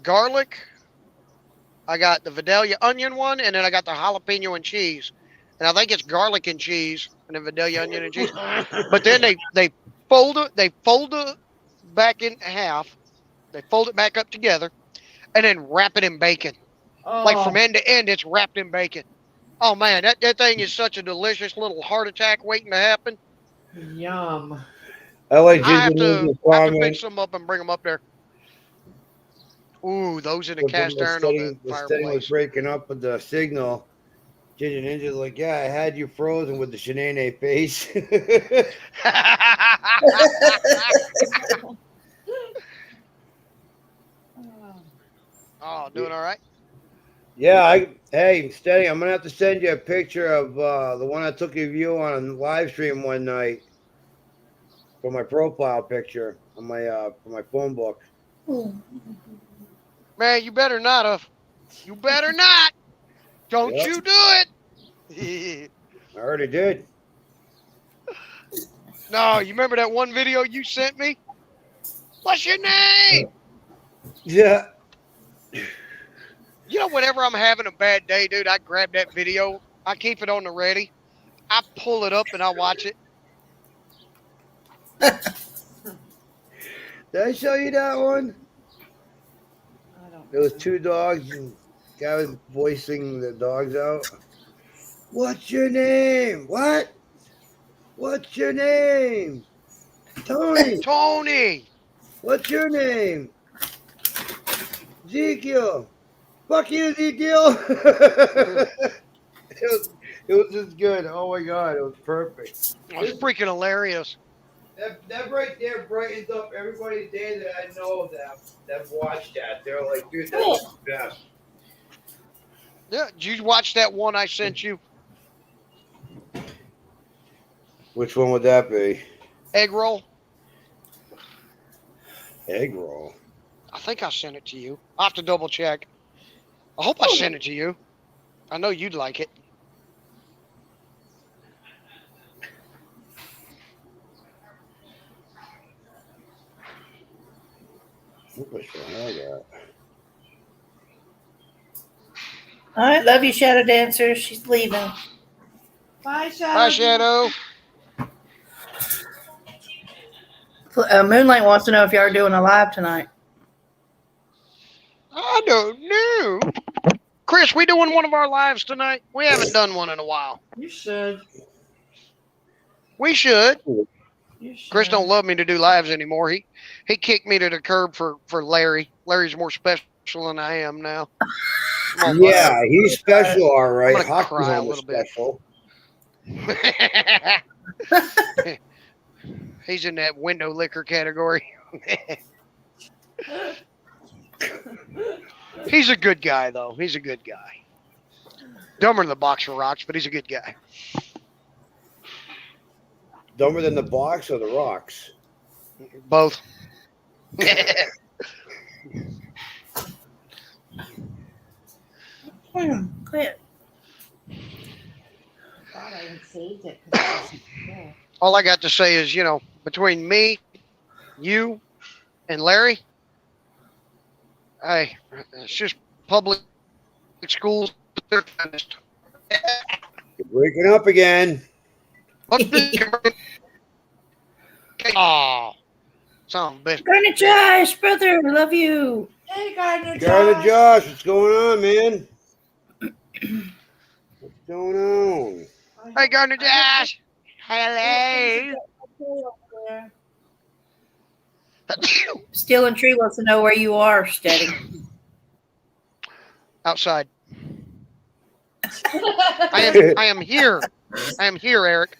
Speaker 3: garlic, I got the Vidalia onion one, and then I got the jalapeno and cheese. And I think it's garlic and cheese, and then Vidalia onion and cheese. But then they fold it back in half. They fold it back up together, and then wrap it in bacon.
Speaker 1: Oh,
Speaker 3: Like from end to end, it's wrapped in bacon. Oh man, that thing is such a delicious little heart attack waiting to happen.
Speaker 1: yum.
Speaker 2: I like
Speaker 3: I have
Speaker 2: Ginger
Speaker 3: to
Speaker 2: Ninja
Speaker 3: I have to pick
Speaker 2: comment.
Speaker 3: some up and bring them up there. Ooh, those in the
Speaker 2: But then
Speaker 3: cast iron on the
Speaker 2: the setting was
Speaker 3: fireplace.
Speaker 2: breaking up with the signal. Ginger Ninja's like, yeah, I had you frozen with the Shanae face.
Speaker 3: Oh, doing all right.
Speaker 2: Yeah, hey, Steady, I'm gonna have to send you a picture of the one I took of you on a live stream one night for my profile picture on my for my phone book.
Speaker 3: Man, you better not have. You better not. Don't
Speaker 2: Yep.
Speaker 3: you do it.
Speaker 2: I already did.
Speaker 3: No, you remember that one video you sent me? What's your name?
Speaker 2: Yeah.
Speaker 3: You know, whenever I'm having a bad day, dude, I grab that video. I keep it on the ready. I pull it up and I watch it.
Speaker 2: Did I show you that one?
Speaker 1: I don't
Speaker 2: There was two dogs and guy was voicing the dogs out. What's your name? What? What's your name? Tony.
Speaker 3: Tony.
Speaker 2: What's your name? Ezekiel. Fuck you, Ezekiel. it was just good. Oh my god, it was perfect.
Speaker 3: It was freaking hilarious.
Speaker 2: That right there brightens up everybody's day that I know that watched that. They're like, dude, that's the best.
Speaker 3: Yeah, did you watch that one I sent you?
Speaker 2: Which one would that be?
Speaker 3: Egg roll?
Speaker 2: Egg roll.
Speaker 3: I think I sent it to you. I'll have to double check. I hope I sent it to you. I know you'd like it.
Speaker 2: I hope I still have that.
Speaker 4: All right, love you, Shadow Dancer. She's leaving.
Speaker 1: Bye, Shadow.
Speaker 3: Bye, Shadow.
Speaker 4: Moonlight wants to know if y'all are doing a live tonight.
Speaker 3: I don't know. Chris, we doing one of our lives tonight? We haven't done one in a while.
Speaker 1: You should.
Speaker 3: We should.
Speaker 1: You should.
Speaker 3: Chris don't love me to do lives anymore. He kicked me to the curb for Larry. Larry's more special than I am now. Come on,
Speaker 2: Yeah, he's special, all right.
Speaker 3: I'm gonna
Speaker 2: Huck was
Speaker 3: cry a
Speaker 2: almost
Speaker 3: little bit.
Speaker 2: special.
Speaker 3: He's in that window liquor category. He's a good guy, though. He's a good guy. Dumber than the boxer rocks, but he's a good guy.
Speaker 2: Dumber than the box or the rocks?
Speaker 3: Both.
Speaker 4: Quit.
Speaker 1: thought I had saved it 'cause it wasn't there.
Speaker 3: All I got to say is, you know, between me, you, and Larry, hey, it's just public schools. They're finest.
Speaker 2: You're breaking up again.
Speaker 3: Oh, son of a bitch.
Speaker 4: Gardner Josh, brother, we love you.
Speaker 1: Hey, Gardner
Speaker 2: Gardner
Speaker 1: Josh.
Speaker 2: Josh, what's going on, man? What's going on?
Speaker 3: Hey, Gardner Josh. Hello.
Speaker 4: Steel and Tree wants to know where you are, Steady.
Speaker 3: Outside. I am here. I am here, Eric.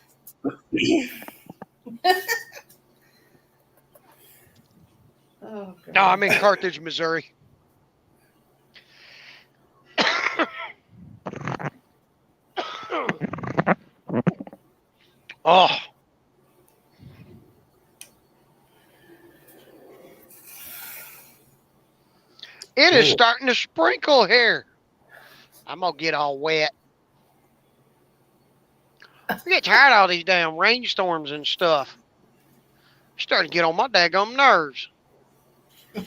Speaker 1: Oh, God.
Speaker 3: No, I'm in Carthage, Missouri. Oh. It is
Speaker 2: Ooh.
Speaker 3: starting to sprinkle here. I'm going to get all wet. I get tired of all these damn rainstorms and stuff. Starting to get on my daggum nerves.
Speaker 2: I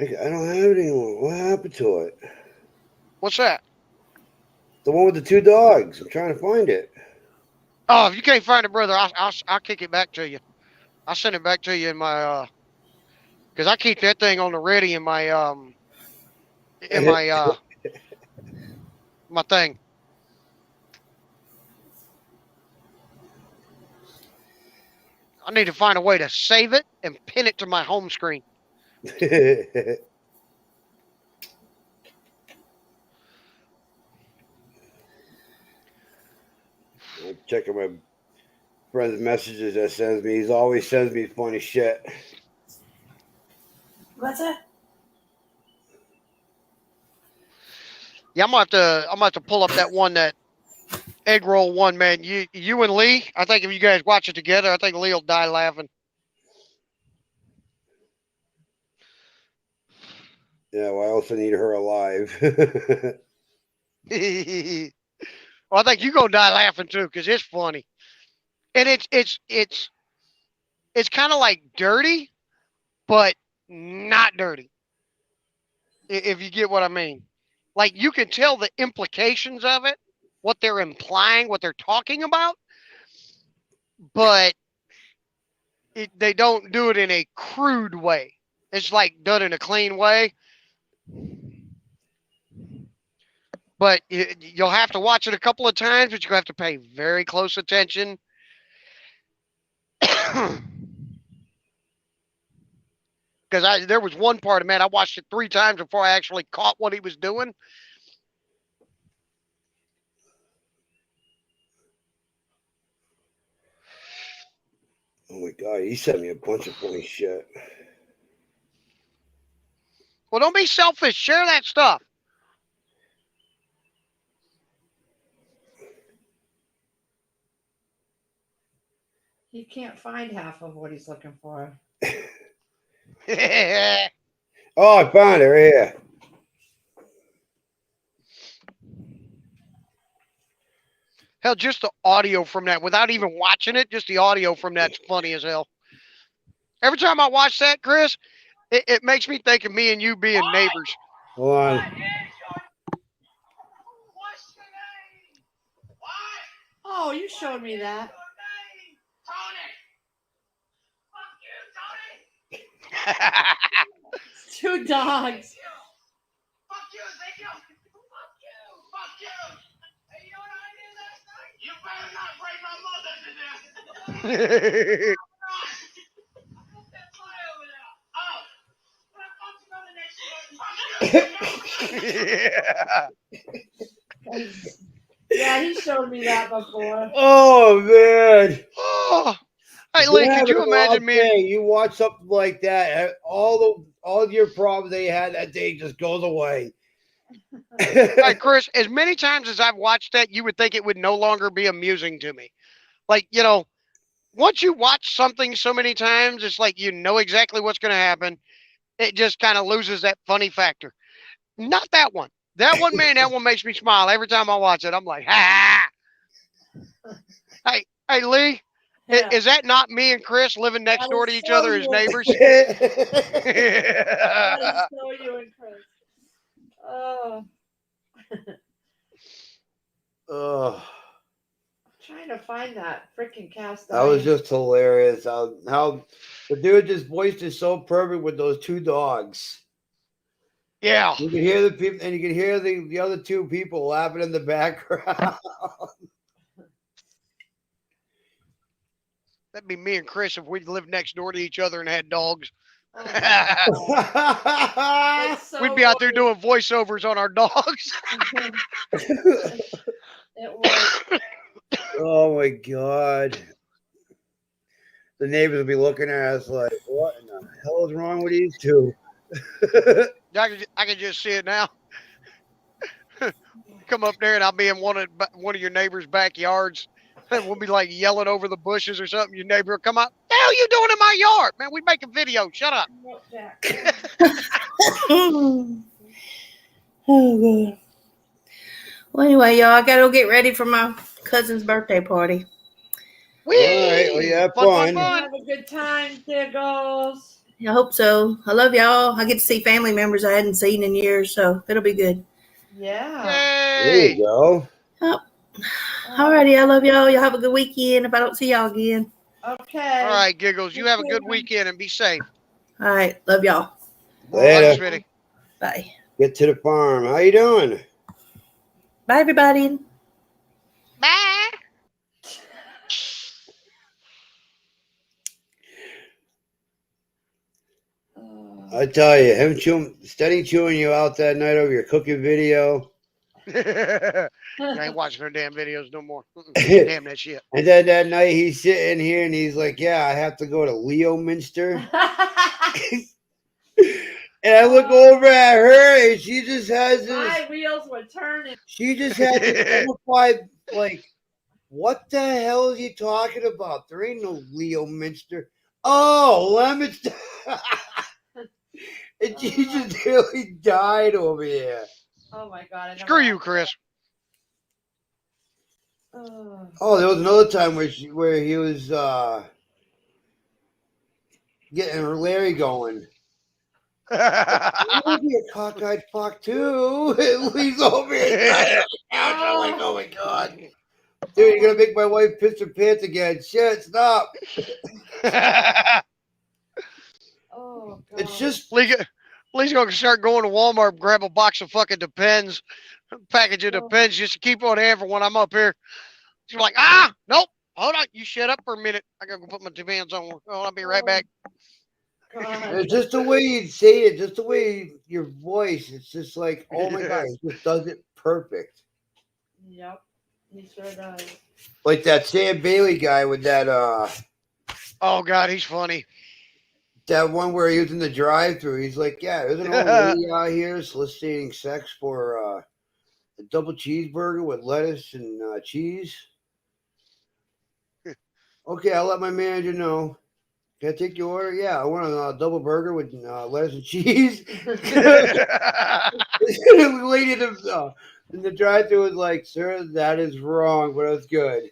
Speaker 2: don't have it anymore. What happened to it?
Speaker 3: What's that?
Speaker 2: The one with the two dogs. I'm trying to find it.
Speaker 3: Oh, if you can't find it, brother, I'll kick it back to you. I'll send it back to you in my because I keep that thing on the ready in my my thing. I need to find a way to save it and pin it to my home screen.
Speaker 2: I'm checking my friend's messages that sends me. He always sends me funny shit.
Speaker 4: What's that?
Speaker 3: Yeah, I'm gonna have to pull up that one, that egg roll one, man. You and Lee, I think if you guys watch it together, I think Lee will die laughing.
Speaker 2: Yeah, well, I also need her alive.
Speaker 3: Well, I think you're gonna die laughing too, because it's funny. And it's kind of like dirty, but not dirty. If you get what I mean. Like, you can tell the implications of it, what they're implying, what they're talking about, but they don't do it in a crude way. It's like done in a clean way. But you'll have to watch it a couple of times, but you'll have to pay very close attention. Because there was one part of it, I watched it 3 times before I actually caught what he was doing.
Speaker 2: Oh my God, he sent me a bunch of funny shit.
Speaker 3: Well, don't be selfish. Share that stuff.
Speaker 1: He can't find half of what he's looking for.
Speaker 2: Oh, I found it right here.
Speaker 3: Hell, just the audio from that, without even watching it, just the audio from that's funny as hell. Every time I watch that, Chris, it makes me think of me and you being neighbors.
Speaker 2: Hold on.
Speaker 1: Oh, you showed me that. Two dogs.
Speaker 3: Yeah.
Speaker 1: Yeah, he showed me that before.
Speaker 2: Oh man.
Speaker 3: Oh. Hey,
Speaker 2: You're
Speaker 3: Lee, could
Speaker 2: having
Speaker 3: you
Speaker 2: a wild
Speaker 3: imagine me?
Speaker 2: day. You watch something like that, all of your problems they had that day just goes away.
Speaker 3: Hey, Chris, as many times as I've watched that, you would think it would no longer be amusing to me. Like, once you watch something so many times, it's like you know exactly what's going to happen. It just kind of loses that funny factor. Not that one. That one, man, that one makes me smile every time I watch it. I'm like, ha! Hey, Lee,
Speaker 1: Yeah.
Speaker 3: is that not me and Chris living next door to each other as neighbors?
Speaker 1: That is so you and Chris. Oh,
Speaker 2: Oh,
Speaker 1: trying to find that freaking cast
Speaker 2: that was
Speaker 1: iron.
Speaker 2: just hilarious. How the dude just voiced it so perfect with those two dogs.
Speaker 3: Yeah.
Speaker 2: You can hear the people, and you can hear the other two people laughing in the background.
Speaker 3: That'd be me and Chris if we lived next door to each other and had dogs.
Speaker 1: Oh, that's so
Speaker 3: We'd be out there
Speaker 1: funny.
Speaker 3: doing voiceovers on our dogs.
Speaker 1: It was.
Speaker 2: Oh my god. The neighbors will be looking at us like, what in the hell is wrong with these two?
Speaker 3: I can just see it now. Come up there and I'll be in one of your neighbors' backyards. And we'll be like yelling over the bushes or something. Your neighbor will come out. What the hell you doing in my yard? Man, we make a video. Shut up.
Speaker 4: Oh, God. Well, anyway, y'all, I gotta go get ready for my cousin's birthday party.
Speaker 3: Whee!
Speaker 2: All right, well, you have
Speaker 3: Fun.
Speaker 2: fun.
Speaker 1: Have a good time, there goes.
Speaker 4: I hope so. I love y'all. I get to see family members I hadn't seen in years, so it'll be good.
Speaker 1: Yeah.
Speaker 2: There
Speaker 3: Yay.
Speaker 2: you go.
Speaker 4: Alrighty, I love y'all. Y'all have a good weekend if I don't see y'all again.
Speaker 1: Okay.
Speaker 3: All right, Giggles. You have a good weekend and be safe.
Speaker 4: All right, love y'all.
Speaker 3: Love you,
Speaker 2: Later.
Speaker 3: sweetie.
Speaker 4: Bye.
Speaker 2: Get to the farm. How you doing?
Speaker 4: Bye, everybody.
Speaker 3: Bye.
Speaker 2: I tell you, him steady chewing you out that night over your cooking video.
Speaker 3: I ain't watching her damn videos no more. Damn that shit.
Speaker 2: And then that night he's sitting here and he's like, yeah, I have to go to Leo Minster. And I look over at her and she just has this.
Speaker 1: My wheels were turning.
Speaker 2: She just had this simplified, like, what the hell is he talking about? There ain't no Leo Minster. Oh, Lemonster. And she just nearly died over here.
Speaker 1: Oh my god. I never
Speaker 3: Screw you,
Speaker 1: watched
Speaker 3: Chris.
Speaker 1: that.
Speaker 2: Oh, there was another time where he was getting Larry going. You would be a cockeyed fuck too. And Lee's over here. I'm like, oh my god. Dude, you're gonna make my wife piss her pants again. Shit, stop.
Speaker 1: Oh god.
Speaker 2: It's just
Speaker 3: Lee's gonna start going to Walmart, grab a box of fucking Depends, package of Depends just to keep on hand for when I'm up here. She's like, nope. Hold on, you shut up for a minute. I gotta go put my Depends on. Oh, I'll be right back.
Speaker 1: God.
Speaker 2: it's just the way you say it, just the way your voice. It's just like, oh my god, he just does it perfect.
Speaker 1: Yep. He sure does.
Speaker 2: Like that Sam Bailey guy with that
Speaker 3: Oh God, he's funny.
Speaker 2: that one where he was in the drive-through. He's like, yeah, there's an old lady out here soliciting sex for a double cheeseburger with lettuce and cheese. Okay, I'll let my manager know. Can I take your order? Yeah, I want a double burger with lettuce and cheese. The lady in the drive-thru was like, "Sir, that is wrong, but it's good."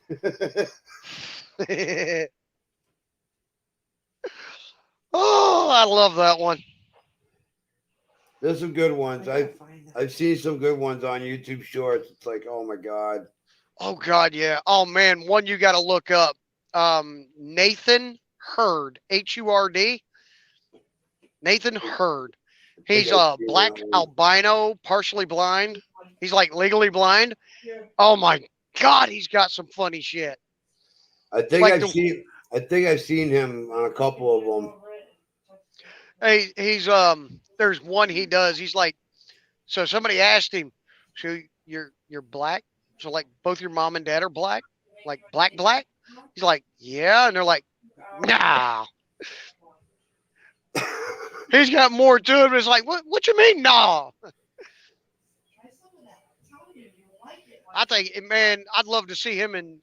Speaker 3: Oh, I love that one.
Speaker 2: There's some good ones. I've seen some good ones on YouTube Shorts. It's like, oh my god.
Speaker 3: Oh God, yeah. Oh man, one you got to look up. Nathan Hurd, Hurd. Nathan Hurd. He's
Speaker 2: I've
Speaker 3: a
Speaker 2: seen
Speaker 3: black
Speaker 2: that one.
Speaker 3: albino, partially blind. He's like legally blind. Oh my God, he's got some funny shit.
Speaker 2: I think
Speaker 3: Like
Speaker 2: I've seen him on a couple of them.
Speaker 3: Hey, he's there's one he does. He's like, so somebody asked him, so you're black? So like both your mom and dad are black? Like black? He's like, yeah, and they're like, nah. He's got more to it. It's like, what you mean, nah? I think, man, I'd love to see him in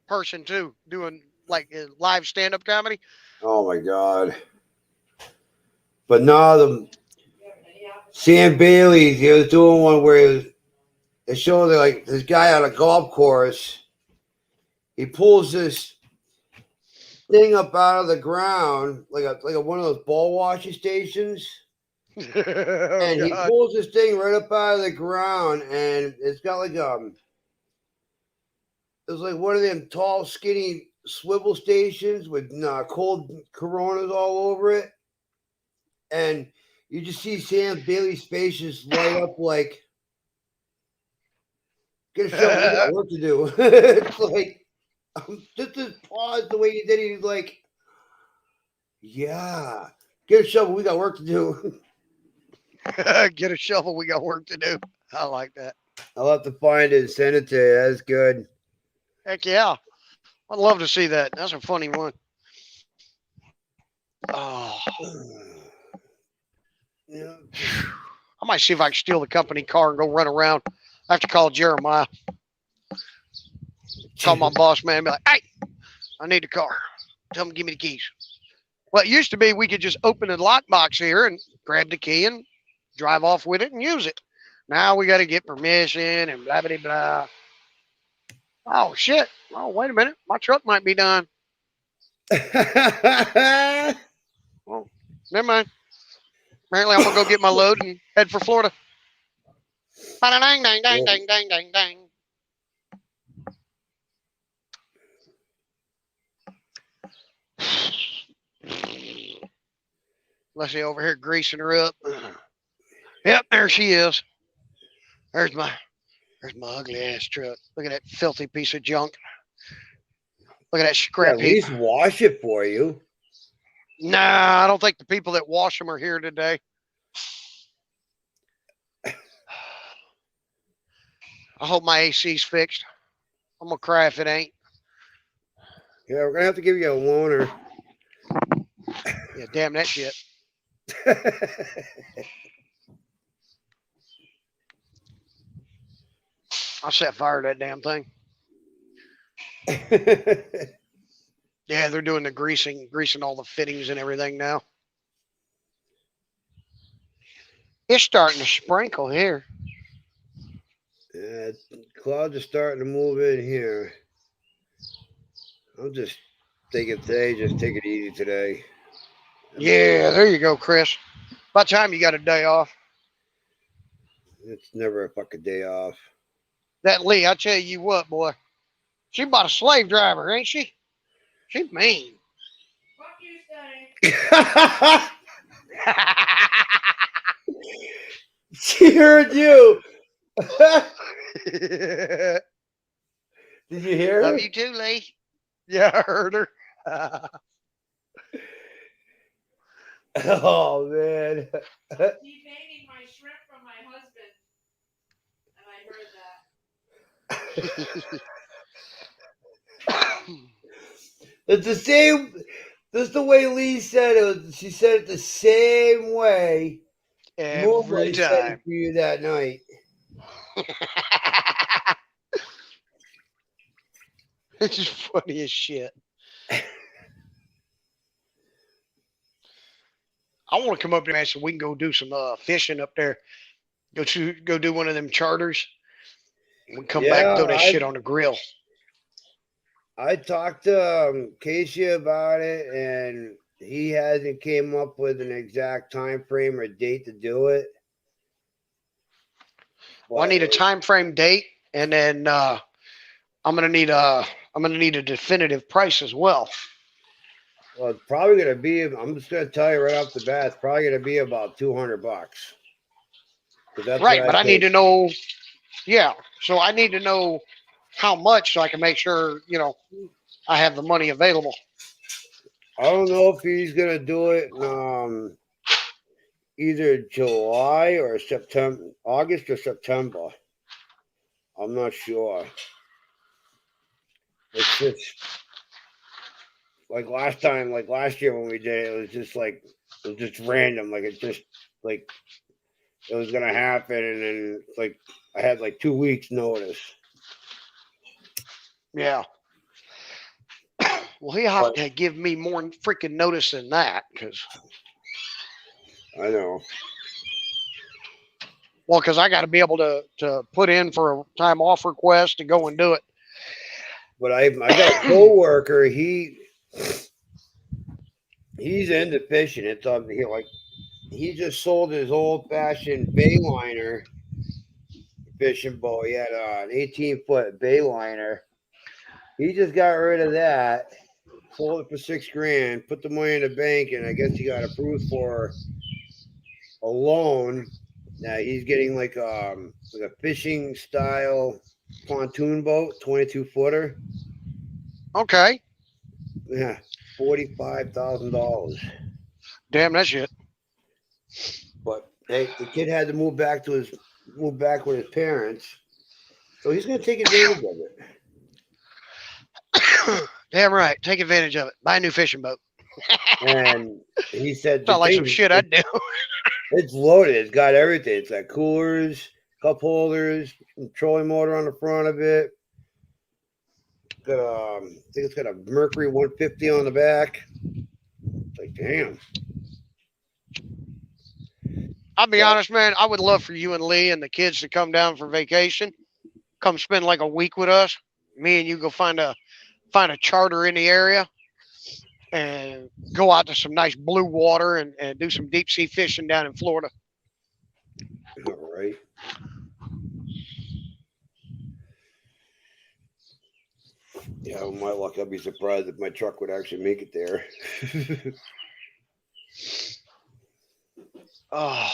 Speaker 3: person too, doing like live stand-up comedy.
Speaker 2: Oh my god. But no, the Sam Bailey, he was doing one where it showed that, like, this guy on a golf course, he pulls this thing up out of the ground, like a one of those ball washing stations. And he
Speaker 3: God.
Speaker 2: pulls this thing right up out of the ground, and it's got like it's like one of them tall, skinny swivel stations with cold Coronas all over it, and you just see Sam Bailey's face just light up like, get a shovel, we got work to do. It's like, just to pause the way you did it, he's like, yeah, get a shovel, we got work to do.
Speaker 3: Get a shovel. We got work to do. I like that.
Speaker 2: I'll have to find it and send it to you. That's good.
Speaker 3: Heck yeah. I'd love to see that. That's a funny one. Oh,
Speaker 2: Yeah.
Speaker 3: I might see if I can steal the company car and go run around. I have to call Jeremiah. Call my boss man and be like, hey, I need the car. Tell him to give me the keys. Well, it used to be we could just open the lockbox here and grab the key and drive off with it and use it. Now we got to get permission and blah, blah, blah. Oh, shit. Oh, wait a minute. My truck might be done. Oh, never mind. Apparently, I'm going to go get my load and head for Florida. Ba-da-dang, dang, dang, dang, dang, dang, dang. Leslie over here greasing her up. Yep, there she is. There's my ugly ass truck. Look at that filthy piece of junk. Look at that
Speaker 2: At
Speaker 3: scrap heap.
Speaker 2: least wash it for you.
Speaker 3: Nah, I don't think the people that wash them are here today. I hope my AC's fixed. I'm gonna cry if it ain't.
Speaker 2: Yeah, we're gonna have to give you a loaner.
Speaker 3: Yeah, damn that shit. I'll set fire to that damn thing. Yeah, they're doing the greasing all the fittings and everything now. It's starting to sprinkle here.
Speaker 2: Clouds are starting to move in here. I'm just thinking today, just take it easy today.
Speaker 3: Yeah, there you go, Chris. By the time you got a day off.
Speaker 2: It's never a fucking day off.
Speaker 3: That Lee, I tell you what, boy. She about a slave driver, ain't she? She's mean.
Speaker 1: Fuck you, Sonny.
Speaker 2: She heard you. Did you hear her?
Speaker 3: Love you too, Lee. Yeah, I heard her.
Speaker 2: Oh man.
Speaker 1: Defaming my shrimp from my husband. And I heard that.
Speaker 2: It's the same. That's the way Lee said it. She said it the same way.
Speaker 3: Every
Speaker 2: Moonlight said it
Speaker 3: time.
Speaker 2: for you that night.
Speaker 3: It's just funny as shit. I want to come up there, man, so we can go do some fishing up there. Go do one of them charters. And we come back and throw that shit on the grill.
Speaker 2: I talked to Casey about it, and he hasn't came up with an exact time frame or date to do it.
Speaker 3: Well, I need a time frame date, and then I'm gonna need a definitive price as well.
Speaker 2: Well, it's probably gonna be. I'm just gonna tell you right off the bat. It's probably gonna be about $200. Because that's
Speaker 3: Right,
Speaker 2: what
Speaker 3: but I need
Speaker 2: paid.
Speaker 3: to know. Yeah, so I need to know how much so I can make sure I have the money available.
Speaker 2: I don't know if he's gonna do it in, either July or September, August or September. I'm not sure. It's just like last year when we did it, it was just random. Like it just like it was gonna happen, and then like I had like 2 weeks notice.
Speaker 3: Yeah. Well, he'll have to give me more freaking notice than that, because
Speaker 2: I know.
Speaker 3: I got to be able to put in for a time off request to go and do it.
Speaker 2: But I got a coworker. He's into fishing. It's he just sold his old fashioned Bayliner fishing boat. He had an 18-foot Bayliner. He just got rid of that, sold it for $6,000, put the money in the bank, and I guess he got approved for a loan. Now he's getting like a fishing style pontoon boat, 22-footer.
Speaker 3: Okay.
Speaker 2: Yeah, $45,000.
Speaker 3: Damn, that's it.
Speaker 2: But hey, the kid had to move back with his parents, so he's gonna take advantage of it.
Speaker 3: Damn right. Take advantage of it. Buy a new fishing boat.
Speaker 2: And he said,
Speaker 3: Not like some shit I'd do.
Speaker 2: It's loaded. It's got everything. It's got coolers, cup holders, trolling motor on the front of it. Got I think it's got a Mercury 150 on the back. It's like, damn.
Speaker 3: I'll be honest, man. I would love for you and Lee and the kids to come down for vacation. Come spend like a week with us. Me and you go find a charter in the area and go out to some nice blue water and do some deep sea fishing down in Florida.
Speaker 2: All right. Yeah, with my luck, I'd be surprised if my truck would actually make it there.
Speaker 3: Oh.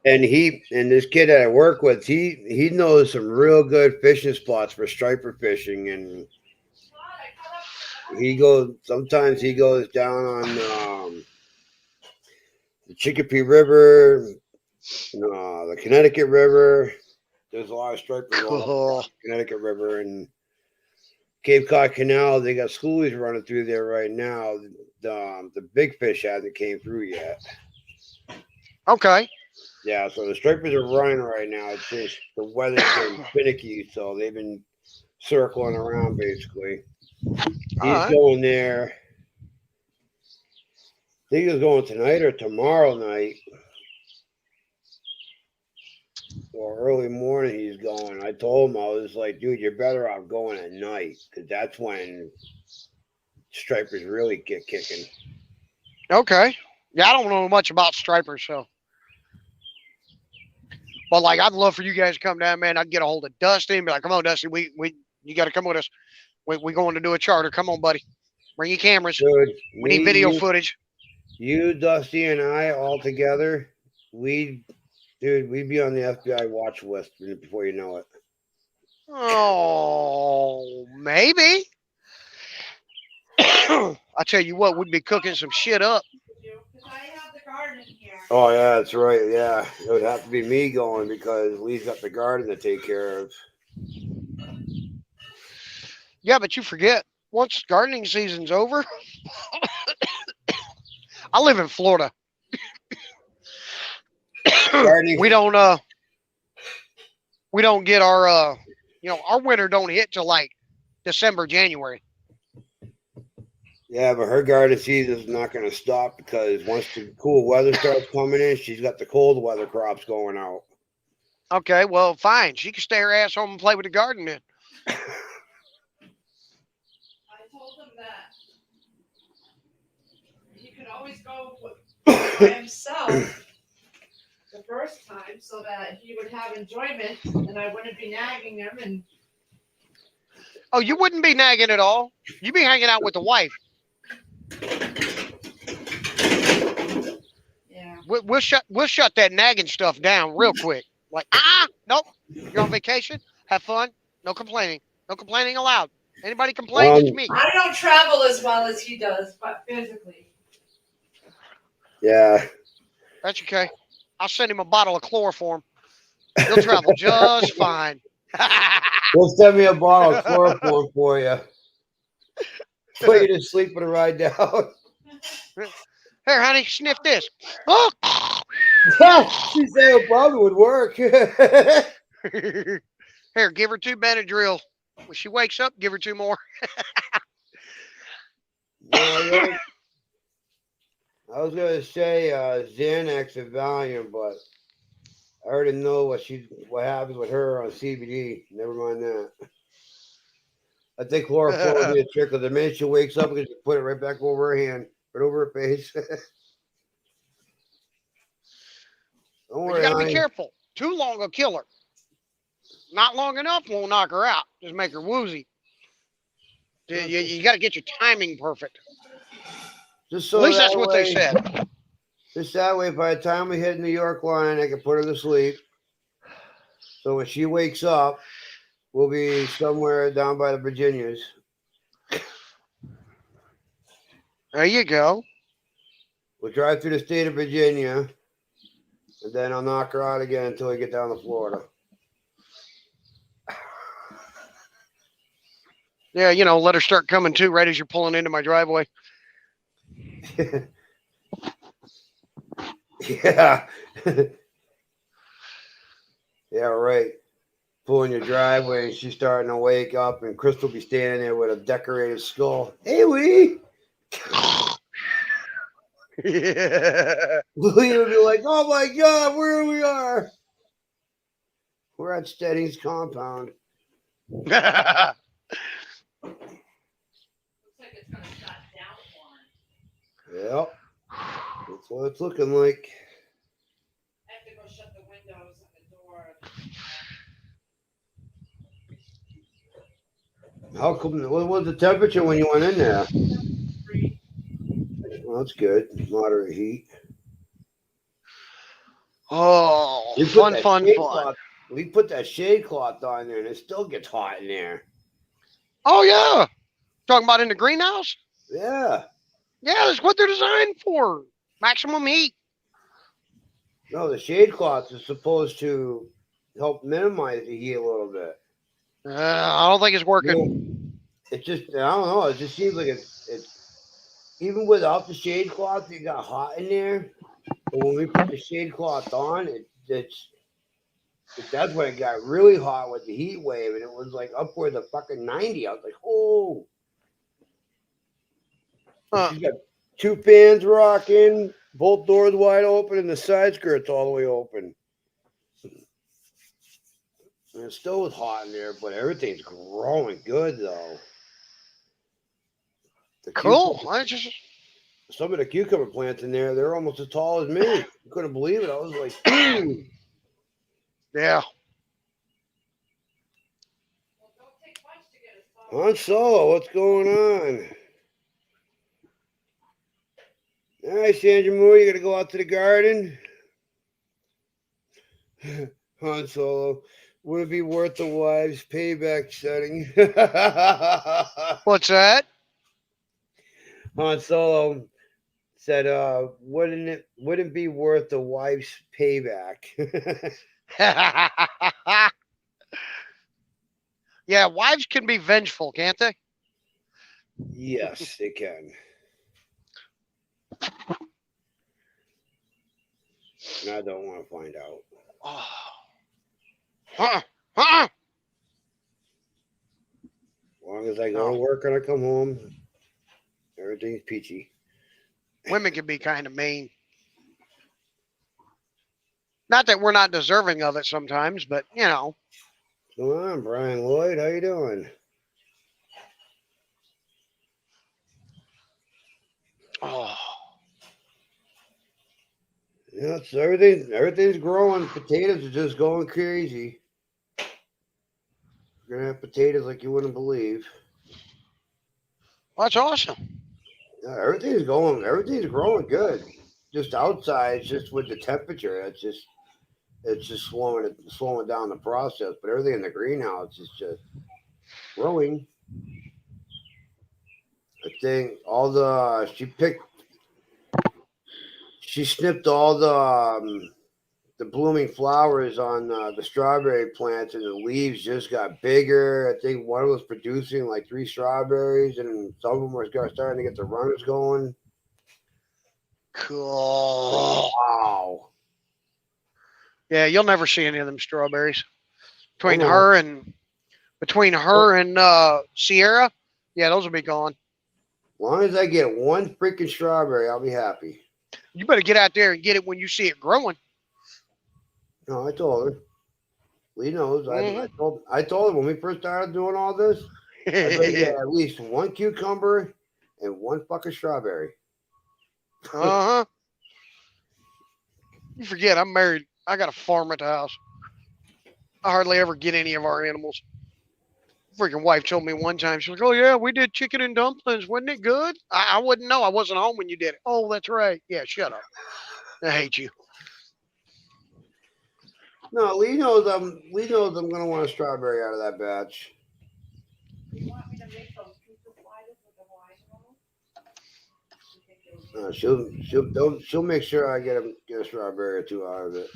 Speaker 2: And this kid that I work with, he knows some real good fishing spots for striper fishing, and sometimes he goes down on the Chicopee River, the Connecticut River. There's a lot of stripers on the Connecticut River and Cape Cod Canal. They got schoolies running through there right now. The big fish hasn't came through yet.
Speaker 3: Okay.
Speaker 2: Yeah, so the stripers are running right now. It's just the weather's getting finicky, so they've been circling around basically. He's going there. I think he's going tonight or tomorrow night. Or early morning he's going. I told him, I was like, dude, you're better off going at night, because that's when stripers really get kicking.
Speaker 3: Okay. Yeah, I don't know much about stripers, so. But like, I'd love for you guys to come down, man. I'd get a hold of Dusty and be like, come on, Dusty, you got to come with us. We going to do a charter. Come on, buddy. Bring your cameras.
Speaker 2: Dude,
Speaker 3: we need video footage.
Speaker 2: You, Dusty, and I all together, we'd be on the FBI watch list before you know it.
Speaker 3: Oh, maybe. I tell you what, we'd be cooking some shit up.
Speaker 2: Oh, yeah, that's right. Yeah, it would have to be me going because Lee's got the garden to take care of.
Speaker 3: Yeah, but you forget, once gardening season's over, I live in Florida. We don't get our our winter don't hit till like December, January.
Speaker 2: Yeah, but her garden season's not going to stop because once the cool weather starts coming in, she's got the cold weather crops going out.
Speaker 3: Okay, well, fine. She can stay her ass home and play with the garden then.
Speaker 1: I told him that he could always go by himself the first time so that he would have enjoyment and I wouldn't be nagging him. And
Speaker 3: Oh, you wouldn't be nagging at all. You'd be hanging out with the wife.
Speaker 1: yeah.
Speaker 3: We'll shut that nagging stuff down real quick. Like, nope. You're on vacation. Have fun. No complaining. No complaining allowed. Anybody complain, it's me.
Speaker 1: I don't travel as well as he does, but physically.
Speaker 2: Yeah.
Speaker 3: That's okay. I'll send him a bottle of chloroform. He'll travel just fine.
Speaker 2: We'll send me a bottle of chloroform for you. Put you to sleep with a ride down.
Speaker 3: Here, honey, sniff this. Oh.
Speaker 2: She said it probably would work.
Speaker 3: Here, give her 2 Benadryl. When she wakes up, give her 2 more.
Speaker 2: I was gonna say Xanax and Valium, but I already know what happens with her on CBD. Never mind that. I think chloroform will be a trick. Because the minute she wakes up, we can just put it right back over her hand, right over her face. Don't
Speaker 3: But
Speaker 2: worry,
Speaker 3: you got to be
Speaker 2: honey.
Speaker 3: careful. Too long will kill her. Not long enough won't knock her out. Just make her woozy. You got to get your timing perfect.
Speaker 2: Just so
Speaker 3: At least
Speaker 2: that
Speaker 3: that's what they
Speaker 2: way-
Speaker 3: said.
Speaker 2: Just that way, by the time we hit New York line, I can put her to sleep. So when she wakes up, we'll be somewhere down by the Virginias.
Speaker 3: There you go.
Speaker 2: We'll drive through the state of Virginia, and then I'll knock her out again until we get down to Florida.
Speaker 3: Yeah, let her start coming too right as you're pulling into my driveway.
Speaker 2: Yeah. Yeah, right. Pulling your driveway, and she's starting to wake up, and Chris will be standing there with a decorated skull. Hey, Lee.
Speaker 3: Yeah.
Speaker 2: Lee would be like, oh my God, where we are. We're at Stedding's compound.
Speaker 1: Looks like it's gonna shut down one.
Speaker 2: Yep. That's what it's looking like.
Speaker 1: I have to go shut the windows and the door.
Speaker 2: How come? What was the temperature when you went in there? Well, that's good. Moderate heat.
Speaker 3: Oh,
Speaker 2: We put
Speaker 3: fun,
Speaker 2: that
Speaker 3: fun,
Speaker 2: shade
Speaker 3: fun.
Speaker 2: cloth- We put that shade cloth on there, and it still gets hot in there.
Speaker 3: Oh, yeah. Talking about in the greenhouse?
Speaker 2: Yeah.
Speaker 3: Yeah, that's what they're designed for. Maximum heat.
Speaker 2: No, the shade cloth is supposed to help minimize the heat a little bit.
Speaker 3: I don't think it's working.
Speaker 2: You know, it just, I don't know. It just seems like it's even without the shade cloth, it got hot in there. But when we put the shade cloth on, that's when it got really hot with the heat wave, and it was like upwards of fucking 90. I was like, oh. She's got 2 fans rocking, both doors wide open, and the side skirt's all the way open. And it still was hot in there, but everything's growing good though.
Speaker 3: Cool.
Speaker 2: Some of the cucumber plants in there, they're almost as tall as me. I couldn't believe it. I was like, ooh.
Speaker 3: Yeah.
Speaker 1: Well, don't take much to get a solid.
Speaker 2: Han Solo, what's going on? All right, Sandra Moore, you got to go out to the garden? Han Solo, would it be worth the wife's payback setting?
Speaker 3: What's that?
Speaker 2: Han Solo said, wouldn't it be worth the wife's payback?
Speaker 3: Yeah, wives can be vengeful, can't they?
Speaker 2: Yes, they can. And I don't want to find out.
Speaker 3: Oh.
Speaker 2: As long as I go
Speaker 3: No.
Speaker 2: to work and I come home, everything's peachy.
Speaker 3: Women can be kind of mean. Not that we're not deserving of it sometimes, but
Speaker 2: What's going on, Brian Lloyd? How you doing?
Speaker 3: Oh.
Speaker 2: Yeah, so everything's growing. Potatoes are just going crazy. We're gonna have potatoes like you wouldn't believe.
Speaker 3: Well, that's awesome.
Speaker 2: Yeah, everything's growing good. Just outside, it's just with the temperature, it's just slowing down the process. But everything in the greenhouse is just growing. I think all the she snipped all the blooming flowers on the strawberry plants, and the leaves just got bigger. I think one was producing like 3 strawberries, and some of them were starting to get the runners going.
Speaker 3: Cool.
Speaker 2: Wow.
Speaker 3: Yeah, you'll never see any of them strawberries.
Speaker 2: Oh
Speaker 3: Between
Speaker 2: no.
Speaker 3: her and Sierra, yeah, those will be gone.
Speaker 2: As long as I get one freaking strawberry, I'll be happy.
Speaker 3: You better get out there and get it when you see it growing.
Speaker 2: No, I told her. Lee knows.
Speaker 3: Mhm.
Speaker 2: I told her when we first started doing all this, I better get at least one cucumber and one fucking strawberry.
Speaker 3: Uh-huh. You forget, I'm married. I got a farm at the house. I hardly ever get any of our animals. Freaking wife told me one time, she was like, "Oh yeah, we did chicken and dumplings. Wasn't it good?" I wouldn't know. I wasn't home when you did it. Oh, that's right. Yeah, shut up. I hate you.
Speaker 2: No, Lee knows I'm gonna want a strawberry out of that batch.
Speaker 1: You want me to make those pizza sliders with the Hawaiian rolls?
Speaker 2: She'll make sure I get a strawberry or two out of it.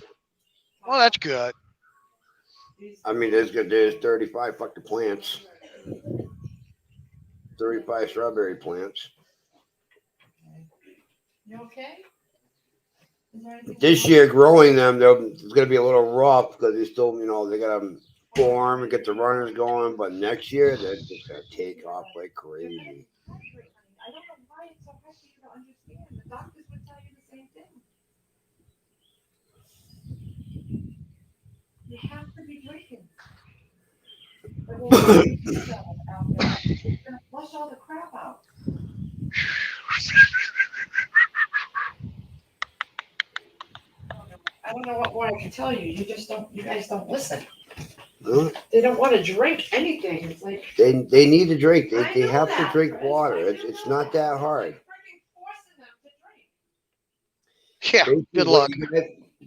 Speaker 3: Well, that's good.
Speaker 2: I mean, there's 35 fucking plants, 35 strawberry plants.
Speaker 1: You okay? Is there anything
Speaker 2: This year, growing them, it's gonna be a little rough because they still, they gotta form and get the runners going. But next year, they're just gonna take off like crazy.
Speaker 1: I don't know why it's so hard for you to understand. The doctors would tell you the same thing. You have to be drinking. But we'll out there. It's gonna flush all the crap out. I don't know what more I can tell you. You guys don't listen.
Speaker 2: Huh?
Speaker 1: They don't want to drink anything. It's like
Speaker 2: They need to drink.
Speaker 1: I
Speaker 2: They
Speaker 1: know
Speaker 2: have
Speaker 1: that,
Speaker 2: to drink
Speaker 1: Chris.
Speaker 2: water.
Speaker 1: I
Speaker 2: It's
Speaker 1: do
Speaker 2: it's
Speaker 1: know
Speaker 2: not that hard.
Speaker 1: You're freaking forcing them to drink.
Speaker 3: Yeah,
Speaker 2: Basically,
Speaker 3: good luck.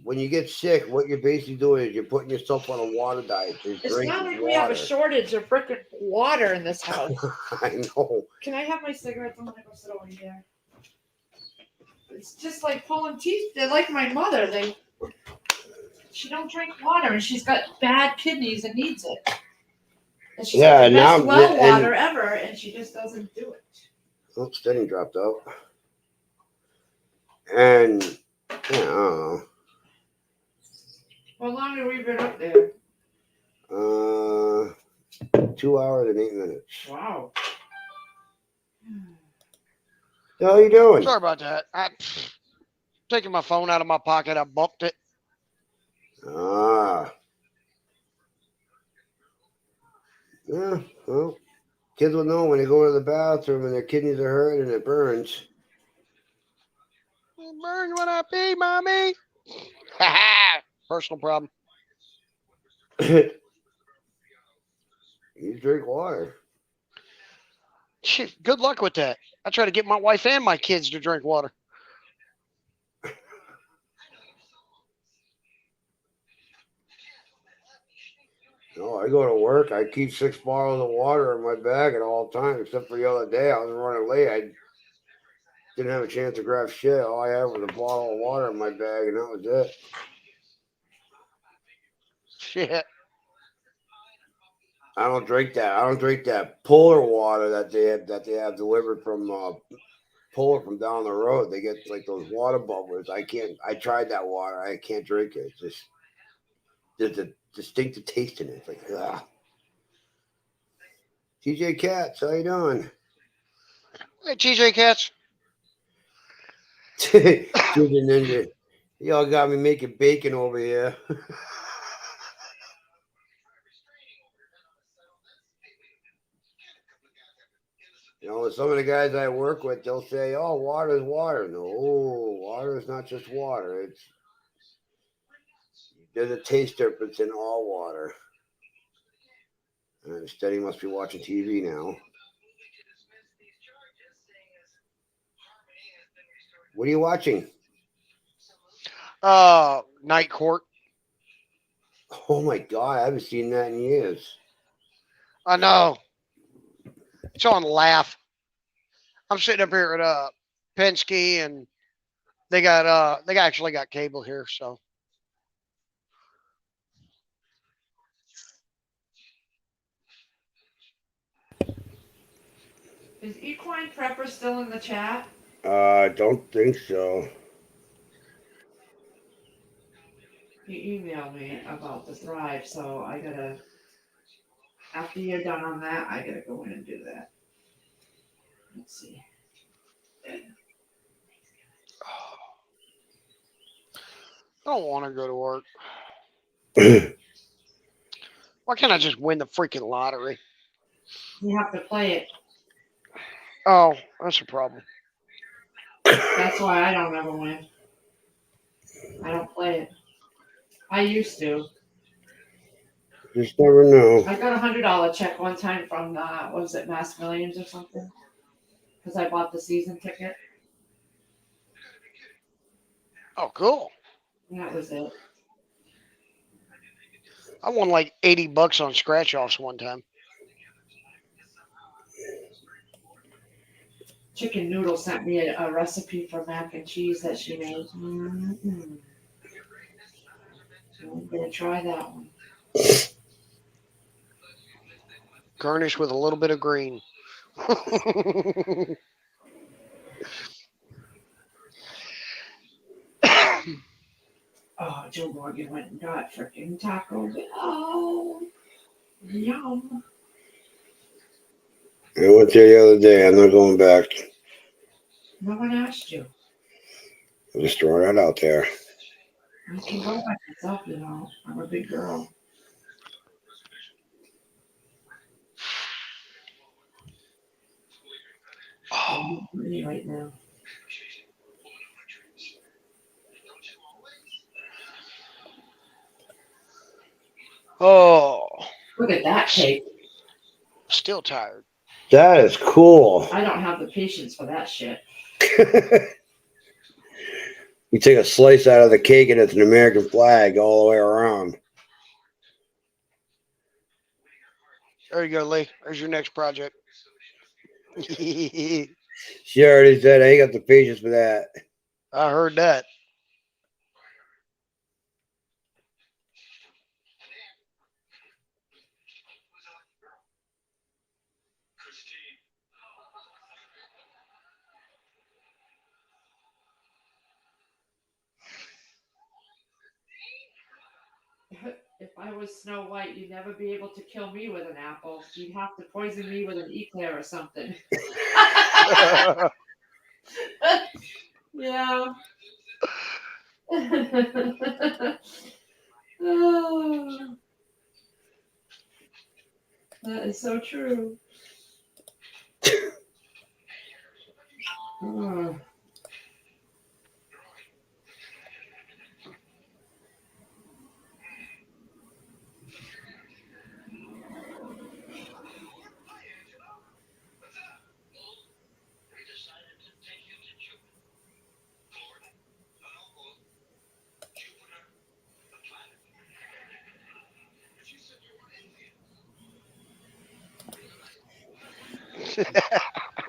Speaker 2: When you get sick, what you're basically doing is you're putting yourself on a water diet. Just
Speaker 1: It's
Speaker 2: drink
Speaker 1: not like
Speaker 2: water.
Speaker 1: we have a shortage of freaking water in this house.
Speaker 2: I know.
Speaker 1: Can I have my cigarettes? I'm gonna go sit over here. It's just like pulling teeth. They're like my mother. She don't drink water, and she's got bad kidneys and needs it. And she's got the best well water ever, and she just doesn't do it.
Speaker 2: Oh, Steady dropped out. And yeah, I don't know.
Speaker 1: How long have we been up there?
Speaker 2: 2 hours and 8 minutes.
Speaker 1: Wow.
Speaker 2: What the hell are you doing?
Speaker 3: Sorry about that. Taking my phone out of my pocket. I bumped it.
Speaker 2: Ah. Yeah, well, kids will know when they go to the bathroom and their kidneys are hurt and it burns.
Speaker 3: Burn when I pee, mommy. Personal problem.
Speaker 2: You drink water.
Speaker 3: Shit, good luck with that. I try to get my wife and my kids to drink water.
Speaker 2: No, I go to work. I keep 6 bottles of water in my bag at all times, except for the other day. I was running late. I didn't have a chance to grab shit. All I had was a bottle of water in my bag, and that was it.
Speaker 3: Shit.
Speaker 2: I don't drink that. I don't drink that Polar water that they have delivered from Polar from down the road. They get like those water bubblers. I can't. I tried that water. I can't drink it. It's just there's a distinctive taste in it. It's like ah. TJ Katz, how you doing?
Speaker 3: Hey, TJ Katz.
Speaker 2: TJ Ninja, y'all got me making bacon over here. Some of the guys I work with, they'll say, "Oh, water is water." No, water is not just water. There's a taste difference in all water. Steady must be watching TV now. What are you watching?
Speaker 3: Night Court.
Speaker 2: Oh my God, I haven't seen that in years.
Speaker 3: I know. It's on Laugh. I'm sitting up here at Penske, and they actually got cable here, so.
Speaker 1: Is Equine Prepper still in the chat?
Speaker 2: Don't think so.
Speaker 1: He emailed me about the Thrive, so I gotta. After you're done on that, I gotta go in and do that. Let's see.
Speaker 3: I don't want to go to work. Why can't I just win the freaking lottery?
Speaker 1: You have to play it.
Speaker 3: Oh, that's a problem.
Speaker 1: That's why I don't ever win. I don't play it. I used to.
Speaker 2: Just never know.
Speaker 1: I got $100 check one time from what was it, Mass Millions or something? Because I bought the season ticket.
Speaker 3: Oh, cool.
Speaker 1: That was it.
Speaker 3: I won like $80 on scratch offs one time.
Speaker 1: Chicken Noodle sent me a recipe for mac and cheese that she made. Mm-hmm. I'm gonna try that one.
Speaker 3: Garnish with a little bit of green.
Speaker 1: Oh, Joe Morgan went and got freaking Taco Bell. Oh, yum.
Speaker 2: I went there the other day. I'm not going back.
Speaker 1: No one asked you.
Speaker 2: I'm just throwing that out there.
Speaker 1: I can go by myself, you know. I'm a big girl. I'm pretty right now.
Speaker 3: Oh,
Speaker 1: Look at that cake.
Speaker 3: still tired.
Speaker 2: That is cool.
Speaker 1: I don't have the patience for that shit.
Speaker 2: You take a slice out of the cake and it's an American flag all the way around.
Speaker 3: There you go, Lee. There's your next project.
Speaker 2: She already said I ain't got the patience for that.
Speaker 3: I heard that.
Speaker 1: If I was Snow White, you'd never be able to kill me with an apple. You'd have to poison me with an eclair or something. Yeah. Oh, that is so true. Oh.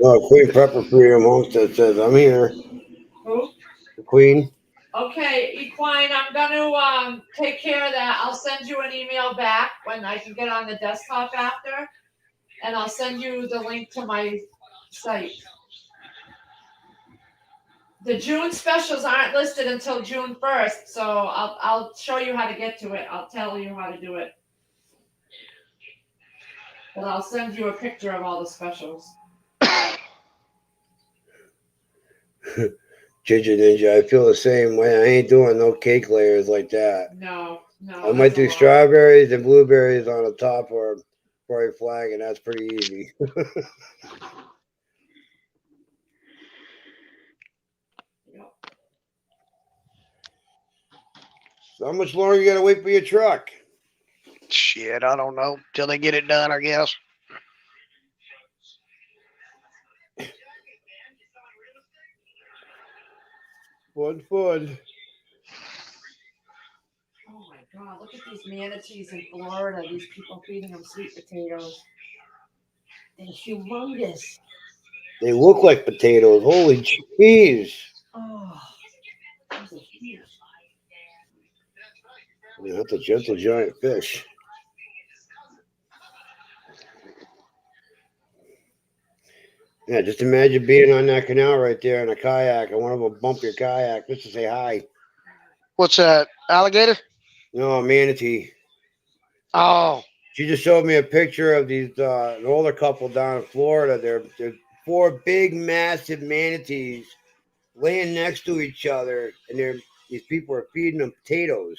Speaker 2: No, Queen Pepper Freedom Homestead says, I'm here.
Speaker 1: Who?
Speaker 2: The Queen.
Speaker 1: Okay, Equine, I'm gonna take care of that. I'll send you an email back when I can get on the desktop after, and I'll send you the link to my site. The June specials aren't listed until June 1st, so I'll show you how to get to it. I'll tell you how to do it. But I'll send you a picture of all the specials.
Speaker 2: Ginger Ninja, I feel the same way. I ain't doing no cake layers like that.
Speaker 1: No.
Speaker 2: I might do strawberries and blueberries on the top for a flag, and that's pretty easy. So how much longer you gotta wait for your truck?
Speaker 3: Shit, I don't know. Till they get it done, I guess.
Speaker 2: Fun.
Speaker 1: Oh my God! Look at these manatees in Florida. These people feeding them sweet potatoes. They're humongous.
Speaker 2: They look like potatoes. Holy cheese!
Speaker 1: Oh, those are huge.
Speaker 2: Yeah, that's a gentle giant fish. Yeah, just imagine being on that canal right there in a kayak, and one of them bump your kayak just to say hi.
Speaker 3: What's that? Alligator?
Speaker 2: No, a manatee.
Speaker 3: Oh,
Speaker 2: She just showed me a picture of these an older couple down in Florida. They're 4 big, massive manatees laying next to each other, and these people are feeding them potatoes,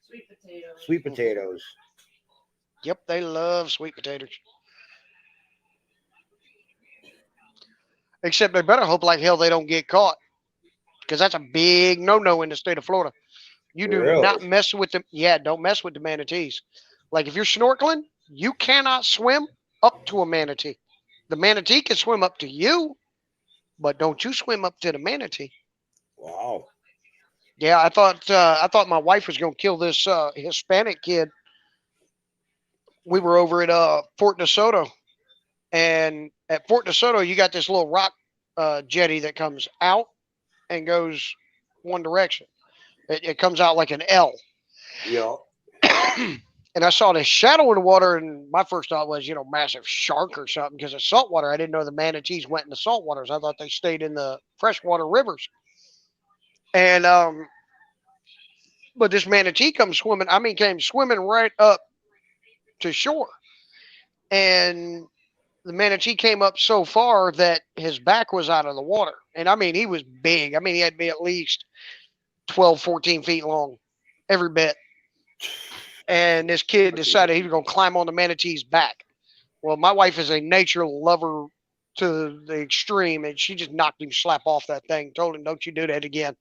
Speaker 1: Sweet potatoes.
Speaker 2: sweet potatoes.
Speaker 3: yep. They love sweet potatoes. Except they better hope like hell they don't get caught, because that's a big no-no in the state of Florida. You do
Speaker 2: Really?
Speaker 3: not mess with them. Yeah, don't mess with the manatees. Like if you're snorkeling, you cannot swim up to a manatee. The manatee can swim up to you, but don't you swim up to the manatee.
Speaker 2: Wow.
Speaker 3: Yeah, I thought my wife was gonna kill this Hispanic kid. We were over at Fort DeSoto, and at Fort DeSoto you got this little rock jetty that comes out and goes one direction. It comes out like an L.
Speaker 2: Yeah.
Speaker 3: And I saw this shadow in the water, and my first thought was, massive shark or something because it's saltwater. I didn't know the manatees went in the salt waters. I thought they stayed in the freshwater rivers. And but this manatee came swimming right up to shore. And the manatee came up so far that his back was out of the water. And I mean, he was big. I mean, he had to be at least 12, 14 feet long, every bit. And this kid decided he was going to climb on the manatee's back. Well, my wife is a nature lover to the extreme, and she just knocked him slap off that thing, told him, don't you do that again.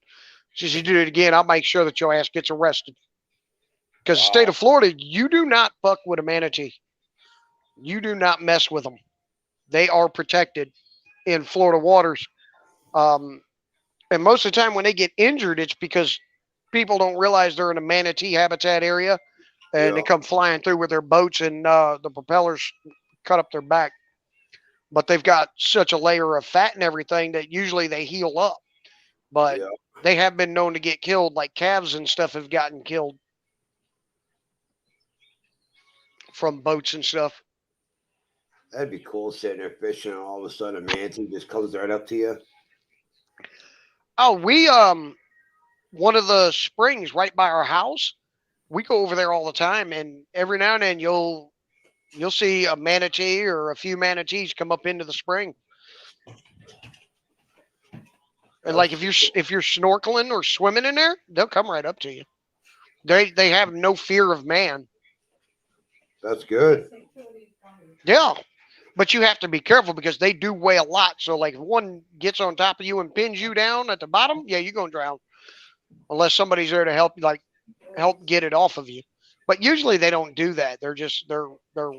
Speaker 3: She said, you do it again, I'll make sure that your ass gets arrested. Because the state of Florida, you do not fuck with a manatee. You do not mess with them. They are protected in Florida waters. And most of the time when they get injured, it's because people don't realize they're in a manatee habitat area, and they come flying through with their boats, and the propellers cut up their back. But they've got such a layer of fat and everything that usually they heal up. But they have been known to get killed, like calves and stuff have gotten killed from boats and stuff.
Speaker 2: That'd be cool sitting there fishing, and all of a sudden a manatee just comes right up to you.
Speaker 3: Oh, we one of the springs right by our house, we go over there all the time, and every now and then you'll see a manatee or a few manatees come up into the spring. And like if you're snorkeling or swimming in there, they'll come right up to you. They have no fear of man.
Speaker 2: That's good.
Speaker 3: Yeah. But you have to be careful because they do weigh a lot. So like if one gets on top of you and pins you down at the bottom, yeah, you're gonna drown. Unless somebody's there to help get it off of you. But usually they don't do that. They're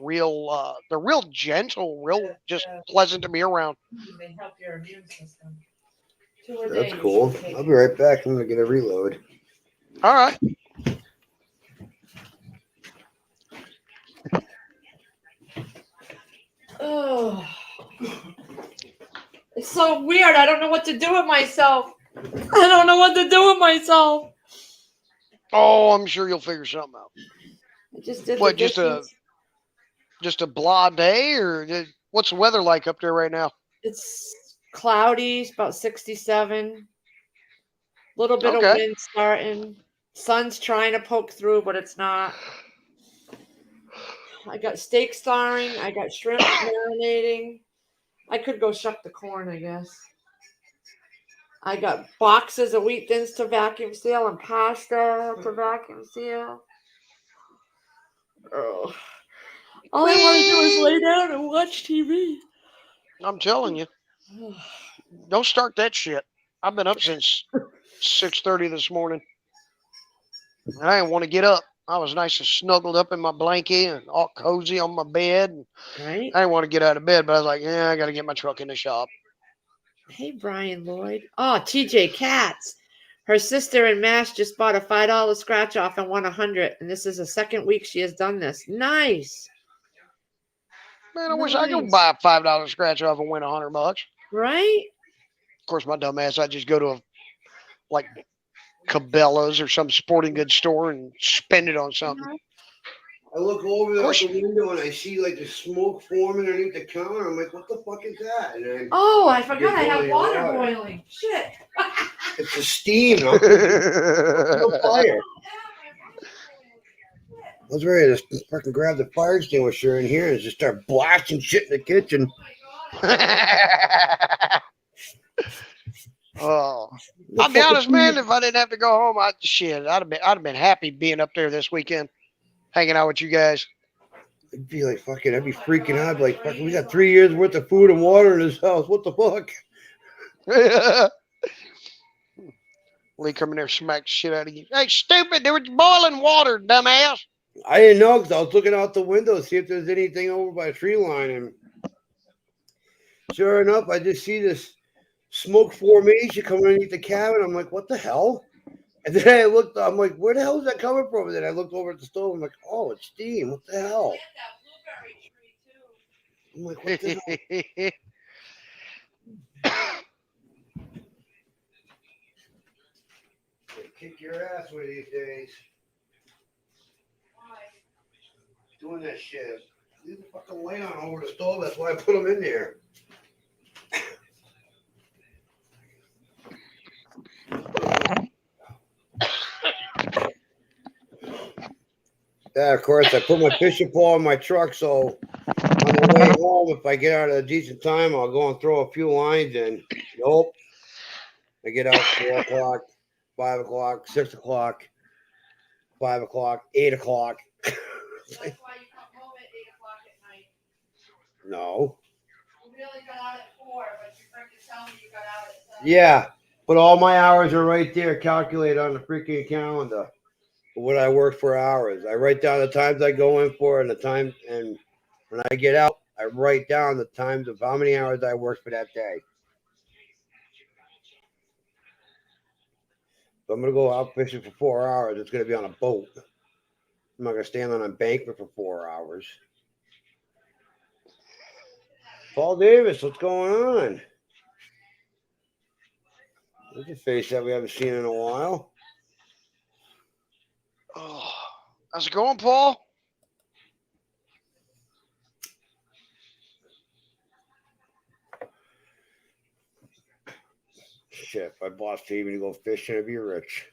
Speaker 3: real gentle, real just pleasant to be around.
Speaker 1: They help your immune system.
Speaker 2: That's cool. I'll be right back. I'm gonna get a reload.
Speaker 3: All right.
Speaker 1: Oh, it's so weird. I don't know what to do with myself.
Speaker 3: Oh, I'm sure you'll figure something out.
Speaker 1: I just did.
Speaker 3: What, just a blah day, or what's the weather like up there right now?
Speaker 1: It's cloudy. It's about 67. Little bit of wind starting. Sun's trying to poke through, but it's not. I got steaks thawing. I got shrimp marinating. I could go shuck the corn, I guess. I got boxes of wheat thins to vacuum seal and pasta to vacuum seal. Oh. All I want to do is lay down and watch TV.
Speaker 3: I'm telling you. Don't start that shit. I've been up since 6:30 this morning. And I didn't want to get up. I was nice and snuggled up in my blanket and all cozy on my bed. And
Speaker 1: Right?
Speaker 3: I didn't want to get out of bed, but I was like, yeah, I got to get my truck in the shop.
Speaker 1: Hey, Brian Lloyd. Oh, TJ Katz. Her sister in Mash just bought a $5 scratch off and won 100. And this is the second week she has done this. Nice.
Speaker 3: Man, I wish I could
Speaker 1: Nice.
Speaker 3: buy a $5 scratch off and win $100.
Speaker 1: Right?
Speaker 3: Of course, my dumb ass, I just go to a like Cabela's or some sporting goods store and spend it on something.
Speaker 2: I look over there out
Speaker 3: course.
Speaker 2: the window and I see like the smoke forming underneath the counter. I'm like, what the fuck is that? And then
Speaker 1: Oh, I forgot I have
Speaker 2: boiling
Speaker 1: water
Speaker 2: water.
Speaker 1: boiling. Shit.
Speaker 2: it's the steam. I'm the fire. I was ready to fucking grab the fire extinguisher in here and just start blasting shit in the kitchen.
Speaker 3: Oh, I'll be honest, man. If I didn't have to go home, I'd have been happy being up there this weekend, hanging out with you guys.
Speaker 2: I'd be like, fucking, I'd be freaking out. I'd be like, fucking, we got 3 years worth of food and water in this house. What the fuck?
Speaker 3: Lee coming there, smack the shit out of you. Hey, stupid! There was boiling water, dumbass.
Speaker 2: I didn't know because I was looking out the window to see if there's anything over by the tree line. And sure enough, I just see this smoke formation coming underneath the cabin. I'm like, what the hell? And then I looked, I'm like, where the hell is that coming from? And then I looked over at the stove. I'm like, oh, it's steam. What the hell? I'm like, what the hell? They kick your ass with these days. Doing that shit. Leave the fucking light on over the stove. That's why I put them in there. Yeah, of course. I put my fishing pole in my truck, so on the way home, if I get out at a decent time, I'll go and throw a few lines in. Nope. I get out 4 o'clock, 5 o'clock, 6 o'clock, 5 o'clock, 8 o'clock.
Speaker 1: That's why you come home at 8 o'clock at night.
Speaker 2: No.
Speaker 1: You really got out at 4, but you freaking tell me you got out at 7.
Speaker 2: Yeah, but all my hours are right there calculated on the freaking calendar. What I work for hours. I write down the times I go in for and the time, and when I get out, I write down the times of how many hours I worked for that day. So I'm gonna go out fishing for 4 hours. It's gonna be on a boat. I'm not gonna stand on an embankment for 4 hours. Paul Davis, what's going on? There's a face that we haven't seen in a while.
Speaker 3: Oh, how's it going, Paul?
Speaker 2: Shit, if I bought Steven to go fishing, I'd be rich.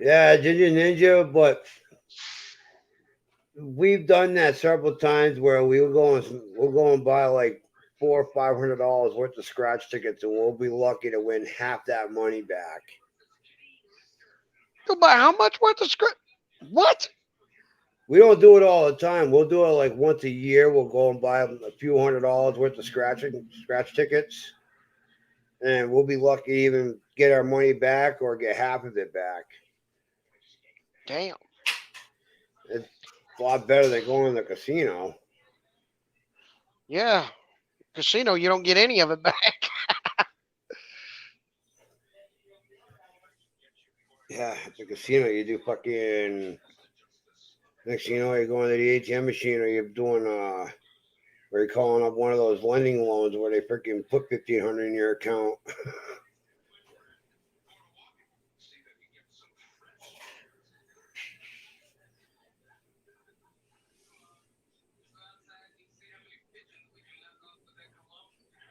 Speaker 2: Yeah, Ginger Ninja, but we've done that several times where we'll go and buy like $400 or $500 worth of scratch tickets, and we'll be lucky to win half that money back.
Speaker 3: Go buy how much worth of script? What?
Speaker 2: We don't do it all the time. We'll do it like once a year. We'll go and buy a few $100 worth of scratch tickets, and we'll be lucky to even get our money back or get half of it back.
Speaker 3: Damn.
Speaker 2: It's a lot better than going to the casino.
Speaker 3: Yeah. Casino, you don't get any of it back.
Speaker 2: Yeah, at the casino, you do fucking. Next thing you know, you're going to the ATM machine, or you're doing or you're calling up one of those lending loans where they freaking put $1,500 in your account.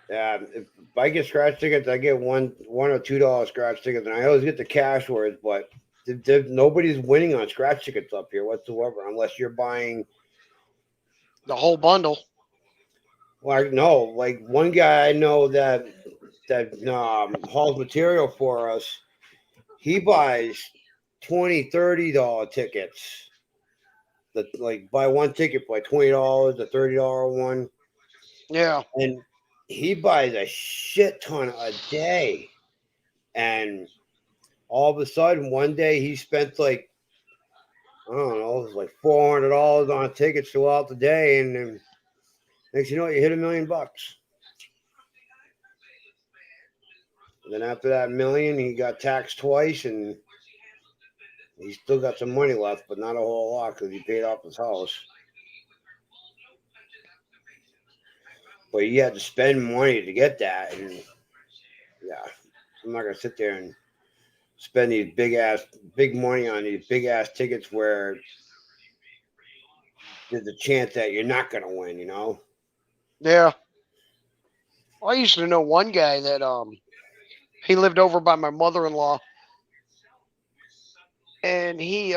Speaker 2: Yeah, if I get scratch tickets, I get $1 or $2 scratch tickets, and I always get the cash words, but nobody's winning on scratch tickets up here whatsoever, unless you're buying
Speaker 3: The whole bundle.
Speaker 5: Like no, like one guy I know that hauls material for us. He buys $20, $30 tickets. That like buy one ticket for like $20, a $30 one,
Speaker 3: Yeah.
Speaker 5: and he buys a shit ton a day. And all of a sudden, one day he spent like I don't know, it was like $400 on tickets throughout the day, and then next you know, you hit $1 million. And then after that million, he got taxed twice, and he still got some money left, but not a whole lot because he paid off his house. But he had to spend money to get that, and yeah, I'm not gonna sit there and spend these big money on these big ass tickets where there's a chance that you're not gonna win. You know?
Speaker 3: Yeah. I used to know one guy that he lived over by my mother-in-law, and he'd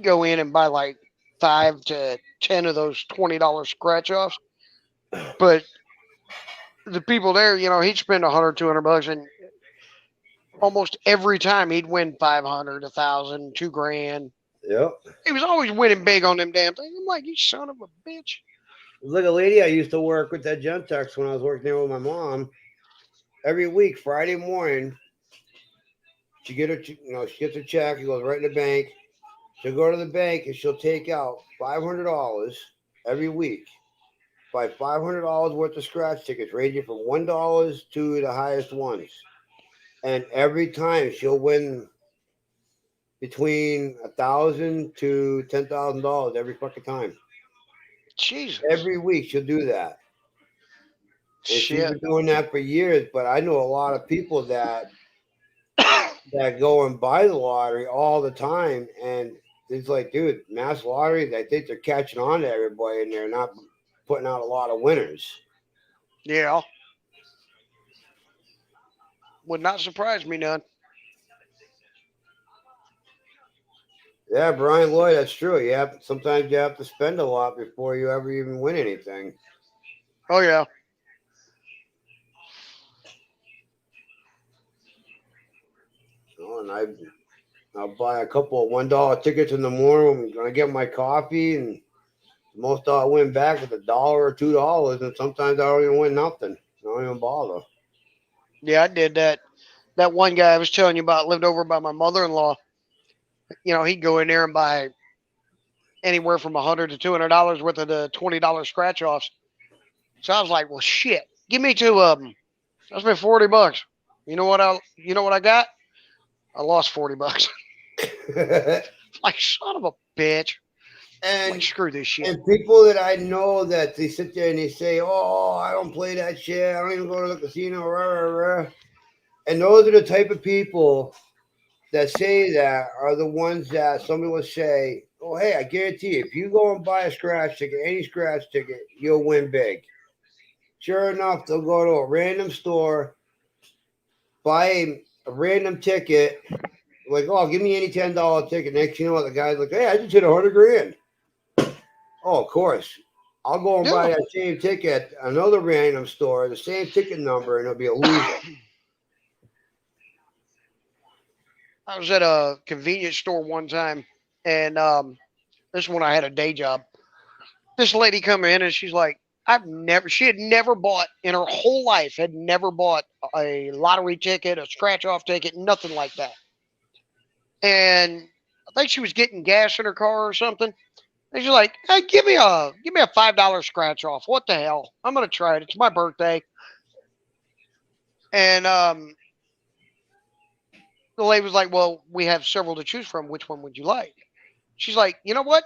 Speaker 3: go in and buy like 5 to 10 of those $20 scratch offs. But the people there, you know, he'd spend $100, $200, and almost every time he'd win 500, 1,000, $2,000.
Speaker 5: Yep.
Speaker 3: He was always winning big on them damn things. I'm like, you son of a bitch.
Speaker 5: There's like a lady I used to work with at Gentex when I was working there with my mom. Every week, Friday morning, she get her, she gets a check. It goes right in the bank. She'll go to the bank and she'll take out $500 every week. Buy $500 worth of scratch tickets, ranging from $1 to the highest ones. And every time she'll win between $1,000 to $10,000 every fucking time.
Speaker 3: Jesus.
Speaker 5: Every week she'll do that. And she's
Speaker 3: Shit.
Speaker 5: been doing that for years, but I know a lot of people that go and buy the lottery all the time, and it's like, dude, mass lottery, I think they're catching on to everybody, and they're not putting out a lot of winners.
Speaker 3: Yeah. Would not surprise me none.
Speaker 5: Yeah, Brian Lloyd, that's true. Sometimes you have to spend a lot before you ever even win anything.
Speaker 3: Oh, yeah.
Speaker 5: And I'll buy a couple of $1 tickets in the morning when I get my coffee, and most I'll win back with $1 or $2, and sometimes I don't even win nothing. I don't even bother.
Speaker 3: Yeah, I did that. That one guy I was telling you about lived over by my mother-in-law. You know, he'd go in there and buy anywhere from $100 to $200 worth of the $20 scratch offs. So I was like, well, shit, give me 2 of them. I spent $40. You know what I got? I lost $40. Like, son of a bitch.
Speaker 5: And
Speaker 3: Like, screw this shit.
Speaker 5: And people that I know that they sit there and they say, "Oh, I don't play that shit. I don't even go to the casino." Rah, rah, rah. And those are the type of people that say that are the ones that somebody will say, "Oh, hey, I guarantee you, if you go and buy a scratch ticket, any scratch ticket, you'll win big." Sure enough, they'll go to a random store, buy a random ticket, like, "Oh, give me any $10 ticket." Next, you know what, the guy's like, "Hey, I just hit $100,000." Oh, of course. I'll go and buy that same ticket at another random store, the same ticket number, and it'll be a loser.
Speaker 3: I was at a convenience store one time, and this one I had a day job. This lady come in and she's like, she had never bought in her whole life, had never bought a lottery ticket, a scratch off ticket, nothing like that. And I think she was getting gas in her car or something. And she's like, "Hey, give me a $5 scratch off. What the hell? I'm gonna try it. It's my birthday." And the lady was like, "Well, we have several to choose from. Which one would you like?" She's like, "You know what?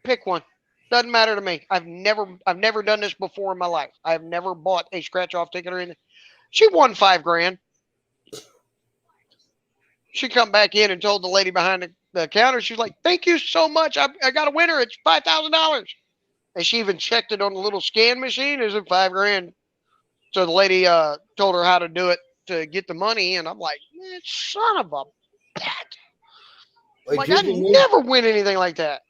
Speaker 3: Pick one. Doesn't matter to me. I've never done this before in my life. I've never bought a scratch off ticket or anything." She won $5,000. She come back in and told the lady behind the counter, she's like, "Thank you so much. I got a winner. It's $5,000. And she even checked it on the little scan machine. Is it $5,000? So the lady told her how to do it to get the money. And I'm like, man, son of a bitch. Like I never win anything like that.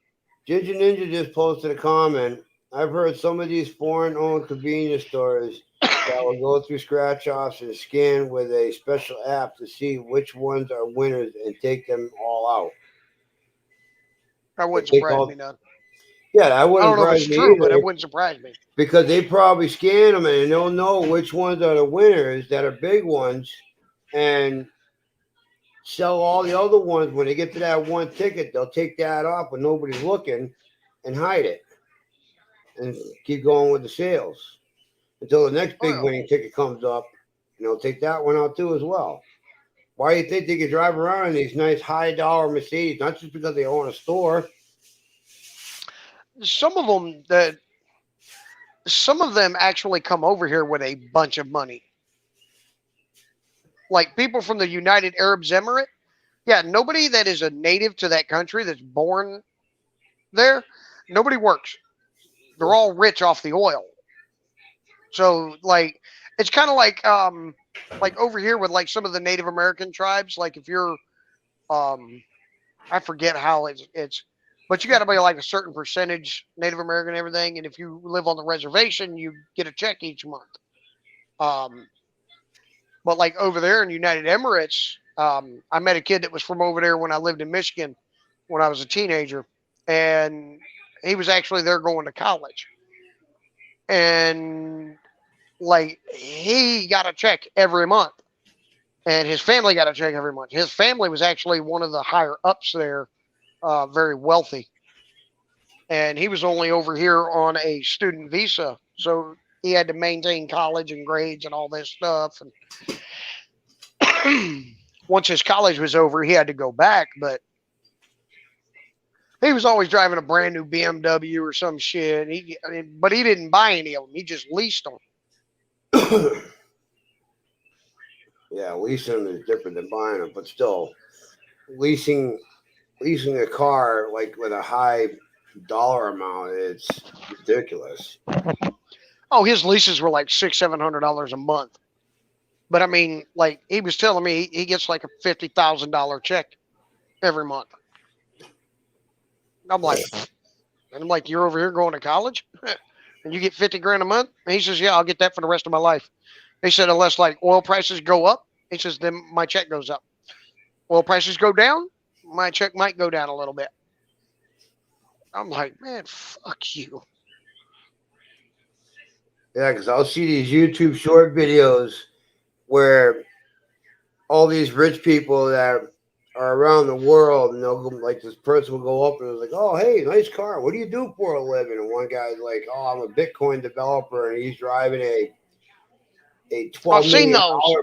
Speaker 5: Ginger Ninja just posted a comment. I've heard some of these foreign-owned convenience stores that will go through scratch-offs and scan with a special app to see which ones are winners and take them all out.
Speaker 3: That wouldn't
Speaker 5: Take
Speaker 3: surprise
Speaker 5: all-
Speaker 3: me none.
Speaker 5: Yeah, that
Speaker 3: I
Speaker 5: wouldn't
Speaker 3: don't know if
Speaker 5: surprise
Speaker 3: it's
Speaker 5: me
Speaker 3: true, but
Speaker 5: either,
Speaker 3: it wouldn't surprise me.
Speaker 5: because they probably scan them and they'll know which ones are the winners that are big ones, and sell all the other ones. When they get to that one ticket, they'll take that off when nobody's looking and hide it and keep going with the sales until the next big
Speaker 3: Oh, yeah.
Speaker 5: winning ticket comes up, and they'll take that one out too as well. Why do you think they can drive around in these nice high dollar Mercedes? Not just because they own a store.
Speaker 3: Some of them actually come over here with a bunch of money. Like people from the United Arab Emirates. Yeah, nobody that is a native to that country that's born there, nobody works. They're all rich off the oil. So like it's kind of like over here with like some of the Native American tribes. Like if you're I forget how it's but you got to be like a certain percentage Native American and everything, and if you live on the reservation, you get a check each month. But like over there in United Emirates, I met a kid that was from over there when I lived in Michigan when I was a teenager, and he was actually there going to college. And like he got a check every month, and his family got a check every month. His family was actually one of the higher ups there, very wealthy, and he was only over here on a student visa, so he had to maintain college and grades and all this stuff. And once his college was over, he had to go back, but he was always driving a brand new BMW or some shit. But he didn't buy any of them. He just leased them.
Speaker 5: Yeah, leasing them is different than buying them, but still, leasing a car like with a high dollar amount, it's ridiculous.
Speaker 3: Oh, his leases were like $600-700 a month. But I mean, like he was telling me, he gets like a $50,000 check every month. I'm like, you're over here going to college, and you get 50 grand a month? And he says, yeah, I'll get that for the rest of my life. He said, unless like oil prices go up, he says, then my check goes up. Oil prices go down, my check might go down a little bit. I'm like, man, fuck you.
Speaker 5: Yeah, because I'll see these YouTube short videos where all these rich people that are around the world, and they'll go, like this person will go up and it's like, oh, hey, nice car. What do you do for a living? And one guy's like, oh, I'm a Bitcoin developer, and he's driving a $12
Speaker 3: I've seen
Speaker 5: million.
Speaker 3: those.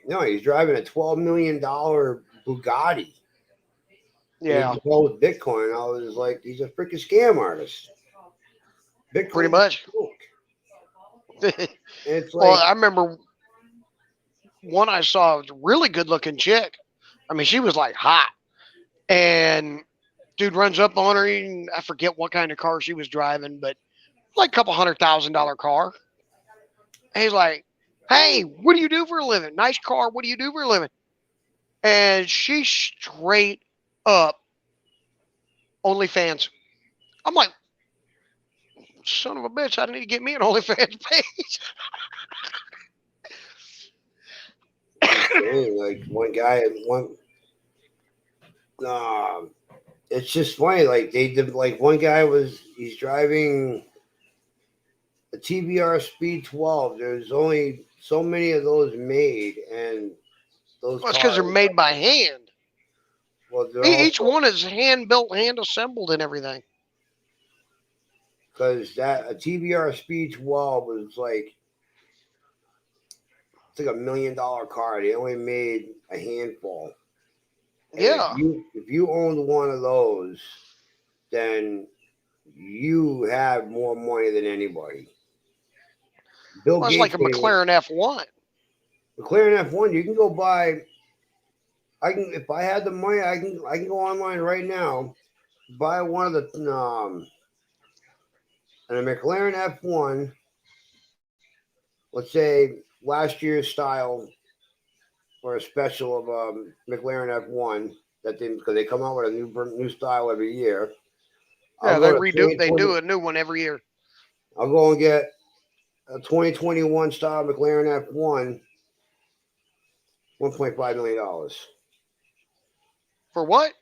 Speaker 5: No, he's driving a $12 million Bugatti.
Speaker 3: Yeah,
Speaker 5: He's involved with Bitcoin. I was like, he's a freaking scam artist. Bitcoin,
Speaker 3: pretty much.
Speaker 5: It's
Speaker 3: Well,
Speaker 5: like,
Speaker 3: I remember one I saw was a really good looking chick. I mean, she was like hot. And dude runs up on her, and I forget what kind of car she was driving, but like a couple $100,000 car. And he's like, hey, what do you do for a living? Nice car. What do you do for a living? And she straight up OnlyFans. I'm like, son of a bitch, I need to get me an OnlyFans page.
Speaker 5: like one guy, it's just funny. Like they did, like one guy he's driving a TBR Speed 12. There's only so many of those made, and those.
Speaker 3: Well, it's because they're made by hand.
Speaker 5: Well,
Speaker 3: Each one is hand built, hand assembled, and everything.
Speaker 5: Because a TBR Speed 12 was like, it's like $1 million car. They only made a handful. And
Speaker 3: Yeah.
Speaker 5: if you owned one of those, then you have more money than anybody. Bill
Speaker 3: Well, it's
Speaker 5: Gates
Speaker 3: like a McLaren F1.
Speaker 5: McLaren F1, you can go buy. If I had the money, I can go online right now, buy one of the and a McLaren F1. Let's say last year's style, or a special of McLaren F1 because they come out with a new style every year.
Speaker 3: Yeah, they do a new one every year.
Speaker 5: I'll go and get a 2021 style McLaren F1, $1.5 million.
Speaker 3: For what?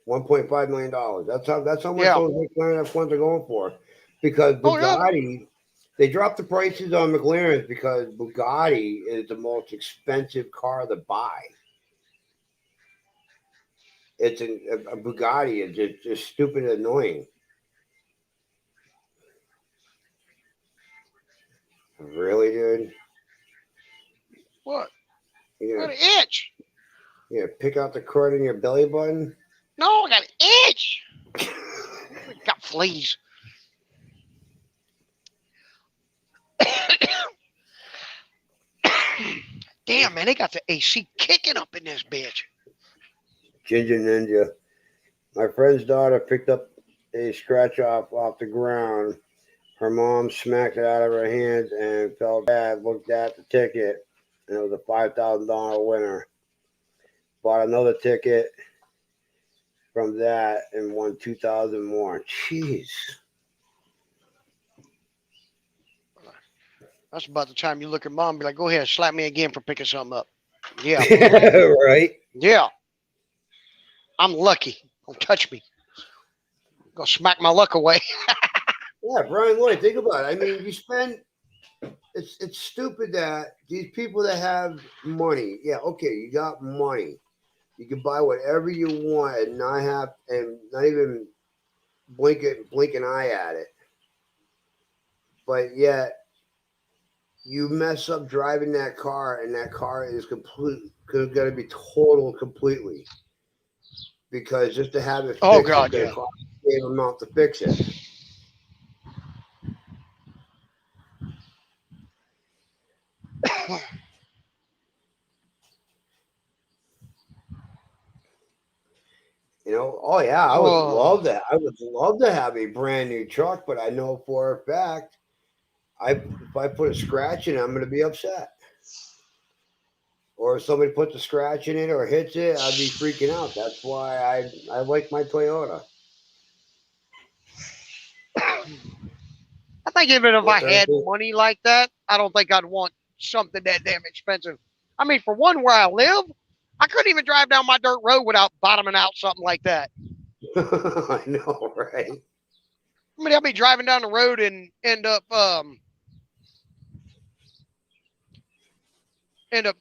Speaker 5: $1.5 million. That's how much
Speaker 3: Yeah.
Speaker 5: those McLaren F1s are going for. Because
Speaker 3: Oh, yeah.
Speaker 5: Bugatti, they dropped the prices on McLarens because Bugatti is the most expensive car to buy. It's a Bugatti is just stupid and annoying. Really, dude?
Speaker 3: What?
Speaker 5: You
Speaker 3: I got
Speaker 5: gonna,
Speaker 3: an itch.
Speaker 5: you gonna pick out the cord in your belly button?
Speaker 3: No, I got an itch. Got fleas. Damn, man, they got the AC kicking up in this bitch.
Speaker 5: Ginger Ninja. My friend's daughter picked up a scratch off the ground. Her mom smacked it out of her hands and felt bad. Looked at the ticket, and it was a $5,000 winner. Bought another ticket from that and won $2,000 more. Jeez.
Speaker 3: That's about the time you look at mom and be like, go ahead, slap me again for picking something up. Yeah.
Speaker 5: Right?
Speaker 3: Yeah. I'm lucky. Don't touch me. Gonna smack my luck away.
Speaker 5: Yeah, Brian Lloyd, think about it. I mean, you spend it's stupid that these people that have money, yeah, okay, you got money. You can buy whatever you want and not even blink an eye at it. But yet you mess up driving that car and that car is gonna be totaled completely. Because just to have it fixed,
Speaker 3: Oh, God,
Speaker 5: it's gonna
Speaker 3: yeah.
Speaker 5: cost the same amount to fix it. You know, oh yeah, I would love that. I would love to have a brand new truck, but I know for a fact, if I put a scratch in it, I'm going to be upset. Or if somebody puts a scratch in it or hits it, I'd be freaking out. That's why I like my Toyota.
Speaker 3: I think even if I
Speaker 5: What's
Speaker 3: had
Speaker 5: that?
Speaker 3: money like that, I don't think I'd want something that damn expensive. I mean, for one, where I live, I couldn't even drive down my dirt road without bottoming out something like that.
Speaker 5: I know, right?
Speaker 3: I mean, I'll be driving down the road and end up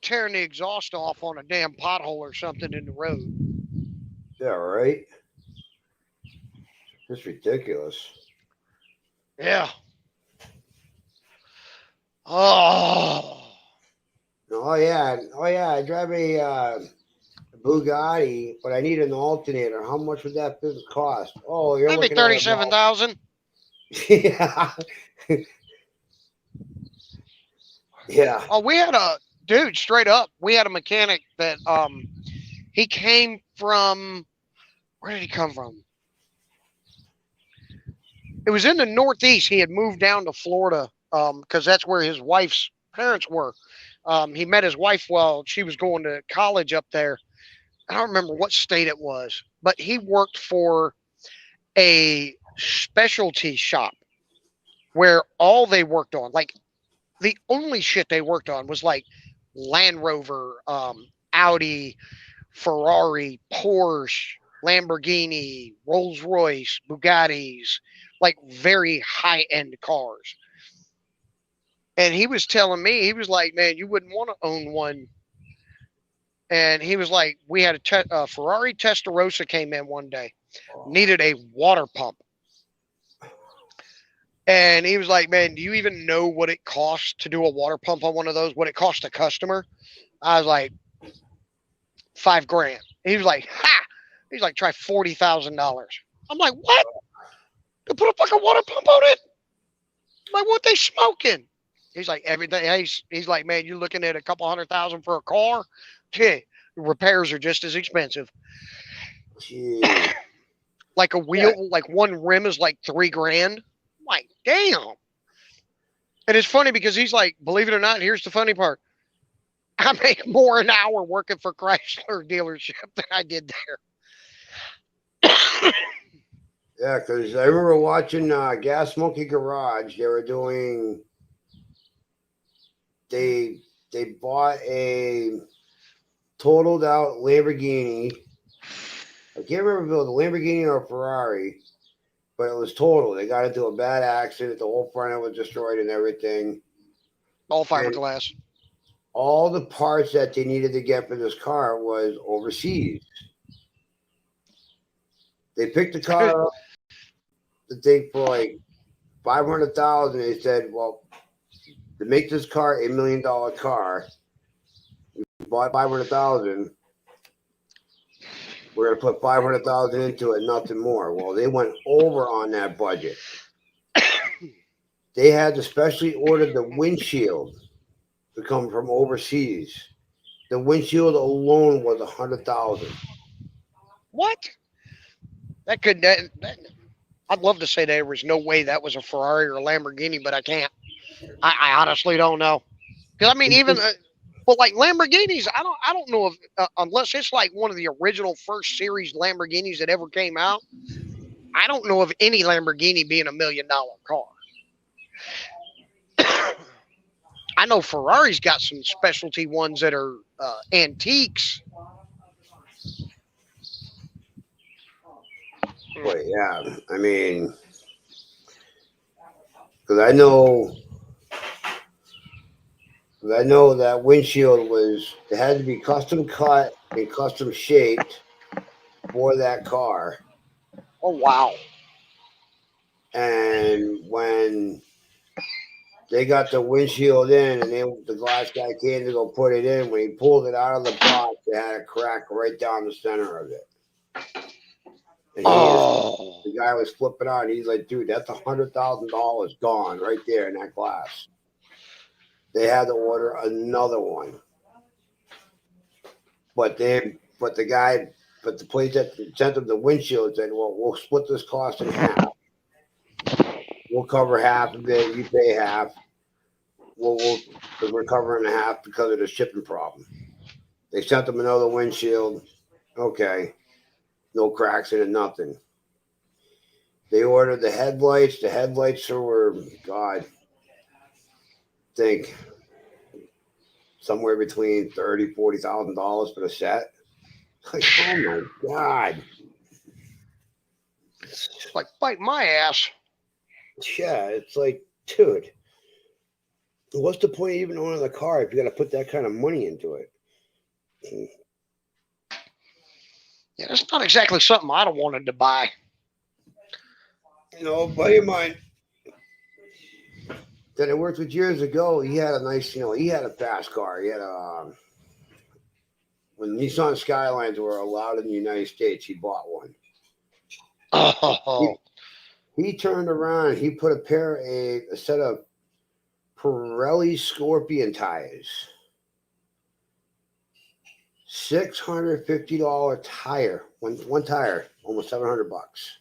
Speaker 3: tearing the exhaust off on a damn pothole or something in the road.
Speaker 5: Yeah, right. It's ridiculous.
Speaker 3: Yeah. Oh.
Speaker 5: Oh yeah. I drive a Bugatti, but I need an alternator. How much would that cost? Oh, you're
Speaker 3: Maybe
Speaker 5: looking at about
Speaker 3: 37,000.
Speaker 5: yeah. Yeah.
Speaker 3: Oh, we had a dude straight up. We had a mechanic that he came from. Where did he come from? It was in the Northeast. He had moved down to Florida because that's where his wife's parents were. He met his wife while she was going to college up there. I don't remember what state it was, but he worked for a specialty shop where all they worked on, like the only shit they worked on was like Land Rover, Audi, Ferrari, Porsche, Lamborghini, Rolls Royce, Bugattis, like very high end cars. And he was telling me, he was like, man, you wouldn't want to own one. And he was like, we had a Ferrari Testarossa came in one day, needed a water pump. And he was like, man, do you even know what it costs to do a water pump on one of those? What it costs a customer? I was like, $5,000. He was like, ha! He's like, try $40,000. I'm like, what? To put a fucking water pump on it? I'm like, what they smoking? He's like, everything. He's like, man, you're looking at a couple $100,000 for a car. Yeah, repairs are just as expensive.
Speaker 5: Jeez.
Speaker 3: Like a wheel, like one rim is like $3,000. I'm like, damn. And it's funny because he's like, believe it or not, here's the funny part. I make more an hour working for Chrysler dealership than I did there.
Speaker 5: Yeah, because I remember watching Gas Monkey Garage. They were doing. They bought a totaled out Lamborghini. I can't remember if it was a Lamborghini or a Ferrari, but it was total. They got into a bad accident. The whole front end was destroyed and everything.
Speaker 3: All fiberglass.
Speaker 5: All the parts that they needed to get for this car was overseas. They picked the car up, the thing for like 500,000. They said, "Well, to make this car $1 million car, we bought 500,000. We're gonna put 500,000 into it, nothing more." Well, they went over on that budget. They had to specially order the windshield to come from overseas. The windshield alone was 100,000.
Speaker 3: What? That could. I'd love to say there was no way that was a Ferrari or a Lamborghini, but I can't. I honestly don't know. Because I mean, even well, like Lamborghinis, I don't know if unless it's like one of the original first series Lamborghinis that ever came out. I don't know of any Lamborghini being $1 million car. I know Ferrari's got some specialty ones that are antiques.
Speaker 5: But yeah, I mean, because I know that windshield it had to be custom cut and custom shaped for that car.
Speaker 3: Oh wow!
Speaker 5: And when they got the windshield in, and the glass guy came to go put it in, when he pulled it out of the box, it had a crack right down the center of it. And the guy was flipping out. And he's like, "Dude, that's $100,000 gone right there in that glass." They had to order another one, but the place that sent them the windshield said, "Well, we'll split this cost in half. We'll cover half of it. You pay half. Because we're covering the half because of the shipping problem." They sent them another windshield. Okay, no cracks in it, nothing. They ordered the headlights. The headlights were, God, I think somewhere between $30,000-$40,000 for the set. Like, oh my God.
Speaker 3: Like, bite my ass.
Speaker 5: Yeah, it's like, dude, what's the point of even owning the car if you got to put that kind of money into it?
Speaker 3: Yeah, that's not exactly something I'd have wanted to buy.
Speaker 5: You know, a buddy of mine that I worked with years ago, he had a nice, he had a fast car. He had when Nissan Skylines were allowed in the United States, he bought one.
Speaker 3: Oh,
Speaker 5: He turned around and he put a set of Pirelli Scorpion tires. $650 tire. One tire, almost $700.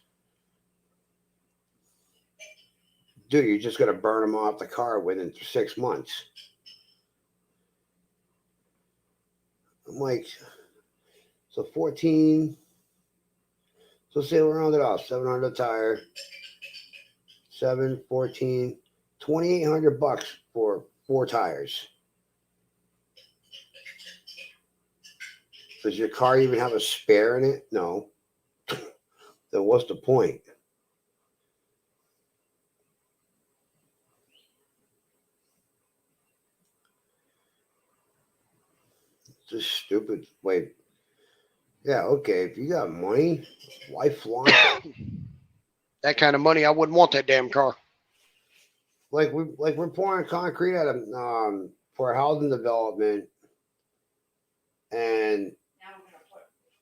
Speaker 5: Dude, you're just gonna burn them off the car within 6 months. I'm like, so 14. So say we'll round it off, 700 tire, 7, 14, $2,800 for 4 tires. Does your car even have a spare in it? No. Then what's the point? Just stupid. Wait. Yeah, okay. If you got money, why flaunt it?
Speaker 3: that kind of money, I wouldn't want that damn car.
Speaker 5: Like we're pouring concrete at for a housing development, and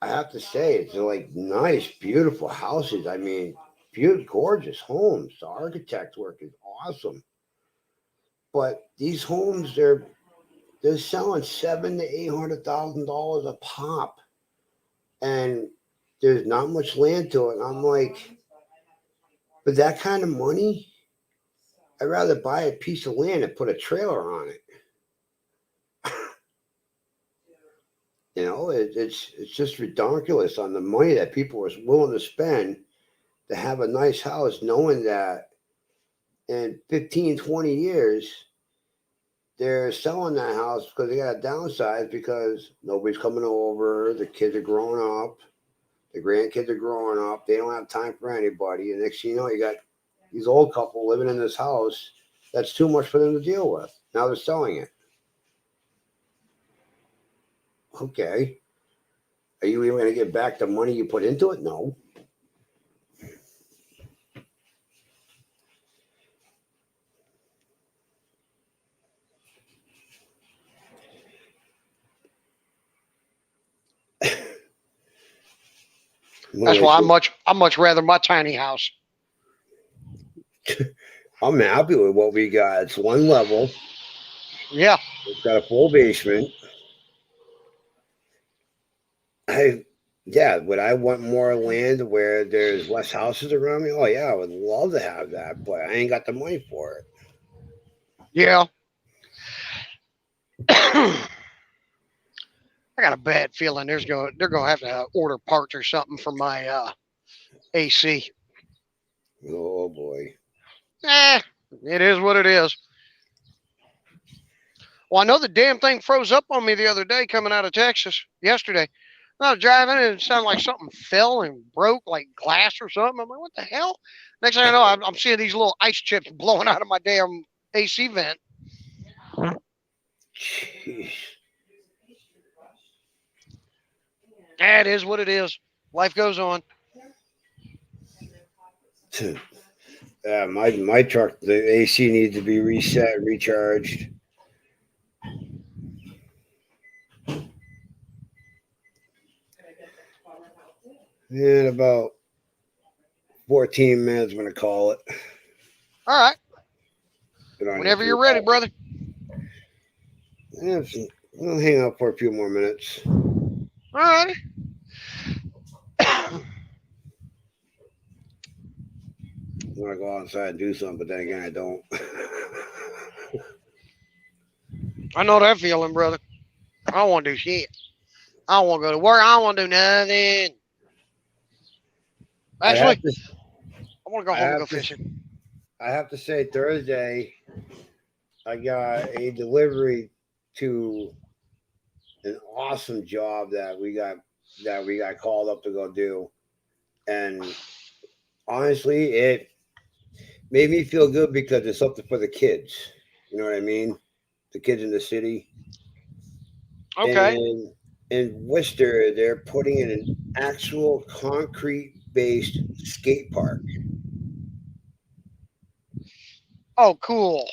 Speaker 5: I have to say it's like nice, beautiful houses. I mean, beautiful, gorgeous homes. The architect work is awesome, but these homes they're selling $700,000 to $800,000 a pop, and there's not much land to it. And I'm like, but that kind of money, I'd rather buy a piece of land and put a trailer on it. You know, it's just ridiculous on the money that people are willing to spend to have a nice house knowing that in 15, 20 years, they're selling that house because they got to downsize because nobody's coming over. The kids are growing up. The grandkids are growing up. They don't have time for anybody. And next thing you know, you got these old couple living in this house that's too much for them to deal with. Now they're selling it. Okay. Are you even going to get back the money you put into it? No.
Speaker 3: That's why I much rather my tiny house.
Speaker 5: I'm happy with what we got. It's one level.
Speaker 3: Yeah.
Speaker 5: It's got a full basement. Would I want more land where there's less houses around me? Oh yeah, I would love to have that, but I ain't got the money for it.
Speaker 3: Yeah. I got a bad feeling they're gonna have to order parts or something for my AC.
Speaker 5: Oh boy.
Speaker 3: It is what it is. Well, I know the damn thing froze up on me the other day coming out of Texas yesterday. I was driving and it sounded like something fell and broke, like glass or something. I'm like, what the hell? Next thing I know, I'm seeing these little ice chips blowing out of my damn AC vent.
Speaker 5: Jeez.
Speaker 3: It is what it is. Life goes on.
Speaker 5: My truck, the AC needs to be reset, recharged. In about 14 minutes, I'm going to call it.
Speaker 3: All right.
Speaker 5: Get on
Speaker 3: Whenever
Speaker 5: your
Speaker 3: you're ready, brother.
Speaker 5: Yeah, we'll hang out for a few more minutes.
Speaker 3: All right.
Speaker 5: I want to go outside and do something, but then again, I don't.
Speaker 3: I know that feeling, brother. I don't want to do shit. I don't want to go to work. I don't want to do nothing. Actually, I want to go home and go fishing.
Speaker 5: I have to say, Thursday, I got a delivery to an awesome job that we got called up to go do, and honestly, it made me feel good because it's something for the kids. You know what I mean? The kids in the city.
Speaker 3: Okay.
Speaker 5: And in Worcester, they're putting in an actual concrete-based skate park.
Speaker 3: Oh, cool.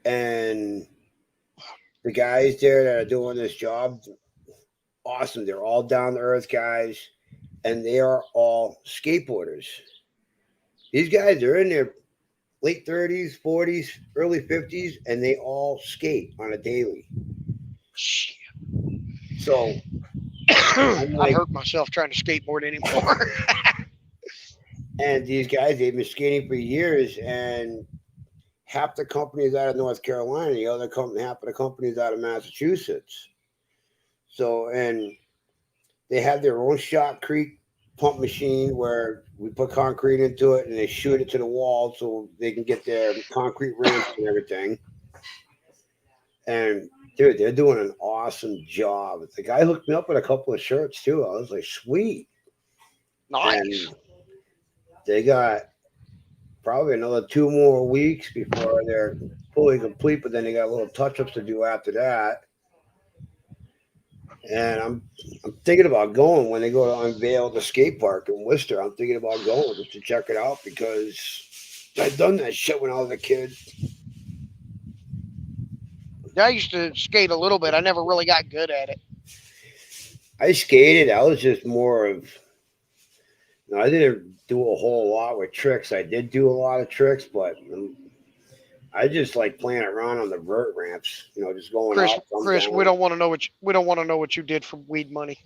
Speaker 5: And the guys there that are doing this job, awesome. They're all down-to-earth guys, and they are all skateboarders. These guys are in their late 30s, 40s, early 50s, and they all skate on a daily. So
Speaker 3: I hurt myself trying to skateboard anymore.
Speaker 5: and these guys, they've been skating for years, and half the company is out of North Carolina, the other company, half of the company is out of Massachusetts. So, and they have their own shotcrete pump machine where we put concrete into it and they shoot it to the wall so they can get their concrete ramps and everything. And dude, they're doing an awesome job. The guy hooked me up with a couple of shirts too. I was like, sweet.
Speaker 3: Nice.
Speaker 5: And they got probably another 2 more weeks before they're fully complete, but then they got little touch-ups to do after that. And I'm thinking about going when they go to unveil the skate park in Worcester. I'm thinking about going just to check it out because I've done that shit when I was a kid.
Speaker 3: I used to skate a little bit. I never really got good at it.
Speaker 5: I skated. I was just more of, I didn't do a whole lot with tricks. I did do a lot of tricks, but I just like playing around on the vert ramps. Just going
Speaker 3: Chris,
Speaker 5: up.
Speaker 3: Chris,
Speaker 5: down.
Speaker 3: we don't want to know what you did for weed money.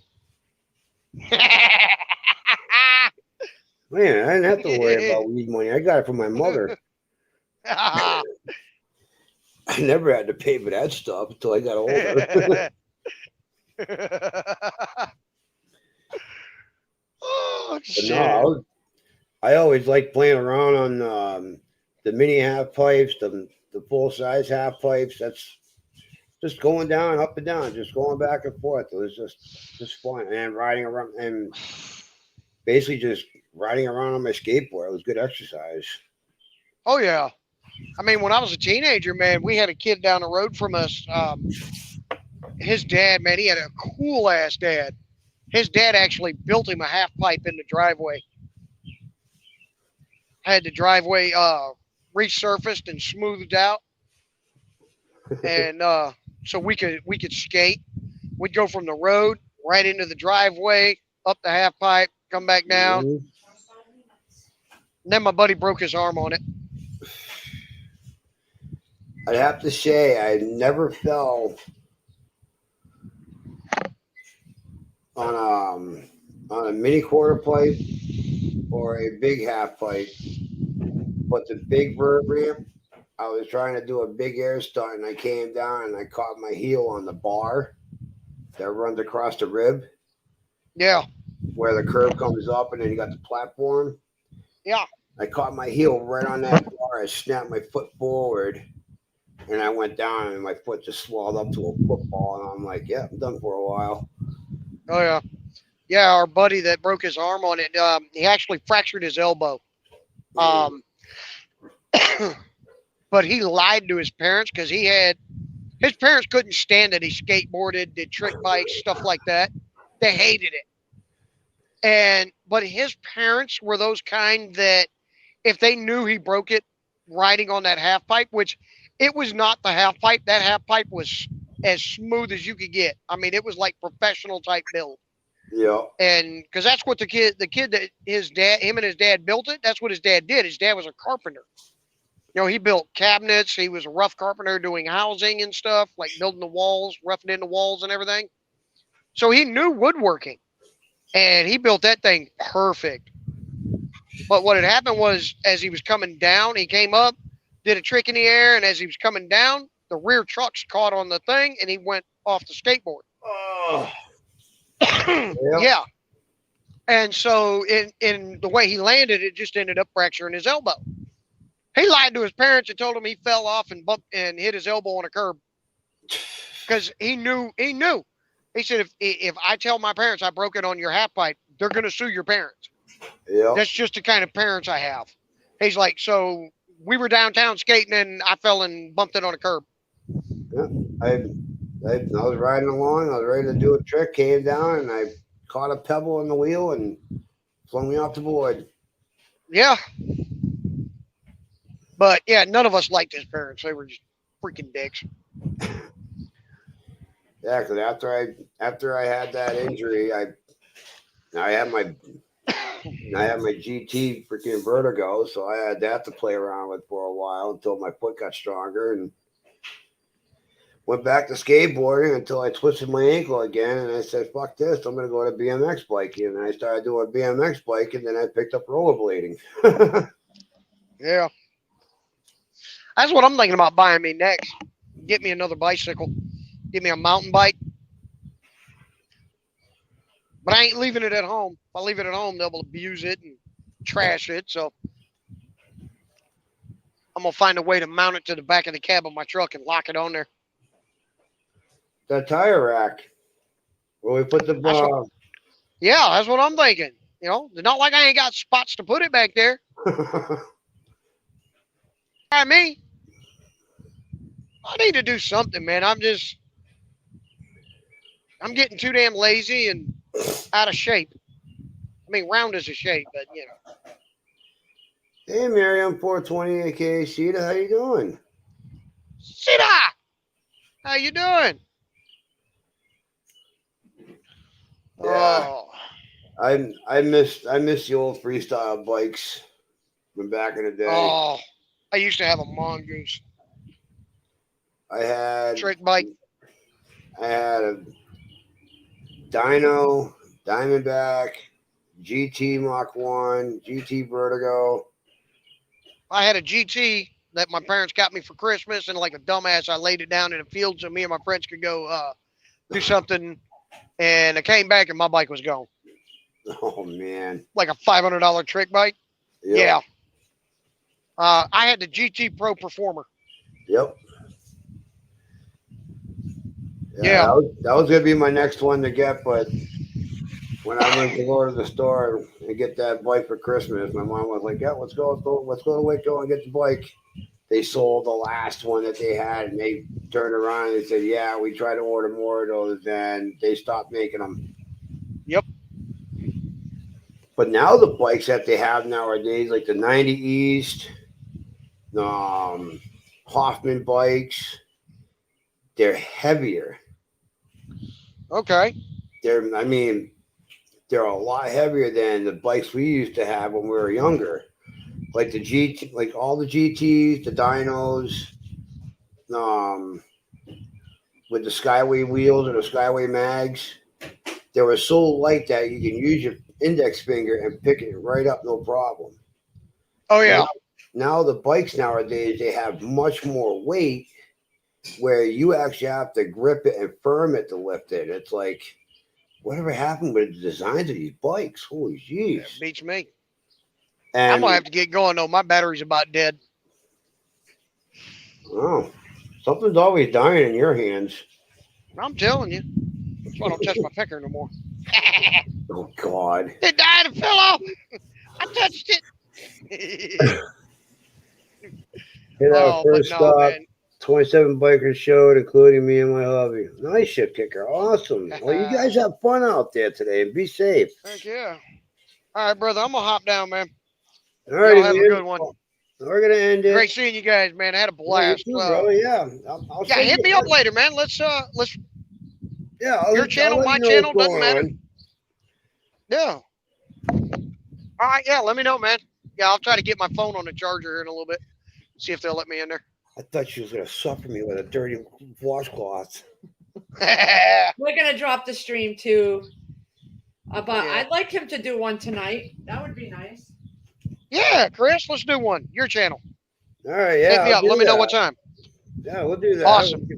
Speaker 5: Man, I didn't have to worry about weed money. I got it from my mother. I never had to pay for that stuff until I got older.
Speaker 3: Oh, shit.
Speaker 5: No, I always like playing around on the mini half pipes, the full size half pipes. That's just going down, up and down, just going back and forth. It was just fun, and riding around and basically just riding around on my skateboard. It was good exercise.
Speaker 3: Oh yeah. I mean, when I was a teenager, man, we had a kid down the road from us. His dad, man, he had a cool ass dad. His dad actually built him a half pipe in the driveway. Had the driveway resurfaced and smoothed out, and so we could skate. We'd go from the road right into the driveway, up the half pipe, come back down.
Speaker 5: Mhm.
Speaker 3: And then my buddy broke his arm on it.
Speaker 5: I'd have to say I never fell on a mini quarter pipe or a big half pipe, but the big vert ramp, I was trying to do a big air stunt and I came down and I caught my heel on the bar that runs across the rib
Speaker 3: Yeah,
Speaker 5: where the curb comes up and then you got the platform.
Speaker 3: yeah.
Speaker 5: I caught my heel right on that bar. I snapped my foot forward and I went down and my foot just swelled up to a football. And I'm like, yeah, I'm done for a while.
Speaker 3: Oh yeah, yeah. Our buddy that broke his arm on it, he actually fractured his elbow. But he lied to his parents because his parents couldn't stand it. He skateboarded, did trick bikes, stuff like that. They hated it. But his parents were those kind that if they knew he broke it riding on that half pipe, which it was not the half pipe, that half pipe was as smooth as you could get. I mean, it was like professional type build.
Speaker 5: Yeah.
Speaker 3: And because that's what the kid that him and his dad built it. That's what his dad did. His dad was a carpenter. You know, he built cabinets. He was a rough carpenter doing housing and stuff, like building the walls, roughing in the walls and everything. So he knew woodworking, and he built that thing perfect. But what had happened was, as he was coming down, he came up, did a trick in the air, and as he was coming down, the rear trucks caught on the thing, and he went off the skateboard.
Speaker 5: Oh.
Speaker 3: Yeah. And so in the way he landed, it just ended up fracturing his elbow. He lied to his parents and told them he fell off and bumped and hit his elbow on a curb because he knew. He said, if I tell my parents I broke it on your half pipe, they're going to sue your parents.
Speaker 5: Yeah.
Speaker 3: That's just the kind of parents I have. He's like, so we were downtown skating and I fell and bumped it on a curb.
Speaker 5: Yeah. I was riding along. I was ready to do a trick, came down, and I caught a pebble in the wheel and flung me off the board.
Speaker 3: Yeah. But yeah, none of us liked his parents. They were just freaking dicks.
Speaker 5: Yeah, because after I had that injury, I had my GT freaking Vertigo, so I had that to play around with for a while until my foot got stronger, and went back to skateboarding until I twisted my ankle again, and I said, "Fuck this! I'm gonna go to BMX biking." And I started doing BMX biking, and then I picked up rollerblading.
Speaker 3: Yeah. That's what I'm thinking about buying me next. Get me another bicycle. Get me a mountain bike. But I ain't leaving it at home. If I leave it at home, they'll abuse it and trash it. So I'm going to find a way to mount it to the back of the cab of my truck and lock it on there.
Speaker 5: That tire rack where we put the
Speaker 3: Yeah, that's what I'm thinking. You know, it's not like I ain't got spots to put it back there. Try me. I need to do something, man. I'm getting too damn lazy and out of shape. I mean, round is a shape, but you know.
Speaker 5: Hey, Miriam, 420 aka Sheeta, how you doing?
Speaker 3: Sita! How you doing?
Speaker 5: Yeah.
Speaker 3: Oh,
Speaker 5: I miss the old freestyle bikes from back in the day.
Speaker 3: oh, I used to have a mongoose
Speaker 5: I had
Speaker 3: trick bike.
Speaker 5: a Dyno, Diamondback, GT Mach 1, GT Vertigo.
Speaker 3: I had a GT that my parents got me for Christmas, and like a dumbass, I laid it down in a field so me and my friends could go do something. And I came back and my bike was gone.
Speaker 5: Oh man.
Speaker 3: Like a $500 trick bike.
Speaker 5: Yep.
Speaker 3: Yeah. I had the GT Pro Performer.
Speaker 5: Yep.
Speaker 3: Yeah.
Speaker 5: That was gonna be my next one to get, but when I went to go to the store and get that bike for Christmas, my mom was like, "Yeah, let's go to Waco and get the bike." They sold the last one that they had, and they turned around and they said, "Yeah, we tried to order more of those, and they stopped making them."
Speaker 3: Yep.
Speaker 5: But now the bikes that they have nowadays, like the 90 East, Hoffman bikes, they're heavier.
Speaker 3: Okay.
Speaker 5: They're a lot heavier than the bikes we used to have when we were younger. Like the GT, like all the GTs, the dynos, with the Skyway wheels or the Skyway mags, they were so light that you can use your index finger and pick it right up, no problem.
Speaker 3: Oh yeah.
Speaker 5: Now the bikes nowadays, they have much more weight where you actually have to grip it and firm it to lift it. It's like, whatever happened with the designs of these bikes? Holy jeez.
Speaker 3: That beats me.
Speaker 5: And
Speaker 3: I'm gonna have to get going though. My battery's about dead.
Speaker 5: oh, something's always dying in your hands.
Speaker 3: I'm telling you. That's why I don't touch my picker no more.
Speaker 5: Oh God.
Speaker 3: It died and fell off. I touched it.
Speaker 5: Hit our
Speaker 3: Oh, but
Speaker 5: first
Speaker 3: no,
Speaker 5: stop.
Speaker 3: man.
Speaker 5: 27 bikers showed, including me and my hubby. Nice ship kicker. Awesome. Well, you guys have fun out there today and be safe.
Speaker 3: Heck yeah. All right, brother. I'm gonna hop down, man.
Speaker 5: All right,
Speaker 3: Y'all have a good one.
Speaker 5: We're gonna end it.
Speaker 3: Great seeing you guys, man. I had a
Speaker 5: Yeah, you
Speaker 3: blast.
Speaker 5: too, brother. Yeah. I'll
Speaker 3: Yeah,
Speaker 5: send
Speaker 3: hit
Speaker 5: you-
Speaker 3: me up later, man. Let's
Speaker 5: Yeah,
Speaker 3: your channel,
Speaker 5: let
Speaker 3: my
Speaker 5: you know
Speaker 3: channel,
Speaker 5: what's
Speaker 3: doesn't
Speaker 5: going
Speaker 3: matter.
Speaker 5: on.
Speaker 3: yeah. All right, yeah, let me know, man. Yeah, I'll try to get my phone on the charger here in a little bit. See if they'll let me in there.
Speaker 5: I thought she was gonna suffer me with a dirty washcloth.
Speaker 1: We're gonna drop the stream too. But
Speaker 3: Yeah.
Speaker 1: I'd like him to do one tonight. That would be nice.
Speaker 3: Yeah, Chris, let's do one. Your channel.
Speaker 5: All right, yeah.
Speaker 3: Hit me
Speaker 5: I'll
Speaker 3: up.
Speaker 5: do
Speaker 3: Let me know
Speaker 5: that.
Speaker 3: what time.
Speaker 5: Yeah, we'll do that.
Speaker 3: Awesome.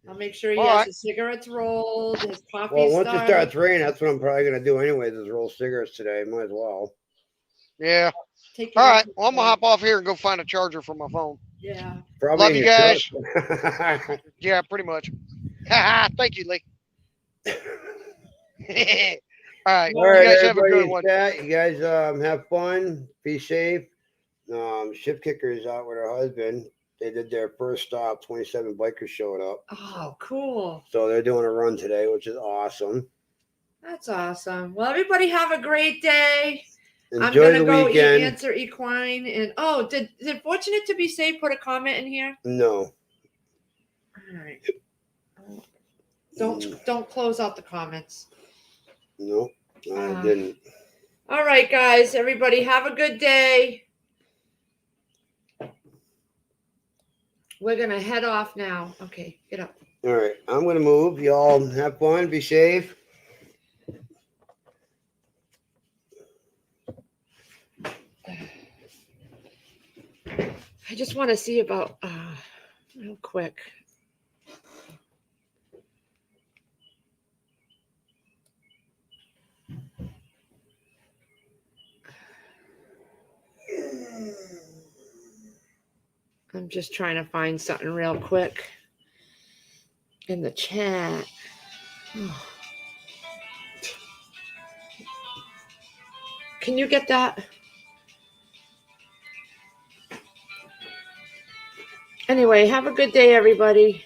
Speaker 1: I'll make sure he
Speaker 3: All
Speaker 1: has
Speaker 3: right.
Speaker 1: his cigarettes rolled, his coffee
Speaker 5: Well, once it
Speaker 1: started.
Speaker 5: starts raining, that's what I'm probably gonna do anyways. Is roll cigarettes today. Might as well.
Speaker 3: Yeah.
Speaker 1: Take
Speaker 3: All
Speaker 1: it
Speaker 3: right.
Speaker 1: easy,
Speaker 3: Well, I'm gonna
Speaker 1: son.
Speaker 3: hop off here and go find a charger for my phone.
Speaker 1: Yeah.
Speaker 5: Probably
Speaker 3: Love
Speaker 5: in
Speaker 3: you
Speaker 5: your
Speaker 3: guys.
Speaker 5: truck.
Speaker 3: Yeah, pretty much. Thank you, Lee. All right.
Speaker 5: All
Speaker 3: You
Speaker 5: right,
Speaker 3: guys have a
Speaker 5: everybody
Speaker 3: good
Speaker 5: in
Speaker 3: one.
Speaker 5: chat, you guys have fun, be safe. Ship kicker is out with her husband. They did their first stop. 27 bikers showed up,
Speaker 1: Oh, cool.
Speaker 5: so they're doing a run today, which is awesome.
Speaker 1: That's awesome. Well, everybody have a great day. I'm
Speaker 5: Enjoy
Speaker 1: gonna
Speaker 5: the
Speaker 1: go
Speaker 5: weekend.
Speaker 1: answer Equine and did Fortunate to be Safe put a comment in here?
Speaker 5: No,
Speaker 1: All right. Don't close out the comments.
Speaker 5: no, I
Speaker 1: Uh,
Speaker 5: didn't.
Speaker 1: All right, guys. Everybody have a good day. We're gonna head off now. Okay, get up.
Speaker 5: All right, I'm gonna move. Y'all have fun, be safe.
Speaker 1: I just want to see about real quick. I'm just trying to find something real quick in the chat. Can you get that? Anyway, have a good day, everybody.